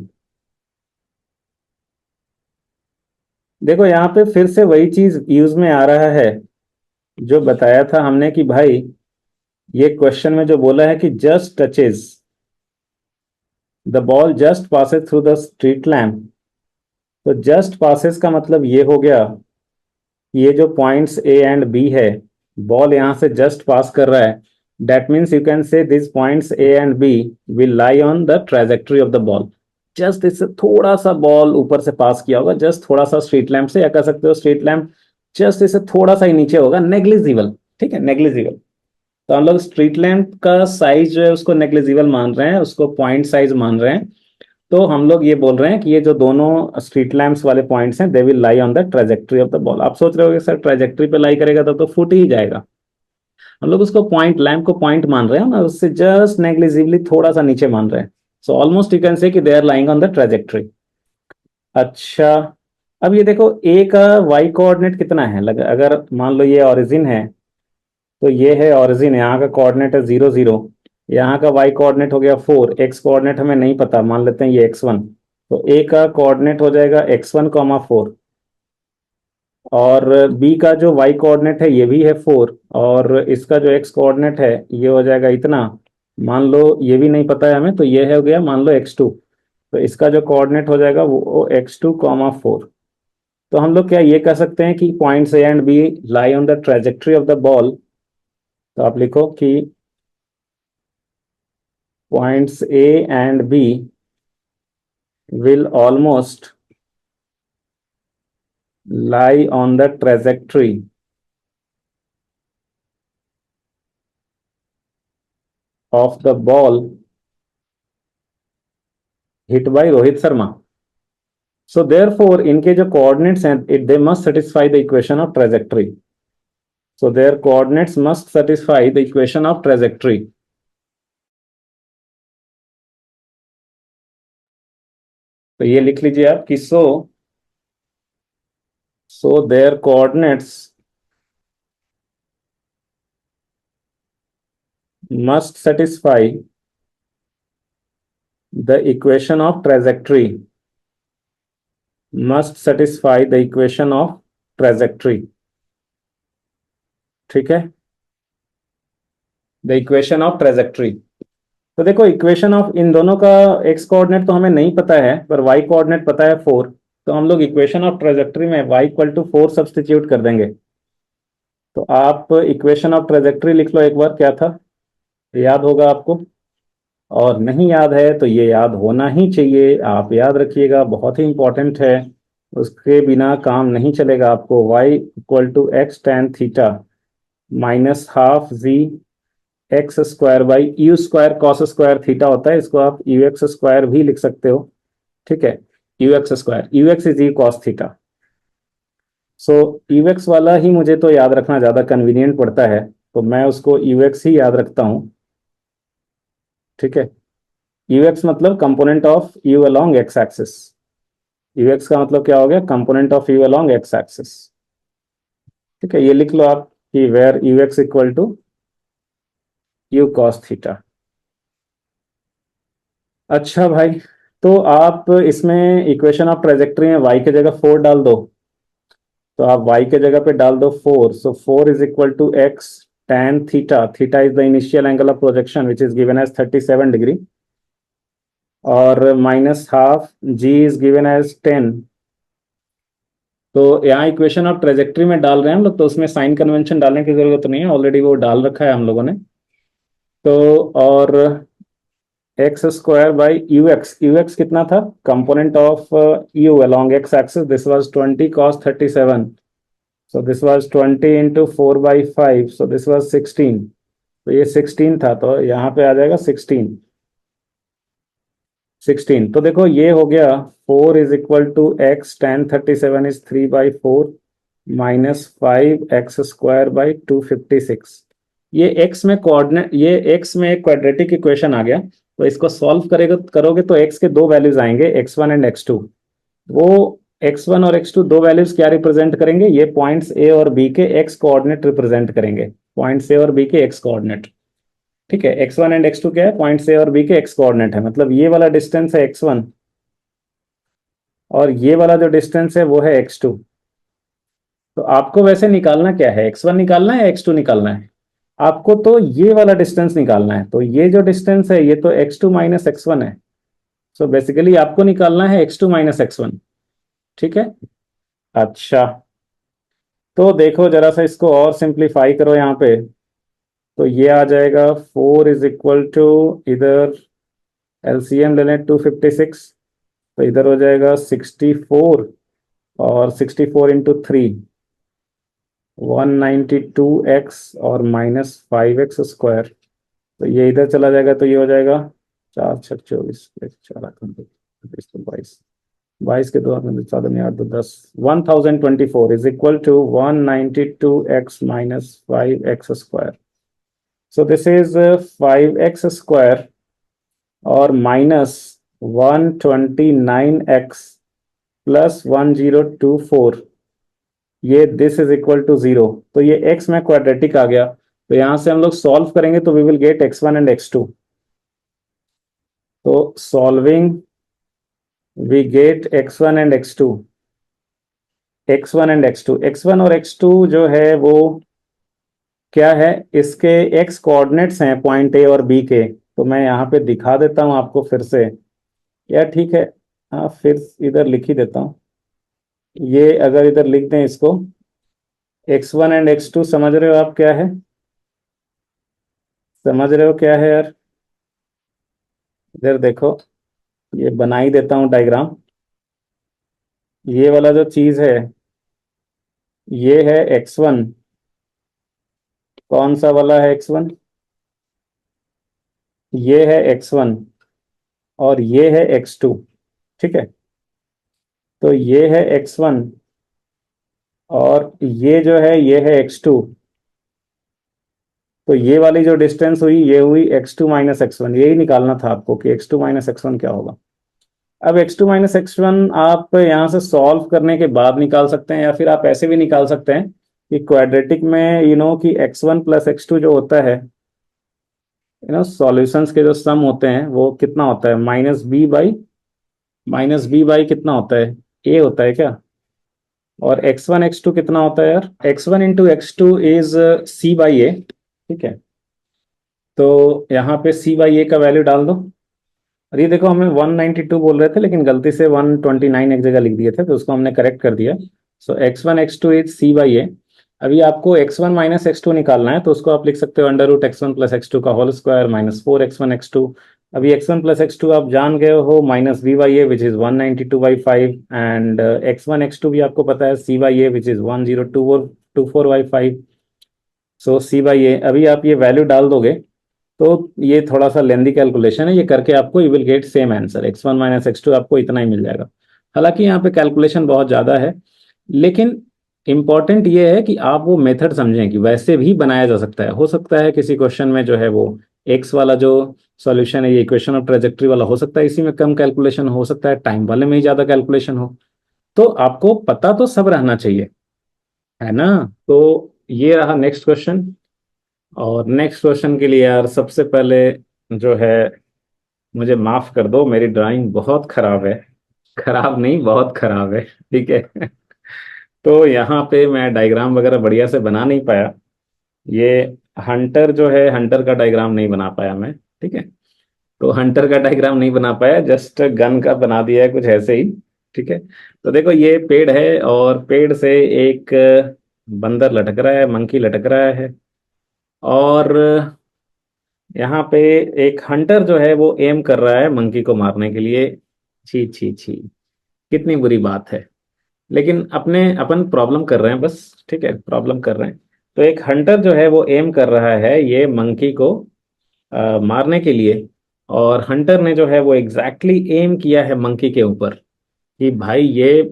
देखो यहाँ पे फिर से वही चीज यूज में आ रहा है जो बताया था हमने कि भाई ये क्वेश्चन में जो बोला है कि just touches the ball, just passes through the street lamp, तो जस्ट पासेस का मतलब ये हो गया कि ये जो पॉइंट्स ए एंड बी है, बॉल यहां से जस्ट पास कर रहा है। That means you can say this points A and B will lie on the trajectory of the ball. Just इससे थोड़ा सा बॉल ऊपर से पास किया होगा, जस्ट थोड़ा सा स्ट्रीट लैंप से, या कह सकते हो स्ट्रीट लैंप जस्ट इससे थोड़ा सा ही नीचे होगा, नेग्लिजिबल। ठीक है, नेग्लिजिबल। तो हम लोग स्ट्रीट लैंप का साइज जो है उसको नेग्लिजिबल मान रहे हैं, उसको पॉइंट साइज मान रहे हैं। तो हम लोग ये बोल रहे हैं कि ये जो दोनों स्ट्रीट लैंप्स वाले पॉइंट्स हैं, they will lie on the trajectory of the ball. आप सोच रहे हो कि सर ट्रेजेक्ट्री पे लाई करेगा तो फुट ही जाएगा। हम लोग उसको पॉइंट, लैंप को पॉइंट मान रहे हैं ना, उससे जस्ट नेग्लिजिबली थोड़ा सा नीचे मान रहे हैं। So almost you can say कि they are lying on the trajectory. अच्छा, अब ये देखो ए का वाई कोऑर्डिनेट कितना है। अगर मान लो ये ओरिजिन है, तो ये है ओरिजिन, यहाँ का कोऑर्डिनेट है 0 0। यहाँ का वाई कोऑर्डिनेट हो गया 4, एक्स कोऑर्डिनेट हमें नहीं पता, मान लेते हैं ये x1। तो ए का कोऑर्डिनेट हो जाएगा x1, 4। और बी का जो वाई कोऑर्डिनेट है ये भी है 4, और इसका जो एक्स कोऑर्डिनेट है ये हो जाएगा इतना। मान लो ये भी नहीं पता है हमें, तो ये हो गया मान लो x2। तो इसका जो कोऑर्डिनेट हो जाएगा वो x2, 4। तो हम लोग क्या ये कह सकते हैं कि points A and B lie on the trajectory of the ball. तो आप लिखो कि points A and B will almost lie on the trajectory of the ball hit by Rohit Sharma. So therefore, इनके जो coordinates हैं, they must satisfy the equation of trajectory. So their coordinates must satisfy the equation of trajectory. तो ये लिख लीजिए आप कि so their coordinates must satisfy the equation of trajectory, must satisfy the equation of trajectory. ठीक है, द इक्वेशन ऑफ ट्रेजेक्ट्री। तो देखो इक्वेशन ऑफ इन दोनों का एक्स कोऑर्डिनेट तो हमें नहीं पता है, पर वाई कोऑर्डिनेट पता है 4। तो हम लोग इक्वेशन ऑफ ट्रेजेक्ट्री में y इक्वल टू 4 सब्सटीट्यूट कर देंगे। तो आप इक्वेशन ऑफ ट्रेजेक्ट्री लिख लो एक बार, क्या था याद होगा आपको, और नहीं याद है तो ये याद होना ही चाहिए, आप याद रखिएगा, बहुत ही इंपॉर्टेंट है, उसके बिना काम नहीं चलेगा आपको। y equal to x tan theta minus half g x square by u square cos square theta होता है, इसको आप यू एक्स स्क्वायर भी लिख सकते हो। ठीक है, u x square, you X is you cos theta. So you x वाला ही मुझे तो याद रखना ज़्यादा कन्वीनियंट पड़ता है, तो मैं उसको यू एक्स ही याद रखता हूँ। ठीक है, यू एक्स मतलब component of u along x axis. U x का मतलब क्या हो गया, component of u along x axis. ठीक है, ये लिख लो आप कि where u x equal to you cos theta. अच्छा भाई, तो आप इसमें इक्वेशन ऑफ ट्रेजेक्ट्री में y की जगह 4 डाल दो। तो आप y के जगह पे डाल दो 4। So 4 is equal to x tan theta, theta is the initial angle of projection which is given as 37 degree, और minus half g is given as 10। तो यहाँ इक्वेशन ऑफ ट्रेजेक्ट्री में डाल रहे हैं हम लोग, तो उसमें साइन कन्वेंशन डालने की जरूरत नहीं है, ऑलरेडी वो डाल रखा है हम लोगों ने। तो और x square by you x कितना था, component of u along x axis, this was 20 cos 37। So this was 20 into 4/5, so this was 16। तो ये 16 था, तो यहाँ पे आ जाएगा 16। तो देखो ये हो गया 4 is equal to x tan 37 is 3/4 minus 5x square by 256। ये x में कोऑर्डिनेट, ये x में एक क्वाड्रेटिक इक्वेशन आ गया। तो इसको सॉल्व करोगे तो x के दो वैल्यूज आएंगे, x1 एंड x2। वो x1 और x2 दो वैल्यूज क्या रिप्रेजेंट करेंगे, ये पॉइंट्स a और b के x कोऑर्डिनेट रिप्रेजेंट करेंगे, पॉइंट्स a और b के x कोऑर्डिनेट। ठीक है, x1 एंड x2 क्या है, पॉइंट्स a और b के x कोऑर्डिनेट है, मतलब ये वाला डिस्टेंस है x1 और ये वाला जो डिस्टेंस है वो है x2। तो आपको वैसे निकालना क्या है, x1 निकालना है या x2 निकालना है, आपको तो ये वाला डिस्टेंस निकालना है। तो ये जो डिस्टेंस है ये तो x2 माइनस x1 है। सो बेसिकली आपको निकालना है x2 माइनस x1। ठीक है। अच्छा, तो देखो जरा सा इसको और सिंप्लीफाई करो यहाँ पे। तो ये आ जाएगा 4 इज इक्वल टू, इधर एलसीएम ले लें 256, तो इधर हो जाएगा 64, और 64 इंटू 3 192x और -5x²। तो ये इधर चला जाएगा, तो ये हो जाएगा 4×6 = 24, 4×8 = 22 के 2 14 8 2 10, 1024 is equal to 192x -5x²। So this is 5x² और -129x +1024, ये दिस इज इक्वल टू 0। तो ये x में क्वाड्रेटिक आ गया, तो यहां से हम लोग सॉल्व करेंगे तो we will get x1 and x2। तो solving we get x1 and x2, x1 and x2, x1 और x2 जो है वो क्या है, इसके x कोऑर्डिनेट्स हैं पॉइंट ए और बी के। तो मैं यहाँ पे दिखा देता हूँ आपको फिर से, या ठीक है, हाँ फिर इधर लिख ही देता हूँ। ये अगर इधर लिख दें इसको, x1 एंड x2 समझ रहे हो आप क्या है, समझ रहे हो क्या है यार? इधर देखो, ये बना ही देता हूँ डायग्राम। ये वाला जो चीज है, ये है x1। कौन सा वाला है x1? ये है x1 और ये है x2, ठीक है। तो ये है x1 और ये जो है ये है x2। तो ये वाली जो डिस्टेंस हुई ये हुई x2 माइनस x1, यही निकालना था आपको कि x2 माइनस x1 क्या होगा। अब x2 माइनस x1 आप यहां से सॉल्व करने के बाद निकाल सकते हैं, या फिर आप ऐसे भी निकाल सकते हैं कि क्वाड्रेटिक में कि x1 प्लस x2 जो होता है, सॉल्यूशंस के जो सम होते हैं वो कितना होता है, -b बाई कितना होता है, a होता है क्या? और x1 x2 कितना होता है यार, x1 into x2 is c/a, ठीक है। तो यहाँ पे c/a का वैल्यू डाल दो। और ये देखो, हमें 192 बोल रहे थे लेकिन गलती से 129 एक जगह लिख दिए थे, तो उसको हमने करेक्ट कर दिया। सो x1 x2 इज c/a। अभी आपको x1 माइनस x2 निकालना है, तो उसको आप लिख सकते हो √x1 प्लस x2 का होल स्क्वायर -4x1 x2। अभी x1 प्लस x2 आप जान गए हो, -b/a which is 192/5, and x1 x2 भी आपको पता है c/a which is 1024/5। So c/a, अभी आप ये वैल्यू डाल दोगे तो ये थोड़ा सा लेंदी कैलकुलेशन है, ये करके आपको you will get same answer, x1 minus x2 आपको इतना ही मिल जाएगा। हालांकि यहाँ पे कैलकुलेशन बहुत ज़्यादा है, लेकिन इंपॉर्टेंट ये है कि आप वो मेथड समझें कि वैसे भी बनाया जा सकता है। हो सकता है किसी क्वेश्चन में जो है वो एक्स वाला जो सॉल्यूशन है, ये इक्वेशन ऑफ ट्रेजेक्ट्री वाला, हो सकता है इसी में कम कैलकुलेशन हो सकता है, टाइम वाले में ही ज़्यादा कैलकुलेशन हो। तो आपको पता तो सब रहना चाहिए, है ना। तो ये रहा नेक्स्ट क्वेश्चन। और नेक्स्ट क्वेश्चन के लिए यार सबसे पहले जो है, मुझे माफ कर दो, मेरी ड्राइंग बहुत खराब है, खराब नहीं बहुत खराब है, ठीक है। तो यहाँ पे मैं डायग्राम वगैरह बढ़िया से बना नहीं पाया। ये हंटर जो है, हंटर का डायग्राम नहीं बना पाया मैं, ठीक है। तो हंटर का डायग्राम नहीं बना पाया, जस्ट गन का बना दिया है कुछ ऐसे ही, ठीक है। तो देखो ये पेड़ है और पेड़ से एक बंदर लटक रहा है, मंकी लटक रहा है, और यहाँ पे एक हंटर जो है वो एम कर रहा है मंकी को मारने के लिए। छी छी छी, कितनी बुरी बात है। लेकिन अपन प्रॉब्लम कर रहे हैं बस, ठीक है, प्रॉब्लम कर रहे हैं। तो एक हंटर जो है वो एम कर रहा है ये मंकी को मारने के लिए, और हंटर ने जो है वो एग्जैक्टली एम किया है मंकी के ऊपर, कि भाई ये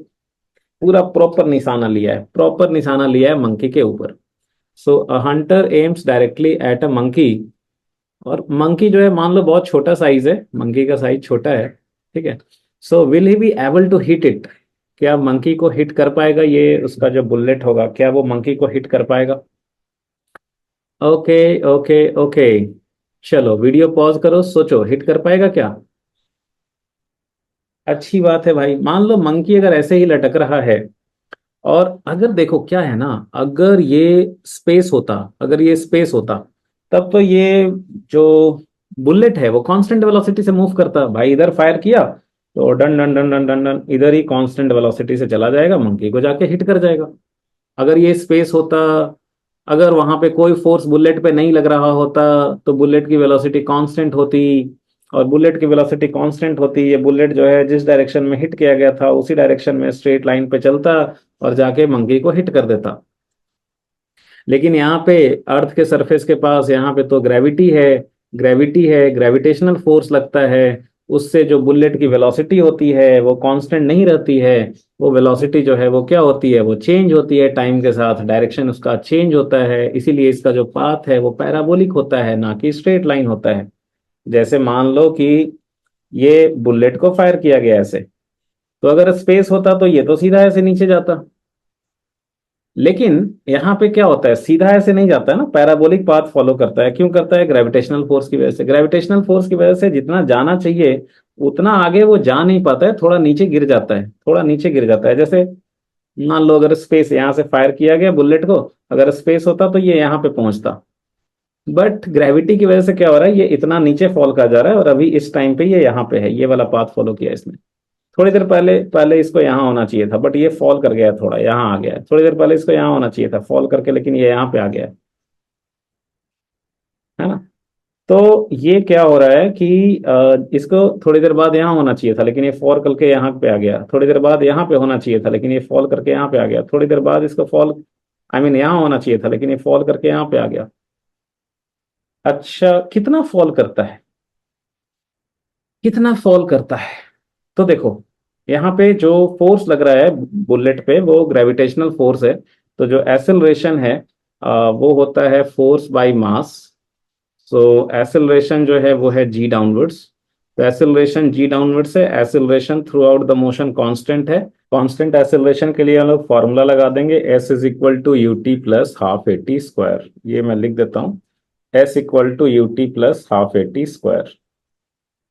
पूरा प्रॉपर निशाना लिया है, प्रॉपर निशाना लिया है मंकी के ऊपर। So a hunter aims directly at a monkey, और मंकी जो है मान लो बहुत छोटा साइज है, मंकी का साइज छोटा है, ठीक है। So will he be able to hit it, क्या मंकी को हिट कर पाएगा, ये उसका जो बुलेट होगा क्या वो मंकी को हिट कर पाएगा? ओके ओके ओके, चलो वीडियो पॉज करो, सोचो हिट कर पाएगा क्या? अच्छी बात है भाई, मान लो मंकी अगर ऐसे ही लटक रहा है, और अगर देखो क्या है ना, अगर ये स्पेस होता, अगर ये स्पेस होता, तब तो ये जो बुलेट है वो कांस्टेंट वेलोसिटी से मूव करता भाई, इधर फायर किया तो done done done done done done इधर ही कांस्टेंट वेलोसिटी से चला जाएगा, मंकी को जाके हिट कर जाएगा। अगर ये स्पेस होता, अगर वहां पे कोई फोर्स बुलेट पे नहीं लग रहा होता, तो बुलेट की वेलोसिटी कांस्टेंट होती, और बुलेट की वेलोसिटी कांस्टेंट होती, ये बुलेट जो है जिस डायरेक्शन में हिट किया गया था उसी डायरेक्शन में स्ट्रेट लाइन पे चलता और जाके मंकी को हिट कर देता। लेकिन यहाँ पे अर्थ के सरफेस के पास यहाँ पे तो ग्रेविटी है, ग्रेविटेशनल फोर्स लगता है, उससे जो बुलेट की वेलोसिटी होती है वो कांस्टेंट नहीं रहती है। वो वेलोसिटी जो है वो क्या होती है, वो चेंज होती है टाइम के साथ, डायरेक्शन उसका चेंज होता है, इसीलिए इसका जो पाथ है वो पैराबोलिक होता है, ना कि स्ट्रेट लाइन होता है। जैसे मान लो कि ये बुलेट को फायर किया गया ऐसे, तो अगर स्पेस होता तो ये तो सीधा ऐसे नीचे जाता। लेकिन यहाँ पे क्या होता है, सीधा ऐसे नहीं जाता है ना, पैराबोलिक पाथ फॉलो करता है। क्यों करता है? ग्रेविटेशनल फोर्स की वजह से। ग्रेविटेशनल फोर्स की वजह से जितना जाना चाहिए उतना आगे वो जा नहीं पाता है, थोड़ा नीचे गिर जाता है, थोड़ा नीचे गिर जाता है। जैसे मान लो अगर स्पेस यहाँ से फायर किया गया बुलेट को, अगर स्पेस होता तो ये यहाँ पे पहुंचता, बट ग्रेविटी की वजह से क्या हो रहा है, ये इतना नीचे फॉल कर जा रहा है और अभी इस टाइम पे ये यहाँ पे है, ये वाला पाथ फॉलो किया इसने। थोड़ी देर पहले पहले इसको यहाँ होना चाहिए था, बट ये फॉल कर गया, थोड़ा यहाँ आ गया है। थोड़ी देर पहले इसको यहाँ होना चाहिए था फॉल करके, लेकिन ये यहाँ पे आ गया है ना। तो ये क्या हो रहा है कि इसको थोड़ी देर बाद यहाँ होना चाहिए था, लेकिन ये फॉल करके यहाँ पे आ गया। थोड़ी देर बाद यहाँ पे होना चाहिए था, लेकिन ये फॉल करके यहाँ पे आ गया। थोड़ी देर बाद इसको फॉल, आई मीन यहाँ होना चाहिए था, लेकिन ये फॉल करके यहाँ पे आ गया। अच्छा, कितना फॉल करता है, कितना फॉल करता है? तो देखो यहाँ पे जो फोर्स लग रहा है बुलेट पे वो ग्रेविटेशनल फोर्स है। तो जो एक्सेलरेशन है वो होता है force by mass. So acceleration जो है वो है जी डाउनवर्ड्स। तो एक्सेलरेशन जी डाउनवर्ड्स है, acceleration throughout the motion constant है। कांस्टेंट एक्सेलरेशन के लिए हम लोग फॉर्मूला लगा देंगे, s is equal to U T plus half A T square. ये मैं लिख देता हूँ, s equal to U T plus half A T square.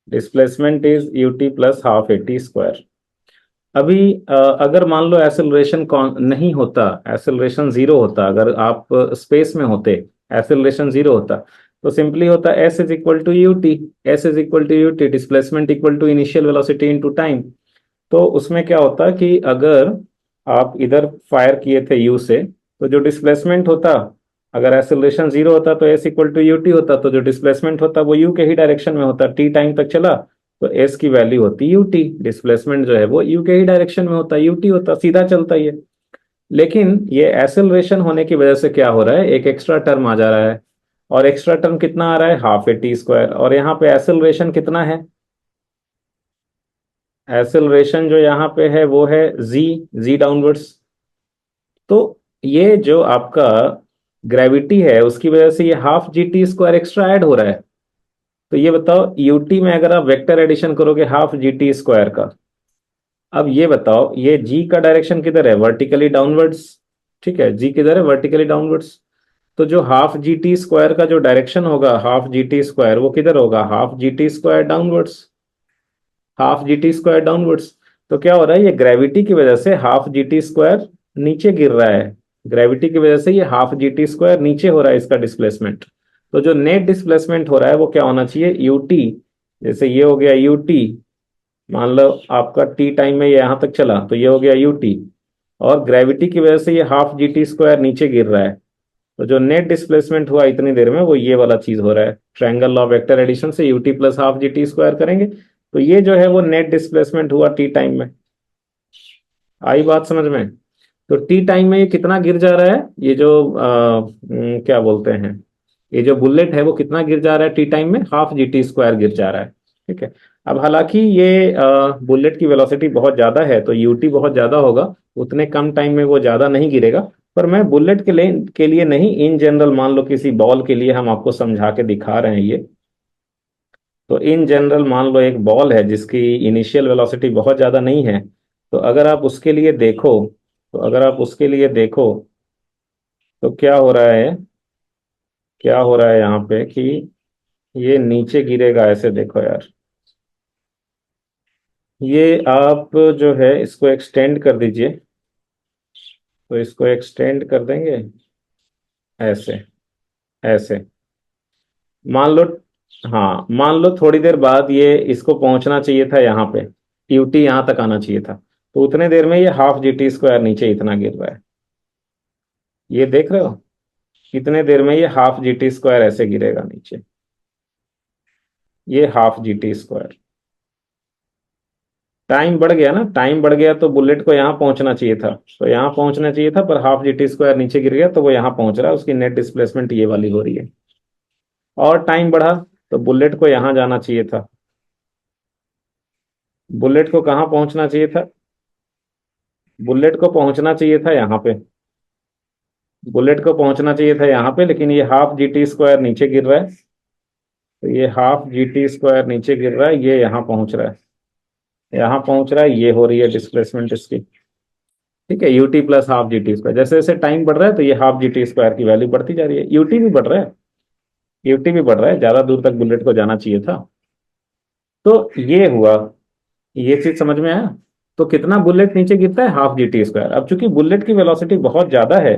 Displacement is u T plus half A T square. अभी अगर मान लो एक्सेलरेशन नहीं होता, एक्सेलरेशन जीरो होता, अगर आप स्पेस में होते, एक्सेलरेशन जीरो होता, तो सिंपली होता s is equal to you t. S is equal to you t, displacement equal to initial velocity into time. तो उसमें क्या होता कि अगर आप इधर फायर किए थे यू से, तो जो डिस्प्लेसमेंट होता, अगर एक्सेलरेशन जीरो होता तो s equal to you t होता, तो जो डिस्प्लेसमेंट होता वो यू के ही डायरेक्शन में होता, टी टाइम तक चला तो एस की वैल्यू होती यू टी। डिस्प्लेसमेंट जो है वो यू के ही डायरेक्शन में होता, यू टी होता, सीधा चलता ये। लेकिन ये एक्सेलरेशन होने की वजह से क्या हो रहा है, एक एक्स्ट्रा टर्म आ जा रहा है, और एक्स्ट्रा टर्म कितना आ रहा है, हाफ ए टी स्क्वायर। और यहाँ पे एक्सेलरेशन कितना है, एक्सेलरेशन जो यहाँ पे है वो है जी, जी डाउनवर्ड्स। तो ये जो आपका ग्रेविटी है उसकी वजह से ये half G T square extra add हो रहा है। तो ये बताओ यूटी में अगर आप वेक्टर एडिशन करोगे हाफ जी टी स्क्वायर का, अब ये बताओ ये जी का डायरेक्शन किधर है, वर्टिकली डाउनवर्ड्स। ठीक है, जी किधर है, वर्टिकली डाउनवर्ड्स। तो जो हाफ जी टी स्क्वायर का जो डायरेक्शन होगा, हाफ जी टी स्क्वायर, वो किधर होगा, half G T square downwards, half G T square downwards. तो क्या हो रहा है, ये ग्रेविटी की वजह से हाफ जी टी स्क्वायर नीचे गिर रहा है। ग्रेविटी की वजह से ये हाफ जी टी स्क्वायर नीचे हो रहा है इसका डिस्प्लेसमेंट। तो जो नेट डिस्प्लेसमेंट हो रहा है वो क्या होना चाहिए, यूटी। जैसे ये हो गया यूटी, मान लो आपका टी टाइम में ये यहां तक चला तो ये हो गया यूटी, और ग्रेविटी की वजह से ये हाफ जी टी स्क्वायर नीचे गिर रहा है। तो जो नेट डिस्प्लेसमेंट हुआ इतनी देर में वो ये वाला चीज हो रहा है। ट्रायंगल लॉ वेक्टर एडिशन से UT plus half G T square करेंगे तो ये जो है वो नेट डिस्प्लेसमेंट हुआ टी टाइम में। आई बात समझ में? तो टी टाइम में ये कितना गिर जा रहा है, ये जो क्या बोलते हैं, ये जो बुलेट है वो कितना गिर जा रहा है टी टाइम में, हाफ जी टी स्क्वायर गिर जा रहा है। ठीक है। अब हालांकि ये बुलेट की वेलोसिटी बहुत ज्यादा है तो यूटी बहुत ज्यादा होगा, उतने कम टाइम में वो ज्यादा नहीं गिरेगा। पर मैं बुलेट के लिए नहीं, इन जनरल मान लो किसी बॉल के लिए हम आपको समझा के दिखा रहे हैं ये। तो इन जनरल मान लो एक बॉल है जिसकी इनिशियल वेलोसिटी बहुत ज़्यादा नहीं है, तो अगर आप उसके लिए देखो, तो अगर आप उसके लिए देखो तो क्या हो रहा है, क्या हो रहा है यहाँ पे कि ये नीचे गिरेगा ऐसे, देखो यार। ये आप जो है इसको एक्सटेंड कर दीजिए, तो इसको एक्सटेंड कर देंगे ऐसे, ऐसे। मान लो, हाँ मान लो थोड़ी देर बाद ये इसको पहुंचना चाहिए था यहाँ पे, यूटी यहां तक आना चाहिए था, तो उतने देर में ये हाफ जी टी स्क्वायर नीचे इतना गिर रहा है। ये देख रहे हो, कितने देर में ये हाफ जी टी स्क्वायर ऐसे गिरेगा नीचे, ये half G T square. Time बढ़ गया ना, टाइम बढ़ गया तो बुलेट को यहाँ पहुंचना चाहिए था, तो यहाँ पहुंचना चाहिए था, पर हाफ जी टी स्क्वायर नीचे गिर गया तो वो यहाँ पहुंच रहा है, उसकी नेट डिस्प्लेसमेंट ये वाली हो रही है। और टाइम बढ़ा तो बुलेट को यहाँ जाना चाहिए था, बुलेट को कहाँ पहुंचना चाहिए था, बुलेट को पहुंचना चाहिए था यहाँ पे, बुलेट को पहुंचना चाहिए था यहाँ पे, लेकिन ये हाफ जी टी स्क्वायर नीचे गिर रहा है, तो ये हाफ जी टी स्क्वायर नीचे गिर रहा है, ये यहाँ पहुंच रहा है, यहाँ पहुंच रहा है, ये हो रही है डिस्प्लेसमेंट इसकी। ठीक है, UT plus half G T square, जैसे जैसे टाइम बढ़ रहा है तो ये हाफ जी टी स्क्वायर की वैल्यू बढ़ती जा रही है, यूटी भी बढ़ रहा है, यूटी भी बढ़ रहा है, ज्यादा दूर तक बुलेट को जाना चाहिए था। तो ये हुआ, ये चीज समझ में आया। तो कितना बुलेट नीचे गिरता है, हाफ जी टी स्क्वायर। अब चूंकि बुलेट की वेलोसिटी बहुत ज्यादा है,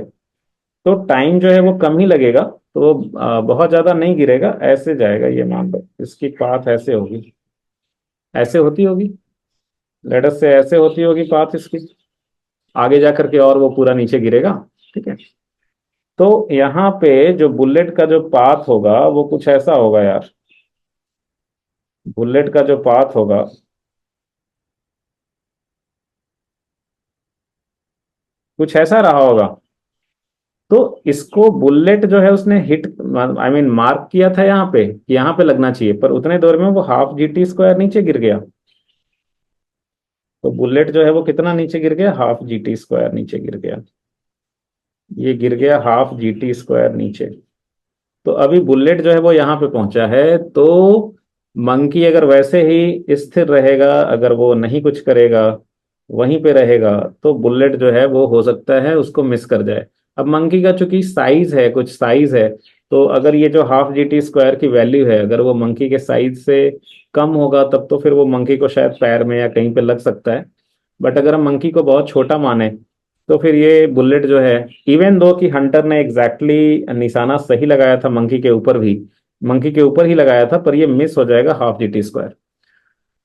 तो टाइम जो है वो कम ही लगेगा, तो वो बहुत ज्यादा नहीं गिरेगा, ऐसे जाएगा, ये मान लो इसकी पाथ ऐसे होगी, ऐसे होती होगी, लेटस से ऐसे होती होगी पाथ इसकी, आगे जा करके और वो पूरा नीचे गिरेगा। ठीक है, तो यहाँ पे जो बुलेट का जो पाथ होगा वो कुछ ऐसा होगा यार, बुलेट का जो पाथ होगा कुछ ऐसा रहा होगा। तो इसको बुलेट जो है उसने हिट, आई मीन मार्क किया था यहाँ पे, यहाँ पे लगना चाहिए, पर उतने दौर में वो हाफ जी टी स्क्वायर नीचे गिर गया। तो बुलेट जो है वो कितना नीचे गिर गया, हाफ जी टी स्क्वायर नीचे गिर गया, ये गिर गया हाफ जी टी स्क्वायर नीचे। तो अभी बुलेट जो है वो यहाँ पे पहुंचा है, तो मंकी अगर वैसे ही स्थिर रहेगा, अगर वो नहीं कुछ करेगा, वहीं पे रहेगा, तो बुलेट जो है वो हो सकता है उसको मिस कर जाए। अब मंकी का चूंकि साइज है, कुछ साइज है, तो अगर ये जो हाफ जी टी स्क्वायर की वैल्यू है, अगर वो मंकी के साइज से कम होगा, तब तो फिर वो मंकी को शायद पैर में या कहीं पे लग सकता है। बट अगर हम मंकी को बहुत छोटा माने, तो फिर ये बुलेट जो है, इवन दो कि हंटर ने निशाना सही लगाया था मंकी के ऊपर भी, मंकी के ऊपर ही लगाया था, पर ये मिस हो जाएगा हाफ जी टी स्क्वायर।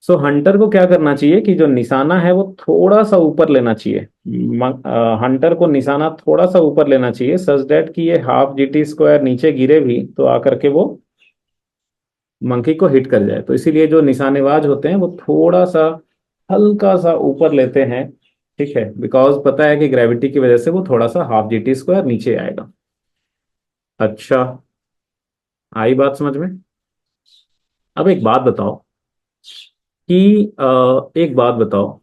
सो हंटर को क्या करना चाहिए कि जो निशाना है वो थोड़ा सा ऊपर लेना चाहिए, हंटर को निशाना थोड़ा सा ऊपर लेना चाहिए, सच दैट कि ये हाफ जी टी स्क्वायर नीचे गिरे भी तो आकर के वो मंकी को हिट कर जाए। तो इसीलिए जो निशानेबाज होते हैं वो थोड़ा सा हल्का सा ऊपर लेते हैं। ठीक है, बिकॉज पता है कि ग्रेविटी की वजह से वो थोड़ा सा हाफ जी टी स्क्वायर नीचे आएगा। अच्छा, आई बात समझ में। अब एक बात बताओ कि एक बात बताओ,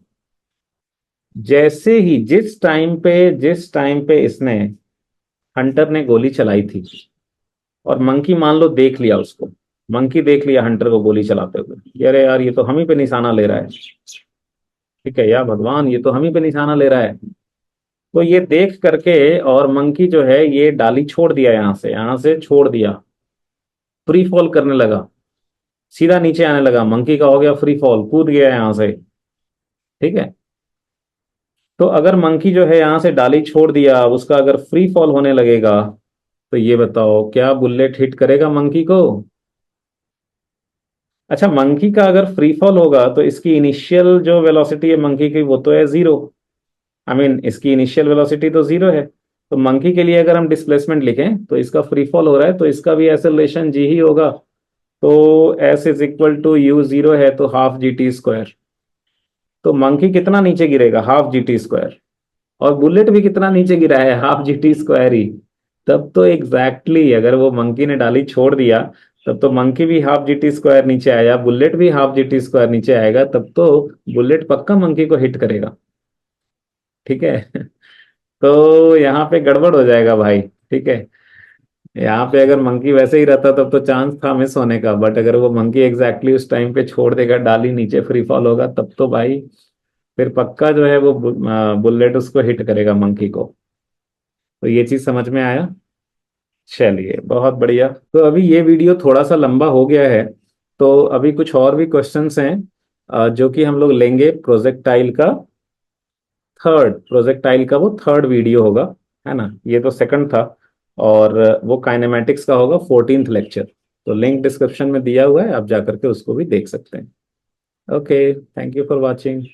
जैसे ही जिस टाइम पे इसने, हंटर ने गोली चलाई थी, और मंकी मान लो देख लिया उसको, मंकी देख लिया हंटर को गोली चलाते हुए, कि अरे यार ये तो हम ही पे निशाना ले रहा है, ठीक है यार भगवान ये तो हम ही पे निशाना ले रहा है। तो ये देख करके और मंकी जो है ये डाली छोड़ दिया, यहाँ से छोड़ दिया, फ्री फॉल करने लगा, सीधा नीचे आने लगा, मंकी का हो गया फ्री फॉल, कूद गया यहाँ से। ठीक है, तो अगर मंकी जो है यहाँ से डाली छोड़ दिया, उसका अगर फ्री फॉल होने लगेगा, तो ये बताओ क्या बुलेट हिट करेगा मंकी को। अच्छा, मंकी का अगर फ्री फॉल होगा तो इसकी इनिशियल जो वेलोसिटी है मंकी की वो तो है जीरो, आई मीन इसकी इनिशियल वेलोसिटी तो जीरो है। तो मंकी के लिए अगर हम डिस्प्लेसमेंट लिखें तो इसका फ्री फॉल हो रहा है, तो इसका भी एक्सेलरेशन जी ही होगा। तो s is equal to u zero है तो हाफ जी टी स्क्वायर। तो मंकी कितना नीचे गिरेगा, हाफ जी टी स्क्वायर। और बुलेट भी कितना नीचे गिरा है, हाफ जी टी स्क्वायर ही। तब तो एग्जैक्टली exactly, अगर वो मंकी ने डाली छोड़ दिया, तब तो मंकी भी हाफ जी टी स्क्वायर नीचे आया, बुलेट भी हाफ जी टी स्क्वायर नीचे आएगा, तब तो बुलेट पक्का मंकी को हिट करेगा। ठीक है तो यहाँ पे गड़बड़ हो जाएगा भाई। ठीक है, यहाँ पे अगर मंकी वैसे ही रहता तब तो चांस था मिस होने का, बट अगर वो मंकी एग्जैक्टली उस टाइम पे छोड़ देगा, डाली नीचे फ्री फॉल होगा, तब तो भाई फिर पक्का जो है वो बुलेट उसको हिट करेगा मंकी को। तो ये चीज समझ में आया। चलिए बहुत बढ़िया। तो अभी ये वीडियो थोड़ा सा लंबा हो गया है, तो अभी कुछ और भी क्वेश्चंस हैं जो कि हम लोग लेंगे प्रोजेक्टाइल का, प्रोजेक्टाइल का वो थर्ड वीडियो होगा, है ना। ये तो सेकंड था, और वो काइनेमेटिक्स का होगा 14th लेक्चर। तो लिंक डिस्क्रिप्शन में दिया हुआ है, आप जाकर के उसको भी देख सकते हैं। Okay, thank you for watching.